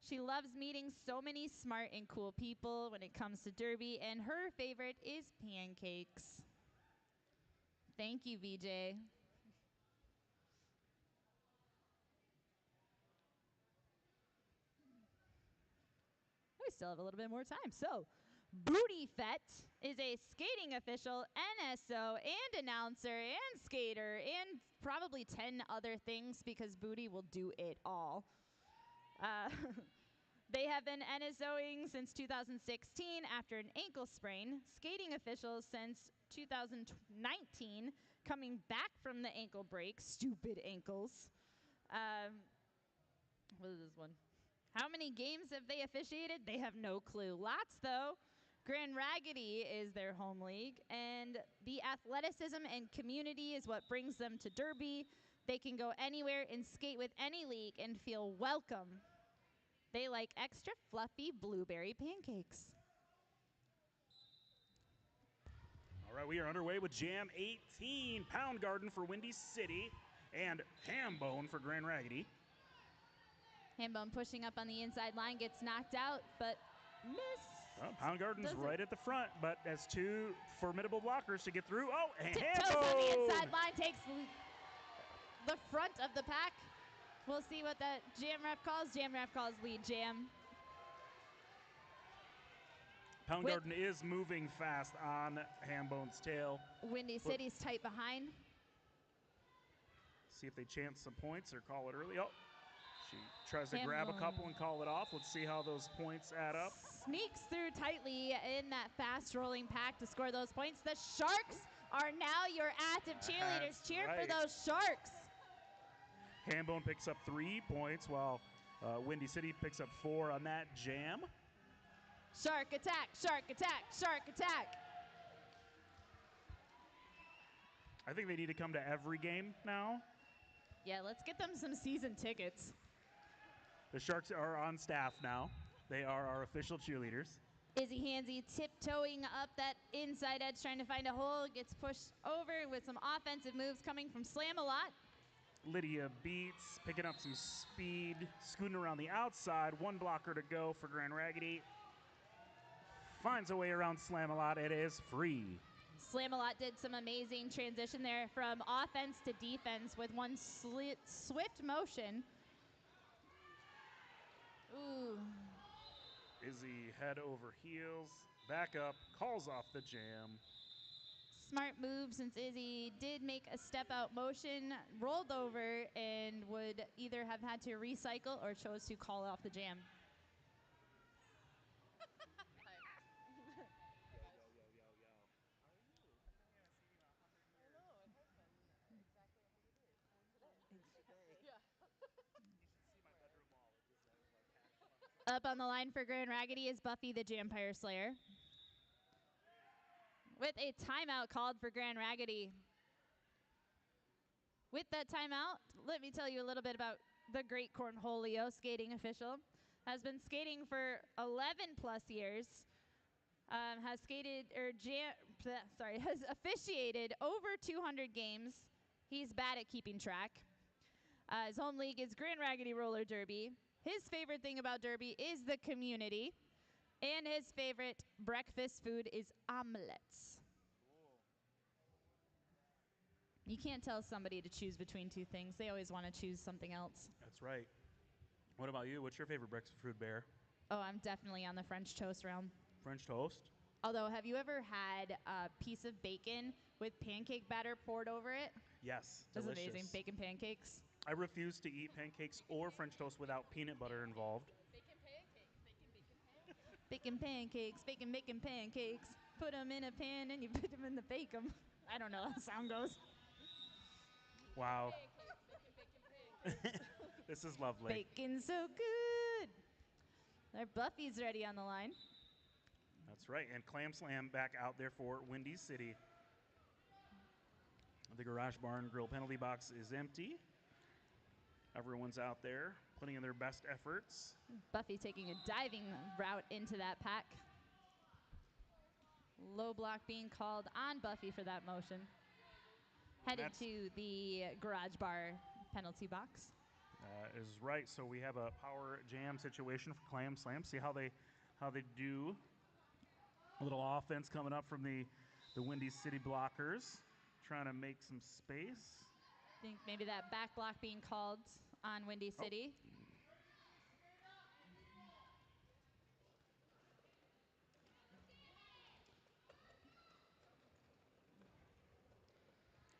She loves meeting so many smart and cool people when it comes to derby, and her favorite is pancakes. Thank you, VJ. We still have a little bit more time. So, Booty Fett is a skating official, NSO, and announcer, and skater, and probably 10 other things because Booty will do it all. They have been NSOing since 2016 after an ankle sprain, skating officials since 2019, coming back from the ankle break, stupid ankles. What is this one? How many games have they officiated? They have no clue. Lots, though. Grand Raggidy is their home league, and the athleticism and community is what brings them to Derby. They can go anywhere and skate with any league and feel welcome. They like extra fluffy blueberry pancakes. All right, we are underway with Jam 18, Pound Garden for Windy City, and Hambone for Grand Raggidy. Hambone pushing up on the inside line, gets knocked out, but miss. Well, Pound Garden's right at the front, but has two formidable blockers to get through. Oh, and Tiptoes on the inside line, takes the front of the pack. We'll see what that jam ref calls. Jam ref calls lead jam. Pound Garden is moving fast on Hambone's tail. Windy City's tight behind. See if they chance some points or call it early. Oh, she tries to grab a couple and call it off. Let's see how those points add up. Sneaks through tightly in that fast rolling pack to score those points. The Sharks are now your active cheerleaders. Cheer for those Sharks. Hambone picks up 3 points while Windy City picks up 4 on that jam. Shark attack, shark attack, shark attack. I think they need to come to every game now. Yeah, let's get them some season tickets. The Sharks are on staff now. They are our official cheerleaders. Izzy Hansy tiptoeing up that inside edge, trying to find a hole, gets pushed over with some offensive moves coming from Slam-A-Lot. Lydia Beats picking up some speed, scooting around the outside. 1 blocker to go for Grand Raggidy. Finds a way around Slam-A-Lot. It is free. Slam-A-Lot did some amazing transition there from offense to defense with one swift motion. Ooh. Izzy head over heels, back up, calls off the jam. Smart move since Izzy did make a step out motion, rolled over, and would either have had to recycle or chose to call off the jam. Up on the line for Grand Raggidy is Buffy the Jampire Slayer. With a timeout called for Grand Raggidy. With that timeout, let me tell you a little bit about the great Cornholio skating official. Has been skating for 11 plus years. Has officiated over 200 games. He's bad at keeping track. His home league is Grand Raggidy Roller Derby. His favorite thing about Derby is the community. And his favorite breakfast food is omelets. You can't tell somebody to choose between two things. They always want to choose something else. That's right. What about you? What's your favorite breakfast food, Bear? Oh, I'm definitely on the French toast realm. French toast? Although, have you ever had a piece of bacon with pancake batter poured over it? Yes, That's delicious. amazing. Bacon pancakes. I refuse to eat pancakes or French toast without peanut butter involved. Bacon pancakes, bacon pancakes. Put them in a pan and you put them in the bake 'em. I don't know how the sound goes. Wow. This is lovely. Bacon's so good. Our Buffy's ready on the line. That's right. And Clam Slam back out there for Windy City. The garage barn grill penalty box is empty. Everyone's out there putting in their best efforts. Buffy taking a diving route into that pack. Low block being called on Buffy for that motion. Headed to the garage bar penalty box. Is right. So we have a power jam situation for Clam Slam. See how they do. A little offense coming up from the Windy City blockers, trying to make some space. I think maybe that back block being called on Windy City.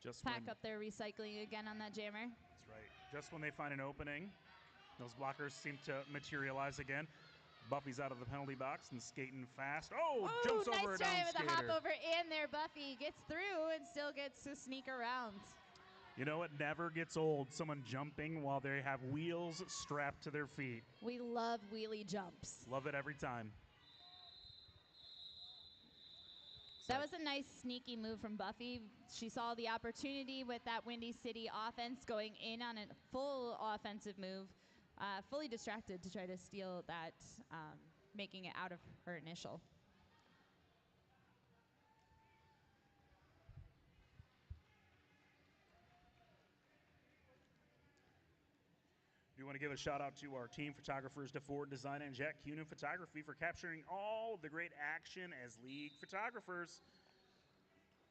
Just Pack up their recycling again on that jammer. That's right. Just when they find an opening, those blockers seem to materialize again. Buffy's out of the penalty box and skating fast. Oh, jumps over a down nice try with skater. a hop over in there. Buffy gets through and still gets to sneak around. You know, it never gets old, someone jumping while they have wheels strapped to their feet. We love wheelie jumps. Love it every time. That was a nice sneaky move from Buffy. She saw the opportunity with that Windy City offense going in on a full offensive move. Fully distracted to try to steal that, making it out of her initial. We want to give a shout out to our team photographers, DeFord Design and Jack Cunin Photography, for capturing all of the great action as league photographers.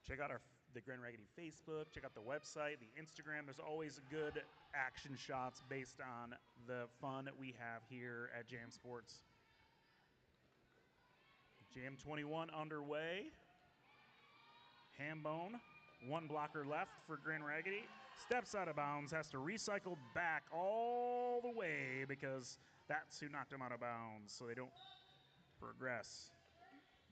Check out the Grand Raggidy Facebook, check out the website, the Instagram. There's always good action shots based on the fun that we have here at Jam Sports. Jam 21 underway. Hambone, one blocker left for Grand Raggidy. Steps out of bounds, has to recycle back all the way because that's who knocked him out of bounds, so they don't progress.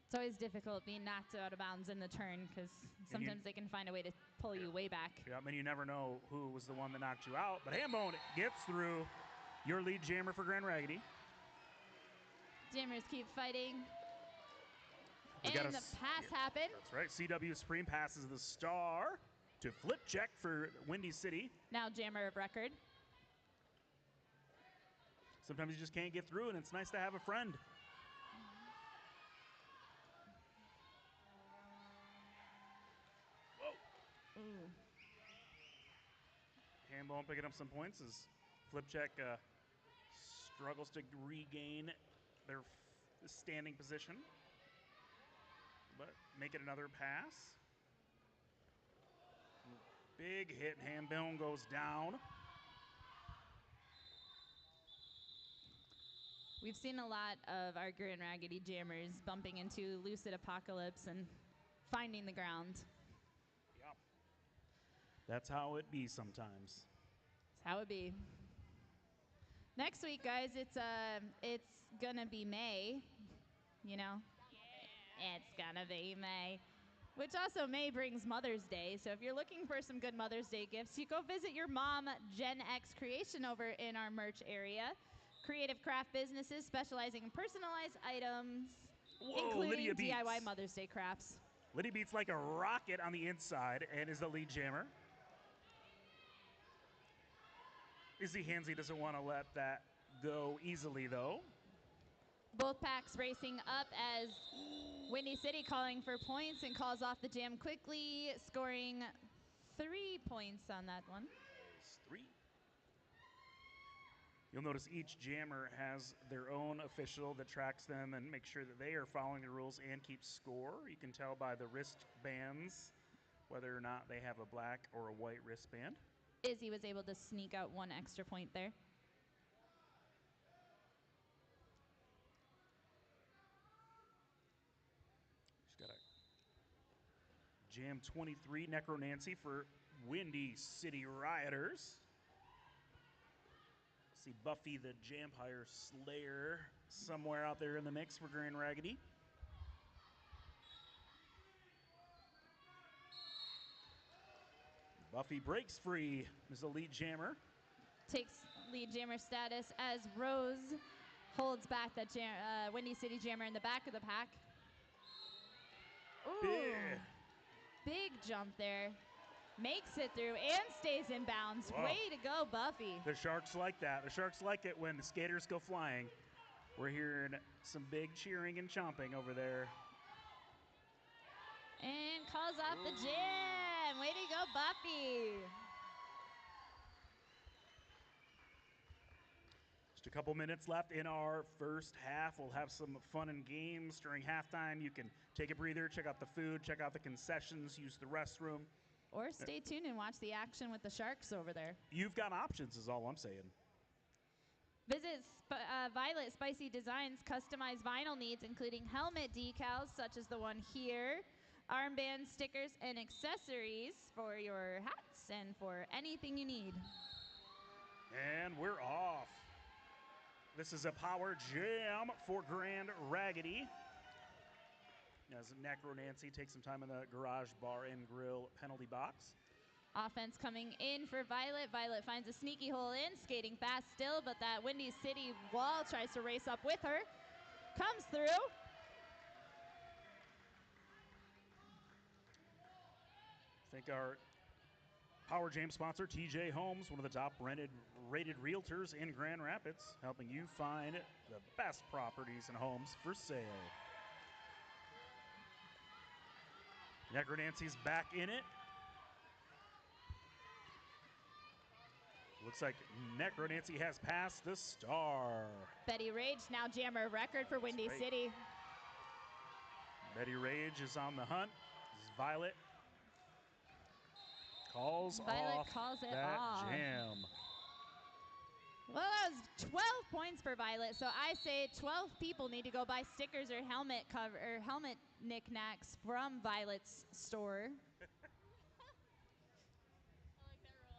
It's always difficult being knocked out of bounds in the turn because sometimes they can find a way to pull you way back. Yeah, I mean, you never know who was the one that knocked you out, but Hambone gets through. Your lead jammer for Grand Raggidy. Jammers keep fighting. We And the pass happened. That's right. CW Supreme passes the star to flip check for Windy City. Now jammer of record. Sometimes you just can't get through, and it's nice to have a friend. Whoa. Ooh. Hambone picking up some points as flip check struggles to regain their standing position. But make it another pass. Big hit. Hambone goes down. We've seen a lot of our Grand Raggidy jammers bumping into Lucid Apocalypse and finding the ground. Yep. That's how it be sometimes. That's how it be. Next week, guys, it's gonna be May, you know? Yeah. It's gonna be May. Which also May brings Mother's Day. So if you're looking for some good Mother's Day gifts, you go visit your mom, Gen X Creation, over in our merch area. creative craft businesses specializing in personalized items, Whoa, including Lydia beats. DIY Mother's Day crafts. Lydia beats like a rocket on the inside and is the lead jammer. Izzy Hansey doesn't want to let that go easily, though. Both packs racing up as Windy City calling for points and calls off the jam quickly, scoring 3 points on that one. Nice. 3. You'll notice each jammer has their own official that tracks them and makes sure that they are following the rules and keep score. You can tell by the wristbands whether or not they have a black or a white wristband. Izzy was able to sneak out 1 extra point there. She's got a Jam 23 Necro Nancy for Windy City Rioters. See Buffy the Jampire Slayer somewhere out there in the mix for Grand Raggidy. Buffy breaks free as the lead jammer. Takes lead jammer status as Rose holds back that Windy City jammer in the back of the pack. Ooh, big jump there. Makes it through and stays in bounds. Whoa. Way to go, Buffy. The Sharks like that. The Sharks like it when the skaters go flying. We're hearing some big cheering and chomping over there. And calls off the jam. Way to go, Buffy. Just a couple minutes left in our first half. We'll have some fun and games during halftime. You can take a breather, check out the food, check out the concessions, use the restroom. Or stay tuned and watch the action with the Sharks over there. You've got options is all I'm saying. Visit Violet Spicy Designs customized vinyl needs, including helmet decals such as the one here, armbands, stickers, and accessories for your hats and for anything you need. And we're off. This is a power jam for Grand Raggidy. As Necro Nancy takes some time in the garage bar and grill penalty box. Offense coming in for Violet. Violet finds a sneaky hole in, skating fast still, but that Windy City wall tries to race up with her. Comes through. Thank our Power Jam sponsor, TJ Homes, one of the top rated realtors in Grand Rapids, helping you find the best properties and homes for sale. Necro Nancy's back in it. Looks like Necro Nancy has passed the star. Betty Rage now jammer record for Windy City. Betty Rage is on the hunt. This is Violet. Calls it that off. jam. Well, that was 12 points for Violet, so I say 12 people need to go buy stickers or helmet cover or helmet knickknacks from Violet's store. I like that roll.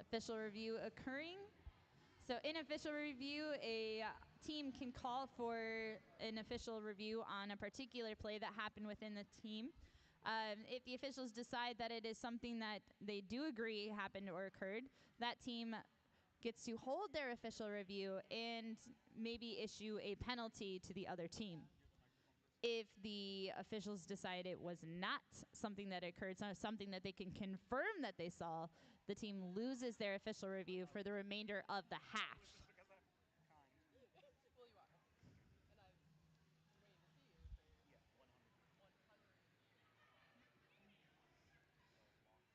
Official review occurring. So in official review, a team can call for an official review on a particular play that happened within the team. If the officials decide that it is something that they do agree happened or occurred, that team gets to hold their official review and maybe issue a penalty to the other team. If the officials decide it was not something that occurred, something that they can confirm that they saw, the team loses their official review for the remainder of the half. Well, you are. And I'm waiting to see you.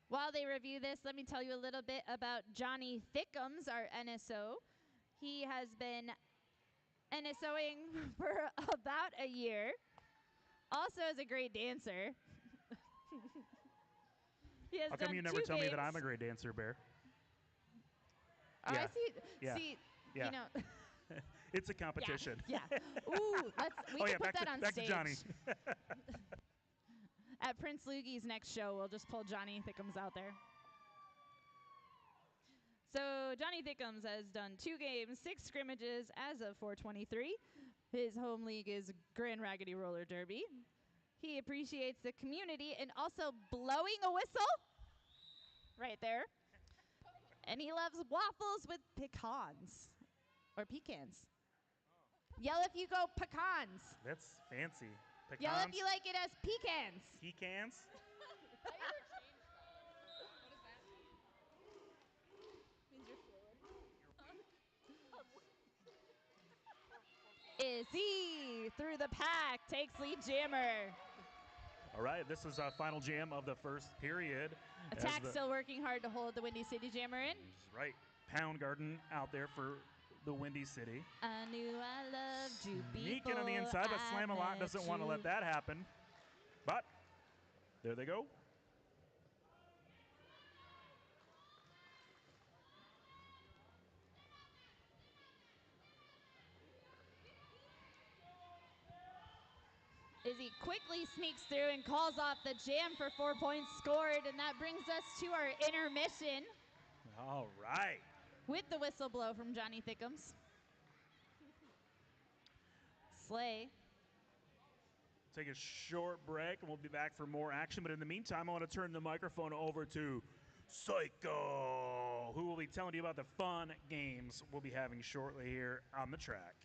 While they review this, let me tell you a little bit about Johnny Thickums, our NSO. He has been NSOing for about a year. Also is a great dancer. He has How come done you never 2 tell me that games. I'm a great dancer, Bear? Oh, Yeah. I see. Yeah. See, Yeah. you know. It's a competition. Yeah. Ooh, we can put that on back stage. to Johnny. At Prince Lugie's next show, we'll just pull Johnny Thickums out there. So Johnny Thickums has done 2 games, 6 scrimmages as of 423. His home league is Grand Raggidy Roller Derby. He appreciates the community and also blowing a whistle right there. And he loves waffles with pecans. Or pecans. Yell if you go pecans. That's fancy. Pecans. Yell if you like it as pecans. Pecans. I never changed that. What does that mean? Means you're fluid. Izzy through the pack takes lead jammer. All right, this is our final jam of the first period. Attack still working hard to hold the Windy City Jammer in. Right. Pound Garden out there for the Windy City. I knew I loved you before Sneaking on the inside, but I Slam-A-Lot met doesn't want to you. let that happen. But there they go. Izzy quickly sneaks through and calls off the jam for 4 points scored, and that brings us to our intermission All right. with the whistle blow from Johnny Thickums. Slay. Take a short break, and we'll be back for more action. But in the meantime, I want to turn the microphone over to Psycho, who will be telling you about the fun games we'll be having shortly here on the track.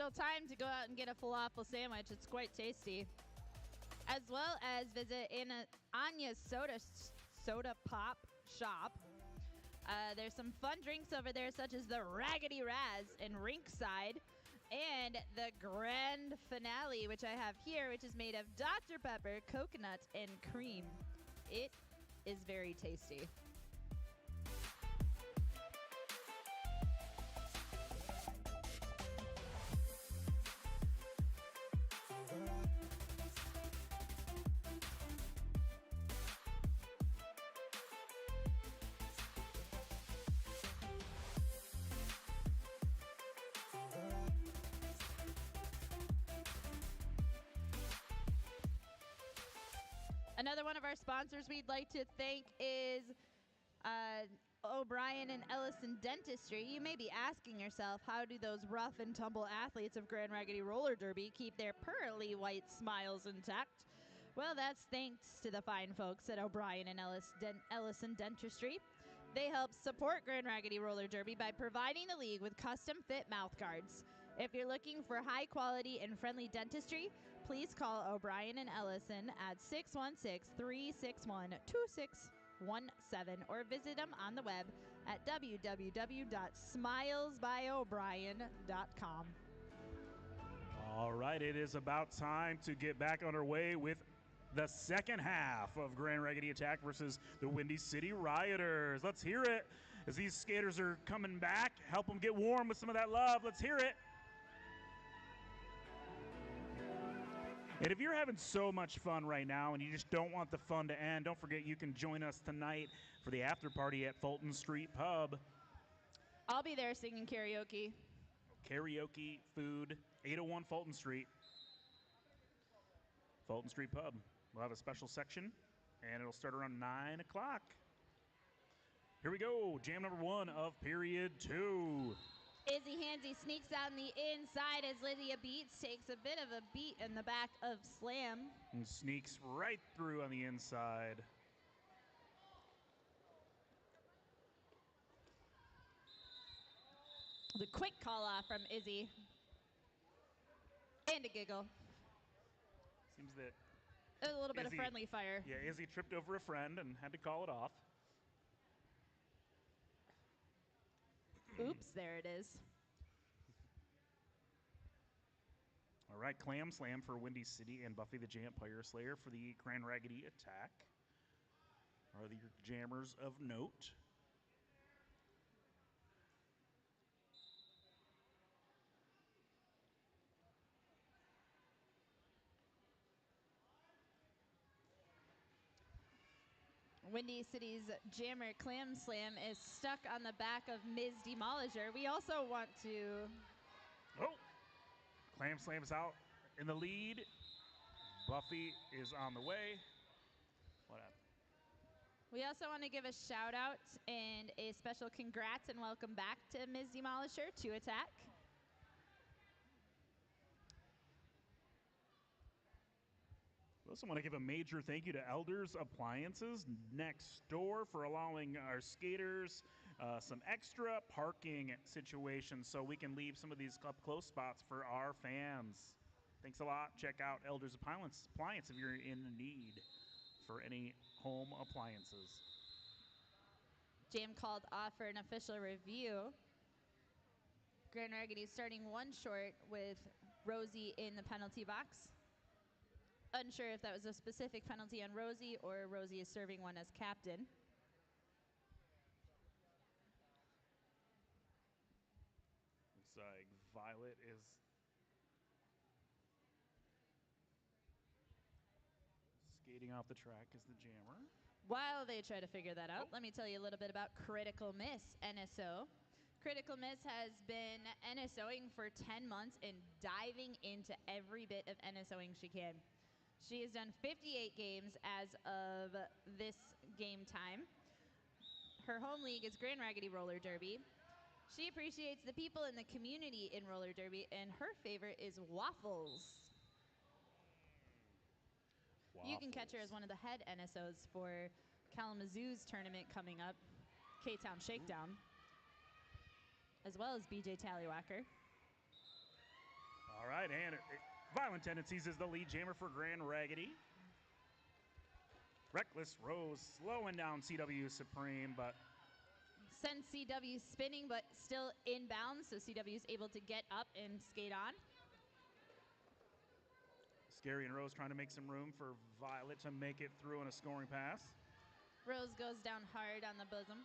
still time to go out and get a falafel sandwich. It's quite tasty. As well as visit Anya's soda pop shop. There's some fun drinks over there, such as the Raggidy Raz in Rinkside, and the grand finale, which I have here, which is made of Dr. Pepper, coconut, and cream. It is very tasty. Another one of our sponsors we'd like to thank is O'Brien and Ellison Dentistry. You may be asking yourself, how do those rough and tumble athletes of Grand Raggedy Roller Derby keep their pearly white smiles intact? Well, that's thanks to the fine folks at O'Brien and Ellison Dentistry. They help support Grand Raggedy Roller Derby by providing the league with custom fit mouth guards. If you're looking for high quality and friendly dentistry, please call O'Brien and Ellison at 616-361-2617 or visit them on the web at www.smilesbyobrien.com. All right, it is about time to get back on our way with the second half of Grand Raggedy Attack versus the Windy City Rioters. Let's hear it as these skaters are coming back. Help them get warm with some of that love. Let's hear it. And if you're having so much fun right now and you just don't want the fun to end, don't forget you can join us tonight for the after party at Fulton Street Pub. I'll be there singing karaoke. Karaoke, food, 801 Fulton Street. Fulton Street Pub. We'll have a special section, and it'll start around 9 o'clock. Here we go, jam number 1 of period 2. Izzy Hansy sneaks down the inside as Lydia Beats takes a bit of a beat in the back of Slam. And sneaks right through on the inside. The quick call off from Izzy. And a giggle. Seems that a little bit of friendly fire. Yeah, Izzy tripped over a friend and had to call it off. Oops, there it is. All right, Clam Slam for Windy City and Buffy the Vampire Slayer for the Grand Raggedy Attack are the jammers of note. Windy City's jammer Clam Slam is stuck on the back of Ms. Demolisher. We also want to... Oh! Clam Slam's out in the lead. Buffy is on the way. What happened? We also want to give a shout out and a special congrats and welcome back to Ms. Demolisher to Attack. We also want to give a major thank you to Elders Appliances next door for allowing our skaters some extra parking situations so we can leave some of these up close spots for our fans. Thanks a lot. Check out Elders Appliance if you're in need for any home appliances. Jam called off for an official review. Grand Raggedy starting one short with Rosie in the penalty box. Unsure if that was a specific penalty on Rosie or Rosie is serving one as captain. Looks like Violet is skating off the track as the jammer. While they try to figure that out, let me tell you a little bit about Critical Miss NSO. Critical Miss has been NSOing for 10 months and diving into every bit of NSOing she can. She has done 58 games as of this game time. Her home league is Grand Raggedy Roller Derby. She appreciates the people in the community in roller derby, and her favorite is waffles. You can catch her as one of the head NSOs for Kalamazoo's tournament coming up, K-Town Shakedown, as well as BJ Tallywhacker. All right, and Violent Tendencies is the lead jammer for Grand Raggidy. Reckless Rose slowing down CW Supreme, but Sends CW spinning, but still inbounds, so CW is able to get up and skate on. Scary and Rose trying to make some room for Violet to make it through on a scoring pass. Rose goes down hard on the bosom.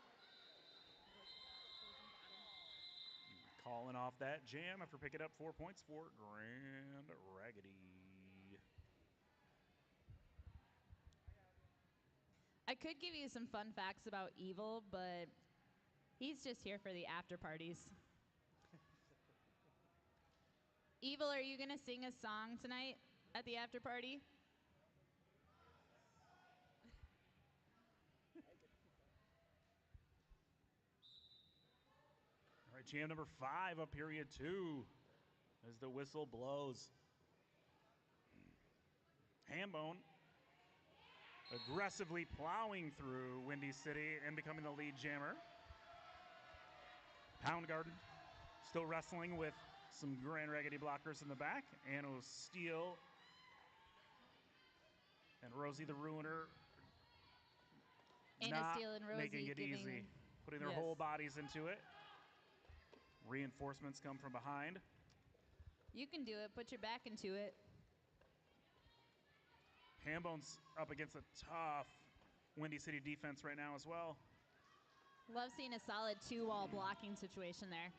Calling off that jam after picking up 4 points for Grand Raggidy. I could give you some fun facts about Evil, but he's just here for the after parties. Evil, are you going to sing a song tonight at the after party? All right, jam number 5 of period 2 as the whistle blows. Hambone aggressively plowing through Windy City and becoming the lead jammer. Pound Garden still wrestling with some Grand Raggidy blockers in the back. Anno Steele and Rosie the Ruiner Anna not Steele and Rosie making it easy, putting their Yes. whole bodies into it. Reinforcements come from behind. You can do it. Put your back into it. Hambone's up against a tough Windy City defense right now as well. Love seeing a solid two-wall blocking situation there.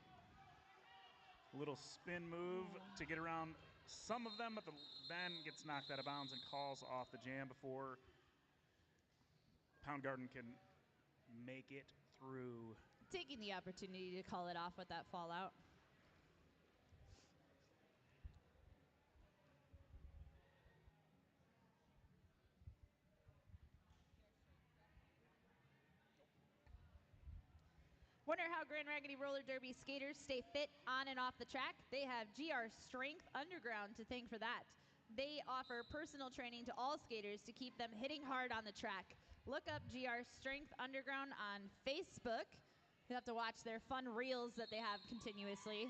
Little spin move to get around some of them, but then gets knocked out of bounds and calls off the jam before Pound Garden can make it through. Taking the opportunity to call it off with that fallout. Wonder how Grand Raggidy Roller Derby skaters stay fit on and off the track? They have GR Strength Underground to thank for that. They offer personal training to all skaters to keep them hitting hard on the track. Look up GR Strength Underground on Facebook. You have to watch their fun reels that they have continuously.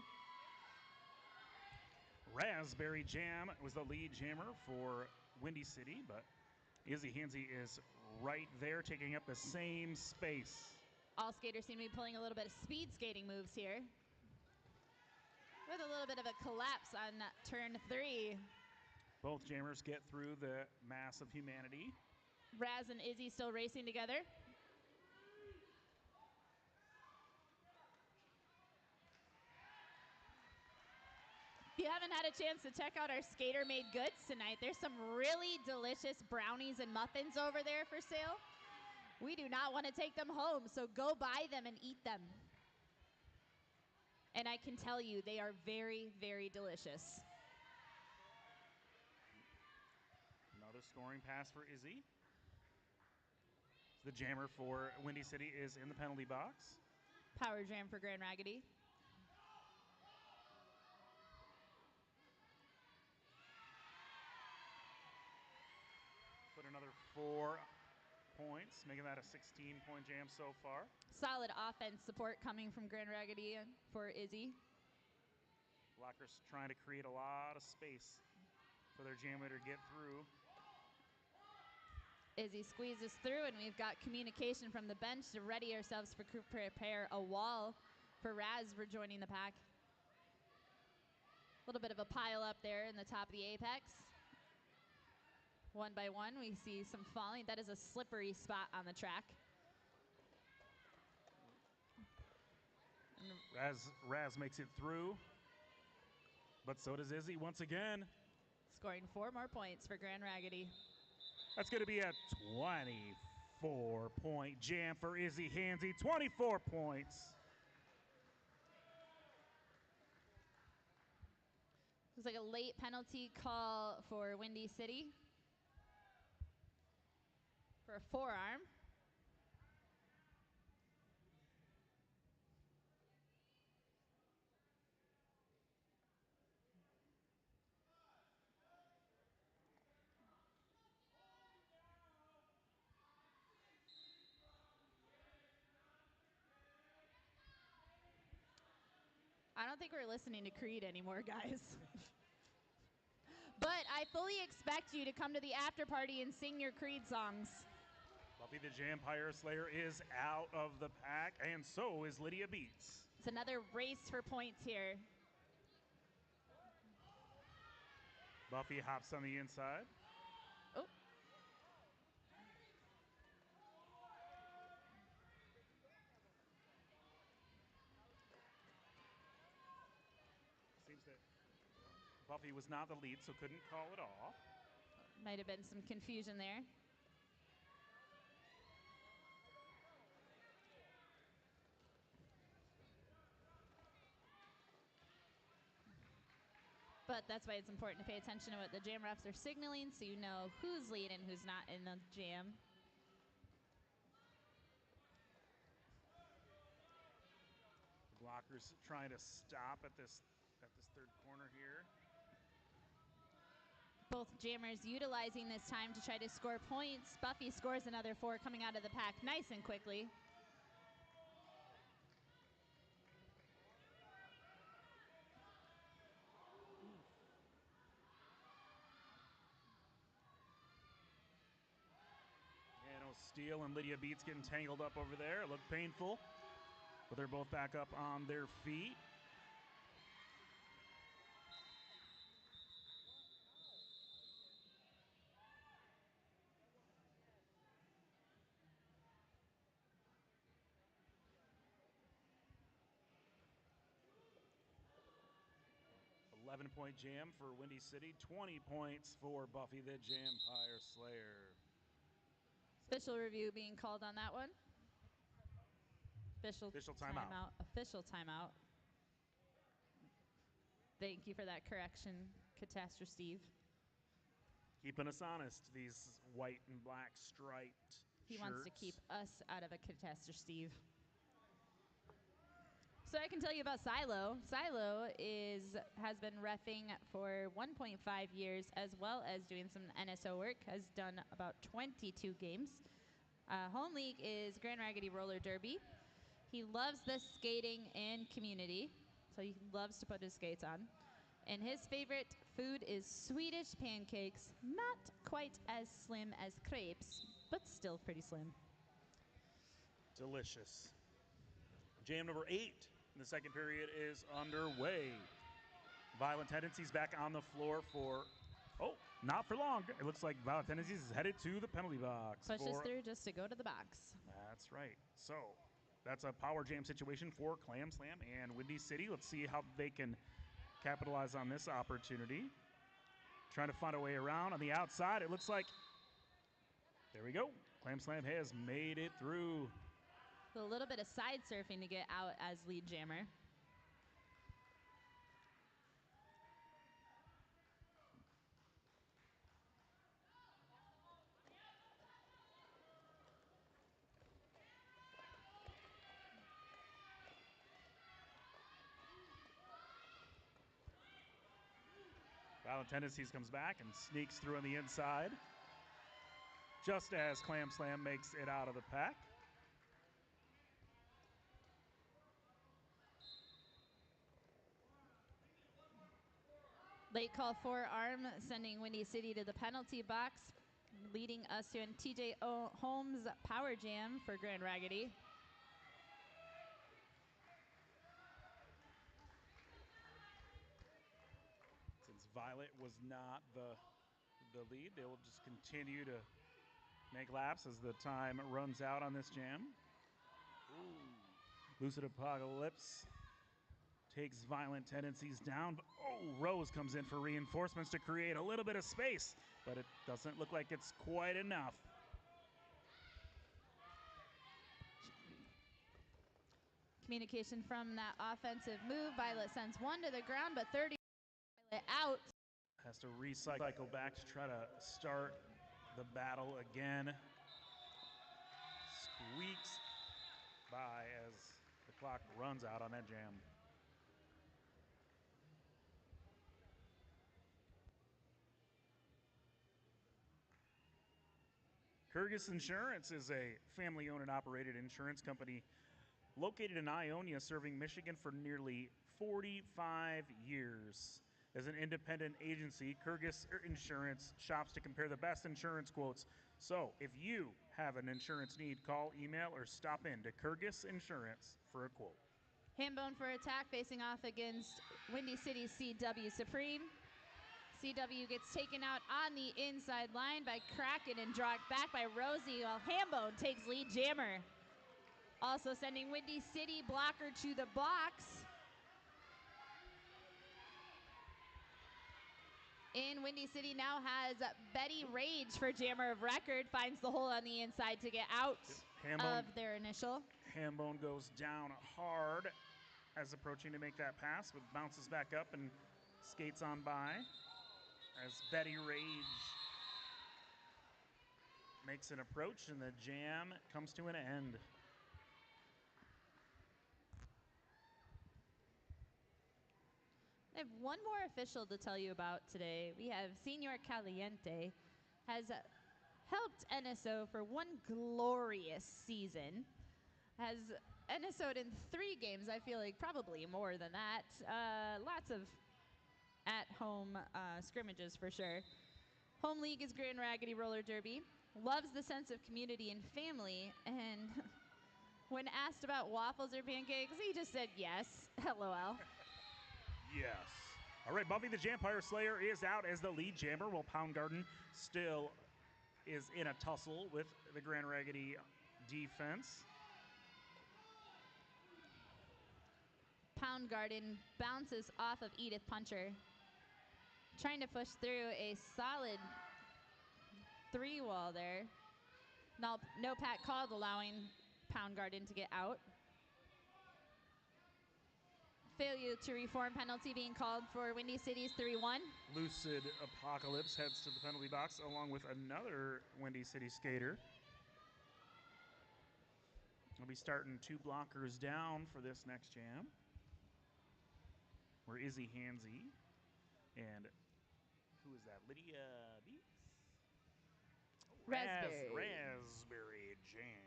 Raspberry Jam was the lead jammer for Windy City, but Izzy Hansey is right there taking up the same space. All skaters seem to be pulling a little bit of speed skating moves here. With a little bit of a collapse on turn 3. Both jammers get through the mass of humanity. Raz and Izzy still racing together. If you haven't had a chance to check out our skater-made goods tonight, there's some really delicious brownies and muffins over there for sale. We do not want to take them home, so go buy them and eat them. And I can tell you, they are very, very delicious. Another scoring pass for Izzy. The jammer for Windy City is in the penalty box. Power jam for Grand Raggidy. Put another 4 points, making that a 16-point jam so far. Solid offense support coming from Grand Raggidy for Izzy. Blockers trying to create a lot of space for their jammer to get through. Izzy squeezes through, and we've got communication from the bench to ready ourselves for prepare a wall for Raz rejoining the pack. A little bit of a pile up there in the top of the apex. One by one, we see some falling. That is a slippery spot on the track. Raz makes it through, but so does Izzy once again. Scoring 4 more points for Grand Raggidy. That's going to be a 24-point jam for Izzy Hansey. 24 points. Looks like a late penalty call for Windy City for a forearm. I don't think we're listening to Creed anymore, guys. I fully expect you to come to the after party and sing your Creed songs. Buffy the Vampire Slayer is out of the pack, and so is Lydia Beats. It's another race for points here. Buffy hops on the inside. Oh. Seems that Buffy was not the lead, so couldn't call it off. Might have been some confusion there. But that's why it's important to pay attention to what the jam refs are signaling so you know who's lead and who's not in the jam. The blockers trying to stop at this third corner here. Both jammers utilizing this time to try to score points. Buffy scores another 4 coming out of the pack nice and quickly. Steele and Lydia Beats getting tangled up over there. It looked painful, but they're both back up on their feet. Point jam for Windy City, 20 points for Buffy the Vampire Slayer. Official review being called on that one. Official timeout. Official timeout. Thank you for that correction, Catastrophe Steve. Keeping us honest, these white and black striped He shirts. wants to keep us out of a Catastrophe Steve. So I can tell you about Silo. Silo has been reffing for 1.5 years, as well as doing some NSO work. Has done about 22 games. Home league is Grand Raggidy Roller Derby. He loves the skating and community, so he loves to put his skates on. And his favorite food is Swedish pancakes, not quite as slim as crepes, but still pretty slim. Delicious. Jam number 8 in the second period is underway. Violent Tendencies back on the floor for, not for long. It looks like Violent Tendencies is headed to the penalty box. Pushes through just to go to the box. That's right. So that's a power jam situation for Clam Slam and Windy City. Let's see how they can capitalize on this opportunity. Trying to find a way around on the outside. It looks like, there we go. Clam Slam has made it through. A little bit of side surfing to get out as lead jammer. Violent Tendencies comes back and sneaks through on the inside, just as Clam Slam makes it out of the pack. Late call forearm, sending Windy City to the penalty box, leading us to a TJ Holmes power jam for Grand Raggidy. Since Violet was not the lead, they will just continue to make laps as the time runs out on this jam. Lucid Apocalypse takes Violent Tendencies down. But, Rose comes in for reinforcements to create a little bit of space, but it doesn't look like it's quite enough. Communication from that offensive move. Violet sends one to the ground, but 30 Violet out. Has to recycle back to try to start the battle again. Squeaks by as the clock runs out on that jam. Kyrgyz Insurance is a family-owned and operated insurance company located in Ionia, serving Michigan for nearly 45 years. is an independent agency. Kyrgyz Insurance shops to compare the best insurance quotes. So if you have an insurance need, call, email, or stop in to Kyrgyz Insurance for a quote. Hambone for attack facing off against Windy City's CW Supreme. CW gets taken out on the inside line by Kraken and dragged back by Rosie, while Hambone takes lead jammer. Also sending Windy City blocker to the box. In Windy City now has Betty Rage for jammer of record, finds the hole on the inside to get out of their initial. Hambone goes down hard as approaching to make that pass, but bounces back up and skates on by as Betty Rage makes an approach and the jam comes to an end. I have one more official to tell you about today. We have Senor Caliente, has helped NSO for one glorious season. Has NSO'd in 3 games, I feel like probably more than that. Lots of at-home scrimmages for sure. Home league is Grand Raggidy Roller Derby. Loves the sense of community and family, and when asked about waffles or pancakes, he just said yes. LOL. Yes. All right, Buffy the Jampire Slayer is out as the lead jammer, while Pound Garden still is in a tussle with the Grand Raggedy defense. Pound Garden bounces off of Edith Puncher, trying to push through a solid 3-wall there. No Pat called, allowing Pound Garden to get out. Failure to reform penalty being called for Windy City's 3-1. Lucid Apocalypse heads to the penalty box along with another Windy City skater. We'll be starting 2 blockers down for this next jam. We're Izzy Hansey and who is that? Lydia Beats? Raspberry Jam.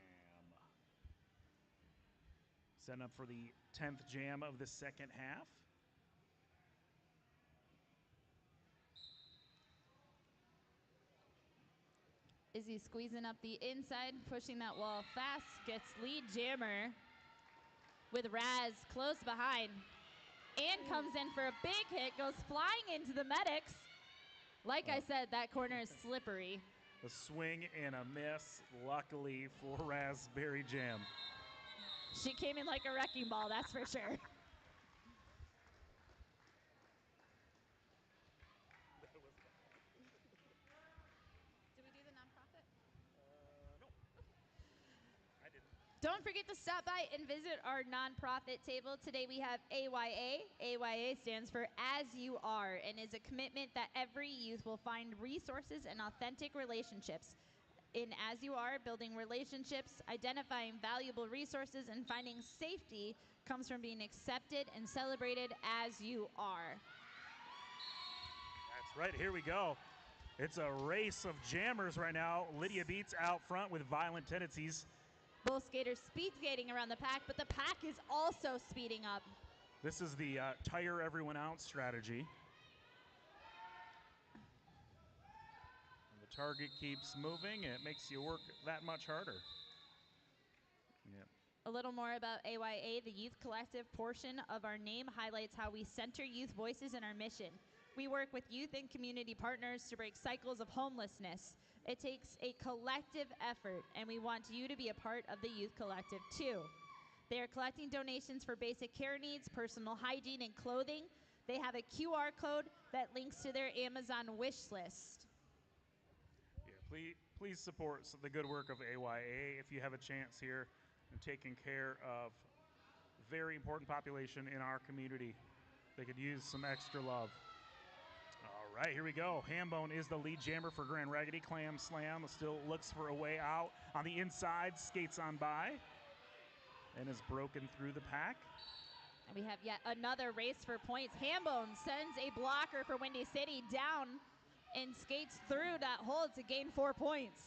Setting up for the 10th jam of the second half. Izzy squeezing up the inside, pushing that wall fast, gets lead jammer with Raz close behind, and comes in for a big hit, goes flying into the medics. Like I said, that corner is slippery. A swing and a miss, luckily for Raspberry Jam. She came in like a wrecking ball, that's for sure. Did we do the nonprofit? No. I didn't. Don't forget to stop by and visit our nonprofit table. Today we have AYA. AYA stands for As You Are and is a commitment that every youth will find resources and authentic relationships. In As You Are, building relationships, identifying valuable resources, and finding safety comes from being accepted and celebrated as you are. That's right, here we go. It's a race of jammers right now. Lydia Beats out front with violent tendencies. Both skaters speed skating around the pack, but the pack is also speeding up. This is the tire everyone out strategy. And the target keeps moving, and it makes you work that much harder. Yep. A little more about AYA, the youth collective portion of our name highlights how we center youth voices in our mission. We work with youth and community partners to break cycles of homelessness. It takes a collective effort, and we want you to be a part of the youth collective too. They are collecting donations for basic care needs, personal hygiene, and clothing. They have a QR code that links to their Amazon wish list. Yeah, please support the good work of AYA if you have a chance here in taking care of a very important population in our community. They could use some extra love. All right, here we go. Hambone is the lead jammer for Grand Raggedy. Clam Slam still looks for a way out on the inside, skates on by, and is broken through the pack. And we have yet another race for points. Hambone sends a blocker for Windy City down and skates through that hole to gain 4 points.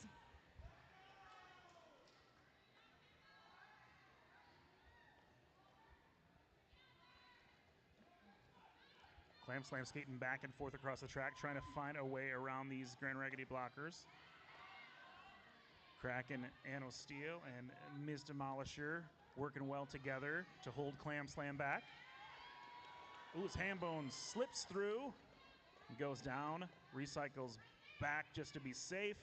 Clam Slam skating back and forth across the track, trying to find a way around these Grand Raggidy blockers. Kraken and O'Steele and Ms. Demolisher working well together to hold Clam Slam back. Ooh, his ham bone slips through and goes down, recycles back just to be safe.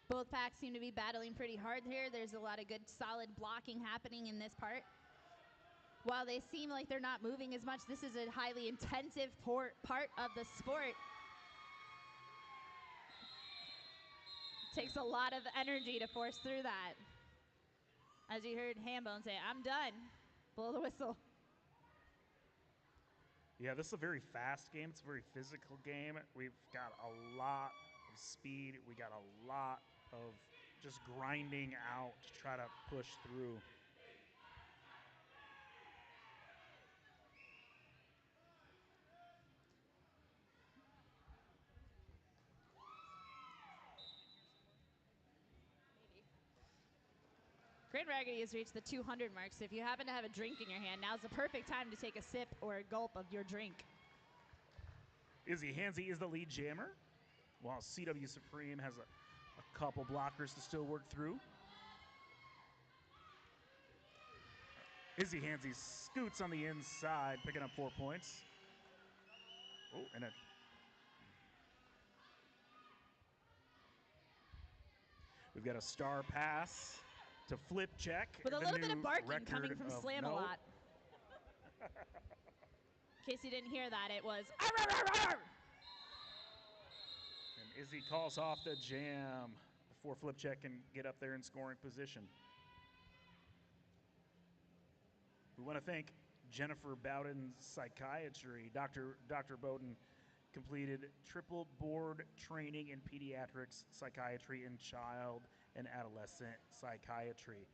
Both packs seem to be battling pretty hard here. There's a lot of good, solid blocking happening in this part. While they seem like they're not moving as much, this is a highly intensive part of the sport. Takes a lot of energy to force through that. As you heard Hambone say, I'm done. Blow the whistle. Yeah, this is a very fast game. It's a very physical game. We've got a lot of speed. We got a lot of just grinding out to try to push through. Grand Raggidy has reached the 200 mark, so if you happen to have a drink in your hand, now's the perfect time to take a sip or a gulp of your drink. Izzy Hansey is the lead jammer, while CW Supreme has a couple blockers to still work through. Izzy Hansey scoots on the inside, picking up 4 points. Oh, and we've got a star pass to flip check. With a the little bit of new barking record coming from of Slam-A-Lot. In case you didn't hear that, it was "Arr, arr, arr, arr!" And Izzy calls off the jam before flip check can get up there in scoring position. We want to thank Jennifer Bowden's psychiatry. Dr. Bowden completed triple board training in pediatrics, psychiatry, and child and adolescent psychiatry.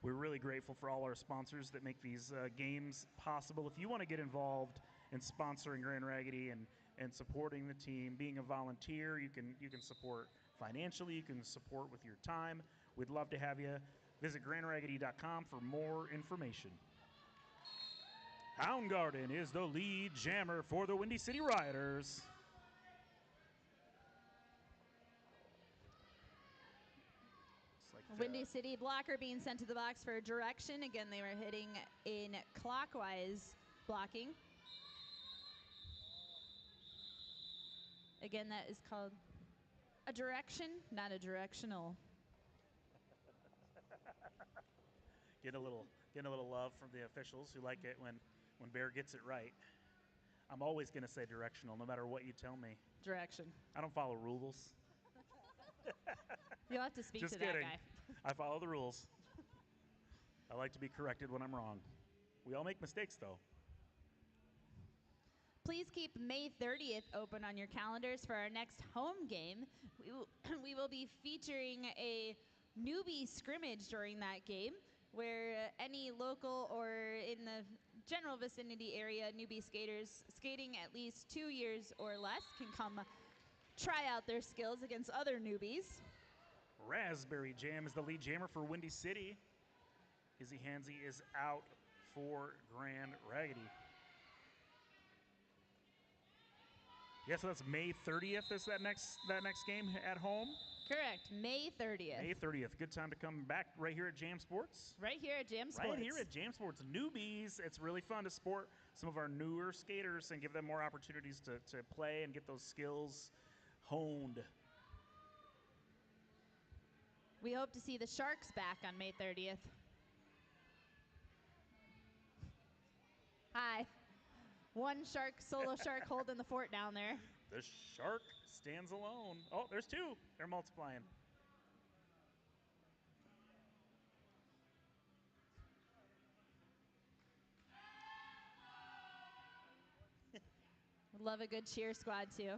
We're really grateful for all our sponsors that make these games possible. If you want to get involved in sponsoring Grand Raggidy and supporting the team, being a volunteer, you can support financially, you can support with your time. We'd love to have you. Visit grandraggidy.com for more information. Hound Garden is the lead jammer for the Windy City Riders. Windy City blocker being sent to the box for direction. Again, they were hitting in clockwise blocking. Again, that is called a direction, not a directional. Getting a little love from the officials who like it when Bear gets it right. I'm always going to say directional, no matter what you tell me. Direction. I don't follow rules. You'll have to speak Just to kidding. that guy. I follow the rules. I like to be corrected when I'm wrong. We all make mistakes, though. Please keep May 30th open on your calendars for our next home game. We will be featuring a newbie scrimmage during that game, where any local or in the general vicinity area newbie skaters skating at least 2 years or less can come try out their skills against other newbies. Raspberry Jam is the lead jammer for Windy City. Izzy Hansey is out for Grand Raggidy. Yeah, so that's May 30th is that next game at home? Correct, May 30th. May 30th. Good time to come back right here at Jam Sports. Right here at Jam Sports. Right here at Jam Sports. Newbies, it's really fun to support some of our newer skaters and give them more opportunities to play and get those skills honed. We hope to see the Sharks back on May 30th. Hi. One shark, solo shark holding the fort down there. The shark stands alone. Oh, there's two. They're multiplying. Love a good cheer squad, too.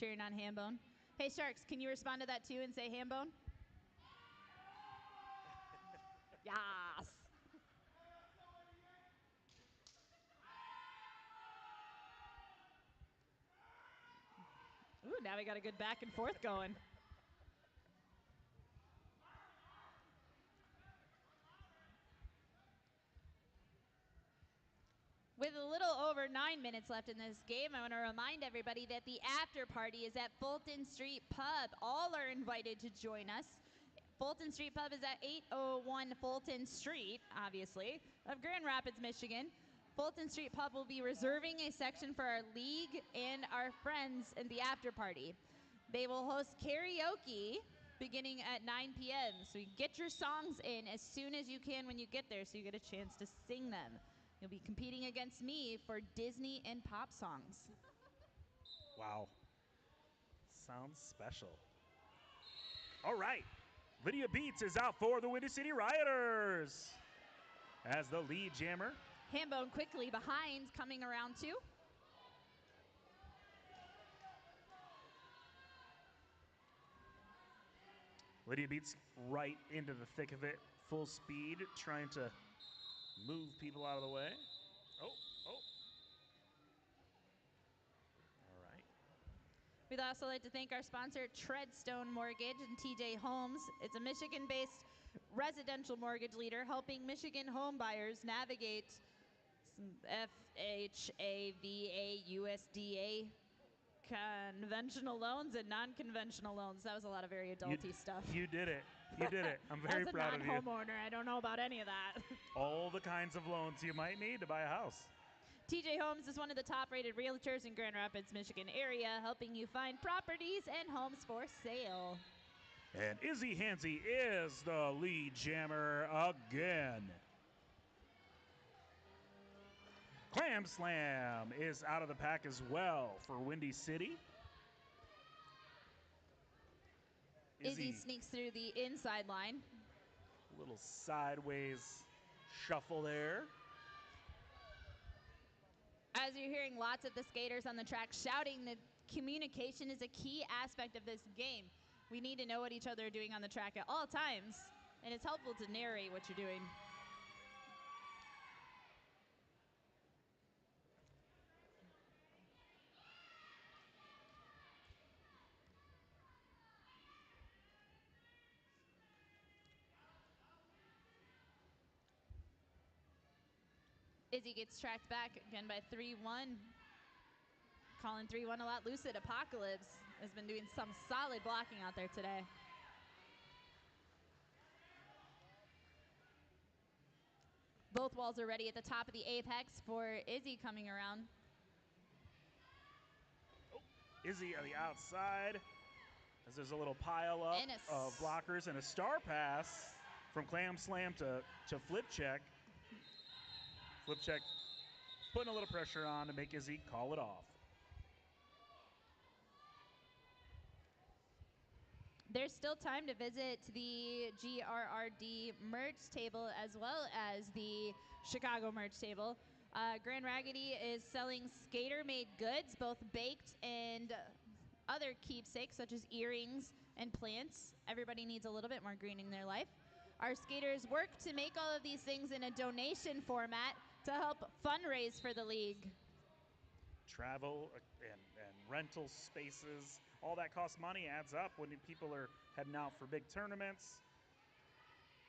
Cheering on Hambone. Hey, Sharks, can you respond to that, too, and say Hambone? Yes. Ooh, now we got a good back and forth going. With a little over 9 minutes left in this game, I want to remind everybody that the after party is at Fulton Street Pub. All are invited to join us. Fulton Street Pub is at 801 Fulton Street, obviously, of Grand Rapids, Michigan. Fulton Street Pub will be reserving a section for our league and our friends in the after party. They will host karaoke beginning at 9 p.m. So you get your songs in as soon as you can when you get there so you get a chance to sing them. You'll be competing against me for Disney and pop songs. Wow. Sounds special. All right. Lydia Beats is out for the Windy City Rioters as the lead jammer. Hambone quickly behind, coming around two. Lydia Beats right into the thick of it, full speed, trying to move people out of the way. Oh. All right. We'd also like to thank our sponsor, Treadstone Mortgage and TJ Homes. It's a Michigan-based residential mortgage leader helping Michigan home buyers navigate some FHA, VA, USDA conventional loans and non-conventional loans. That was a lot of very adulty stuff. You did it. You did it. I'm very proud of you. As a non-homeowner, I don't know about any of that. All the kinds of loans you might need to buy a house. TJ Homes is one of the top-rated realtors in Grand Rapids, Michigan area, helping you find properties and homes for sale. And Izzy Hansey is the lead jammer again. Clam Slam is out of the pack as well for Windy City. Izzy sneaks through the inside line. A little sideways shuffle there. As you're hearing lots of the skaters on the track shouting, that communication is a key aspect of this game. We need to know what each other are doing on the track at all times, and it's helpful to narrate what you're doing. Izzy gets tracked back again by 3-1. Calling 3-1 a lot. Lucid Apocalypse has been doing some solid blocking out there today. Both walls are ready at the top of the apex for Izzy coming around. Izzy on the outside as there's a little pile up of blockers and a star pass from Clam Slam to Flip Check. Flip Check putting a little pressure on to make Izzy call it off. There's still time to visit the GRRD merch table as well as the Chicago merch table. Grand Raggidy is selling skater-made goods, both baked and other keepsakes such as earrings and plants. Everybody needs a little bit more green in their life. Our skaters work to make all of these things in a donation format to help fundraise for the league. Travel and rental spaces, all that costs money, adds up when people are heading out for big tournaments.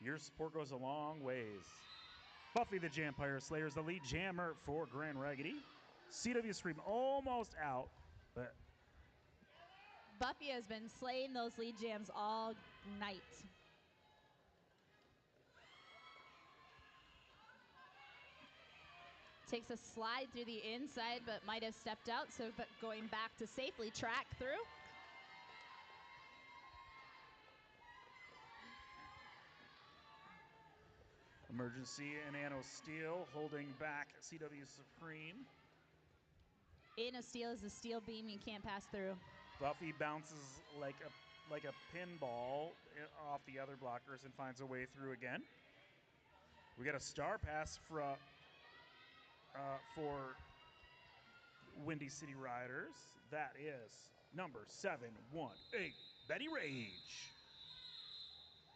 Your support goes a long ways. Buffy the Jampire Slayer is the lead jammer for Grand Raggidy. CW Scream almost out, but Buffy has been slaying those lead jams all night. Takes a slide through the inside, but might have stepped out, so but going back to safely track through. Emergency and Anno Steel holding back CW Supreme. Anno Steel is a steel beam you can't pass through. Buffy bounces like a pinball off the other blockers and finds a way through again. We got a star pass for Windy City Riders. That is number 718, Betty Rage.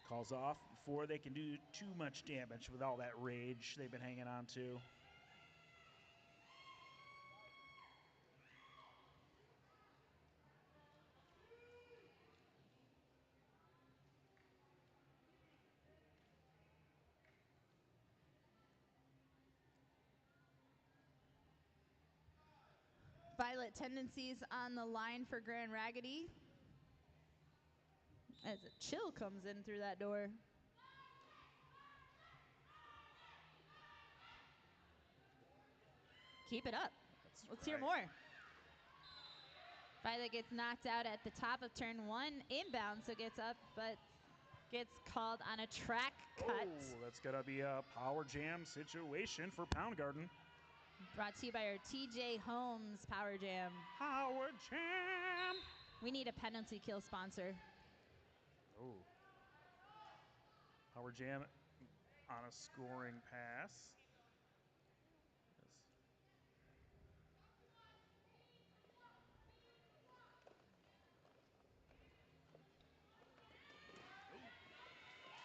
Calls off before they can do too much damage with all that rage they've been hanging on to. Violet tendencies on the line for Grand Raggidy. As a chill comes in through that door. Keep it up. Let's hear more. Violet gets knocked out at the top of turn 1 inbound, so gets up, but gets called on a track cut. Oh, that's going to be a power jam situation for Pound Garden. Brought to you by our TJ Holmes Power Jam. Power jam! We need a penalty kill sponsor. Oh. Power jam on a scoring pass.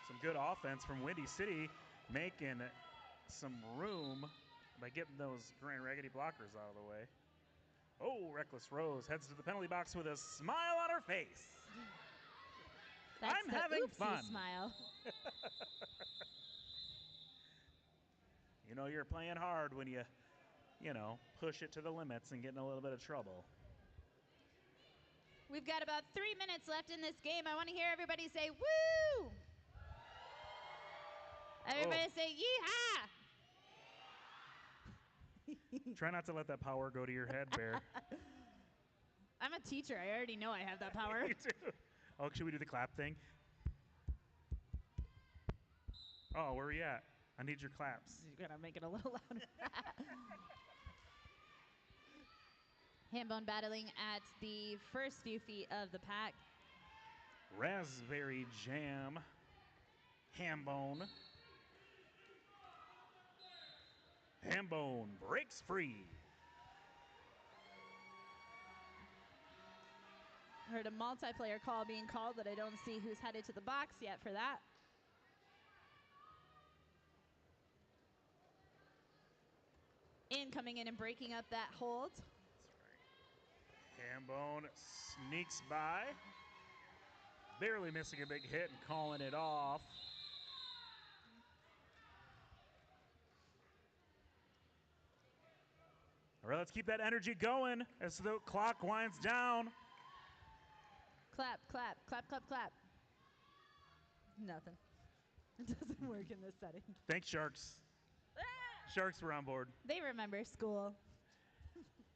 Some good offense from Windy City, making some room by getting those Grand Raggidy blockers out of the way. Oh, Reckless Rose heads to the penalty box with a smile on her face. That's I'm the having oopsie fun. Smile. You know you're playing hard when you push it to the limits and get in a little bit of trouble. We've got about 3 minutes left in this game. I want to hear everybody say, woo! Everybody say, yeehaw! Try not to let that power go to your head, Bear. I'm a teacher. I already know I have that power. You too. Oh, should we do the clap thing? Oh, where are we at? I need your claps. You gotta make it a little louder. Hambone battling at the first few feet of the pack. Raspberry Jam. Hambone. Hambone breaks free. Heard a multiplayer call being called, but I don't see who's headed to the box yet for that. Coming in and breaking up that hold. That's right. Hambone sneaks by. Barely missing a big hit and calling it off. All right, let's keep that energy going as the clock winds down. Clap, clap, clap, clap, clap. Nothing. It doesn't work in this setting. Thanks, Sharks. Sharks were on board. They remember school.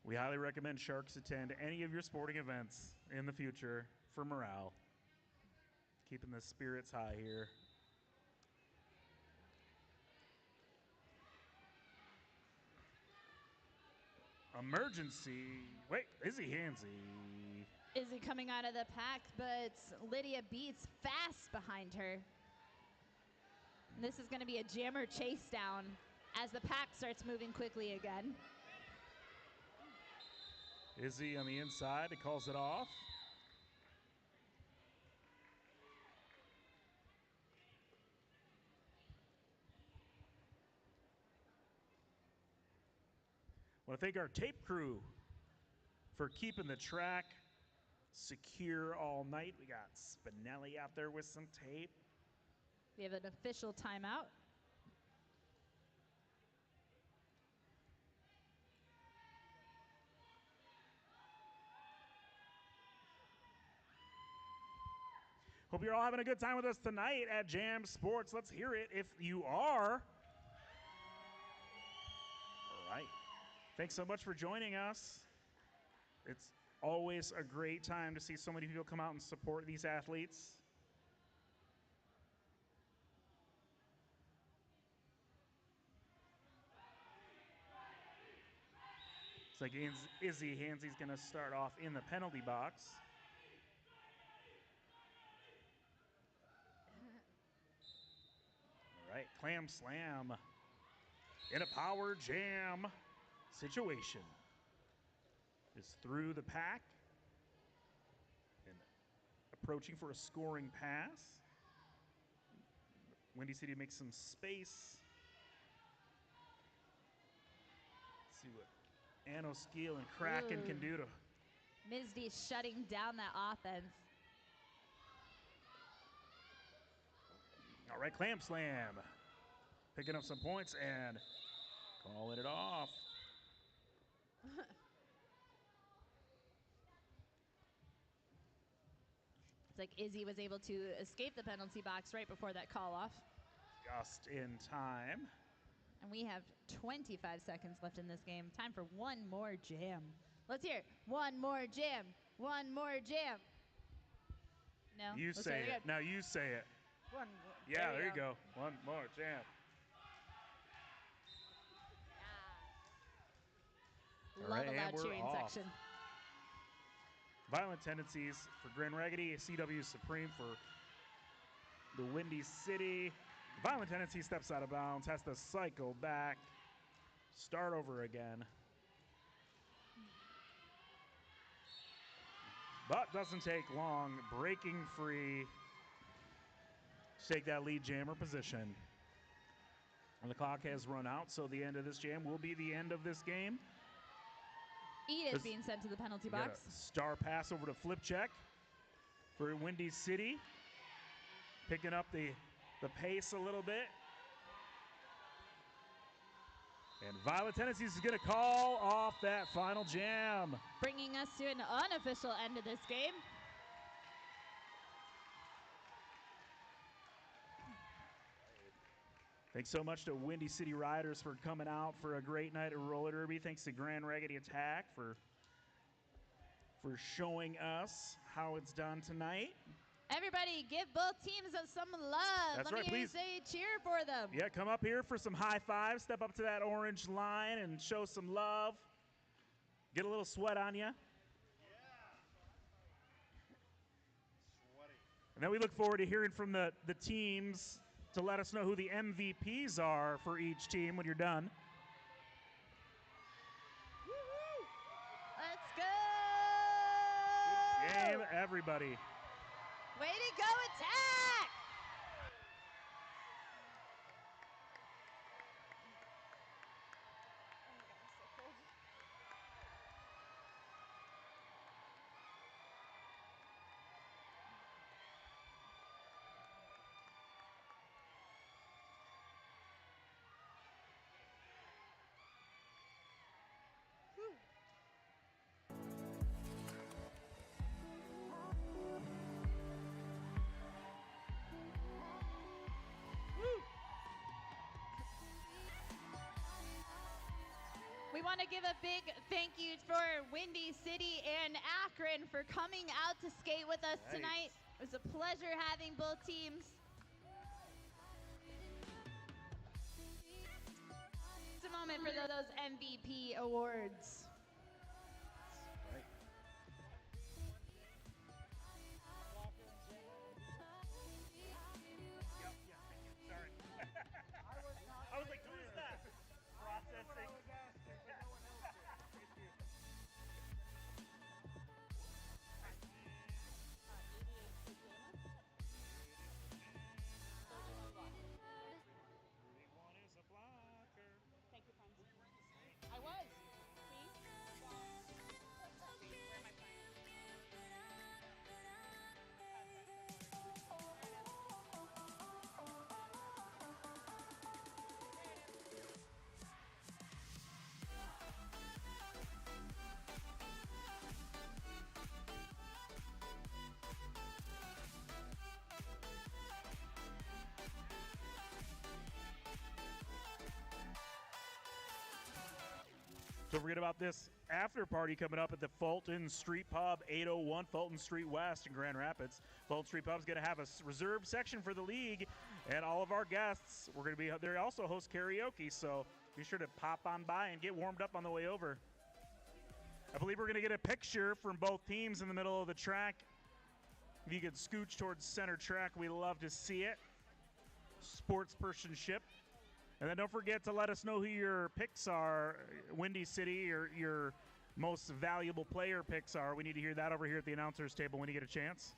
We highly recommend Sharks attend any of your sporting events in the future for morale. Keeping the spirits high here. Emergency. Wait, Izzy Hansy. Izzy coming out of the pack, but Lydia Beats fast behind her. And this is going to be a jammer chase down as the pack starts moving quickly again. Izzy on the inside, it calls it off. I want to thank our tape crew for keeping the track secure all night. We got Spinelli out there with some tape. We have an official timeout. Hope you're all having a good time with us tonight at Jam Sports. Let's hear it if you are. All right. Thanks so much for joining us. It's always a great time to see so many people come out and support these athletes. It's like Izzy Hansy's going to start off in the penalty box. All right, Clam Slam in a power jam situation. Is through the pack and approaching for a scoring pass. Windy City makes some space. Let's see what Anoskiel and Kraken can do to. Mizdy shutting down that offense. All right, Clam Slam. Picking up some points and calling it off. like Izzy was able to escape the penalty box right before that call off. Just in time. And we have 25 seconds left in this game. Time for one more jam. Let's hear it. One more jam. One more jam. No? You Let's say try it. again. Now you say it. One more. Yeah, there you go. One more jam. All Love right, a and loud we're cheering off. section. Violent tendencies for Grand Raggidy, CW Supreme for the Windy City. Violent tendency steps out of bounds, has to cycle back, start over again. But doesn't take long, breaking free to take that lead jammer position. And the clock has run out, so the end of this jam will be the end of this game. Edith This- being sent to the penalty We got box. a star pass over to flip check for Windy City. Picking up the pace a little bit. And Violent Tendencies is going to call off that final jam. Bringing us to an unofficial end of this game. Thanks so much to Windy City Riders for coming out for a great night of roller derby. Thanks to Grand Raggidy Attack for showing us how it's done tonight. Everybody, give both teams some love. That's Let right, me hear you please. say cheer for them. Yeah, come up here for some high fives. Step up to that orange line and show some love. Get a little sweat on you. And then we look forward to hearing from the teams to let us know who the MVPs are for each team when you're done. Let's go. Game, everybody. Way to go, Attack. We want to give a big thank you for Windy City and Akron for coming out to skate with us Nice. tonight. It was a pleasure having both teams. It's a moment for those MVP awards. Sorry. I was like, who is that? Processing. I was. See? Where am I playing? Don't forget about this after party coming up at the Fulton Street Pub, 801 Fulton Street West in Grand Rapids. Fulton Street Pub's going to have a reserved section for the league, and all of our guests, we're going to be there. Also host karaoke, so be sure to pop on by and get warmed up on the way over. I believe we're going to get a picture from both teams in the middle of the track. If you could scooch towards center track, we love to see it. Sportspersonship. And then don't forget to let us know who your picks are, Windy City, or your most valuable player picks are. We need to hear that over here at the announcers table when you get a chance.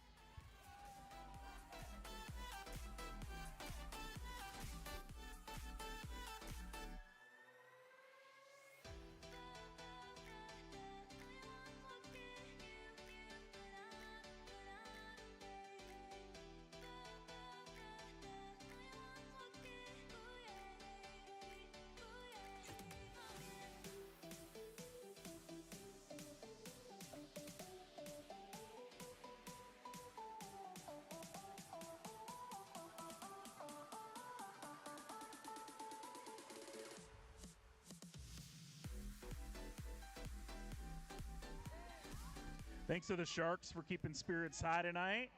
Thanks to the Sharks for keeping spirits high tonight.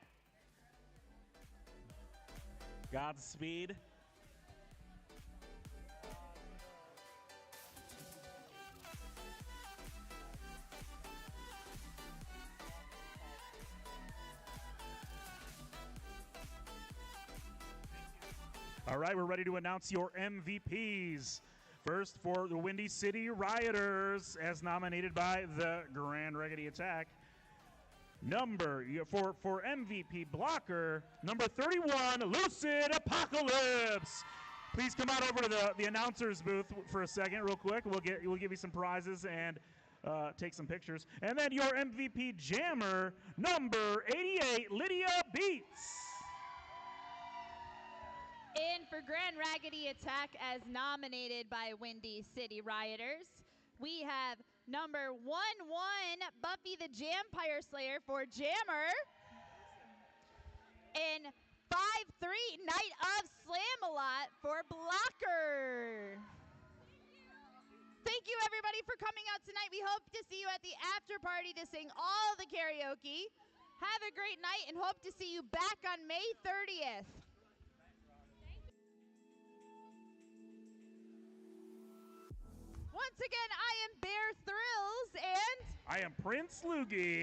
Godspeed. All right, we're ready to announce your MVPs. First, for the Windy City Rioters, as nominated by the Grand Raggidy Attack. For MVP blocker, number 31, Lucid Apocalypse. Please come out over to the announcer's booth for a second, real quick. We'll give you some prizes and take some pictures. And then your MVP jammer, number 88, Lydia Beats. In for Grand Raggidy Attack, as nominated by Windy City Rioters, we have number 11, Buffy the Jampire Slayer for jammer. And 5-3, Night of Slam-A-Lot for blocker. Thank you, everybody, for coming out tonight. We hope to see you at the after party to sing all the karaoke. Have a great night and hope to see you back on May 30th. Once again, I am Bear Thrills, and I am Prince Loogie.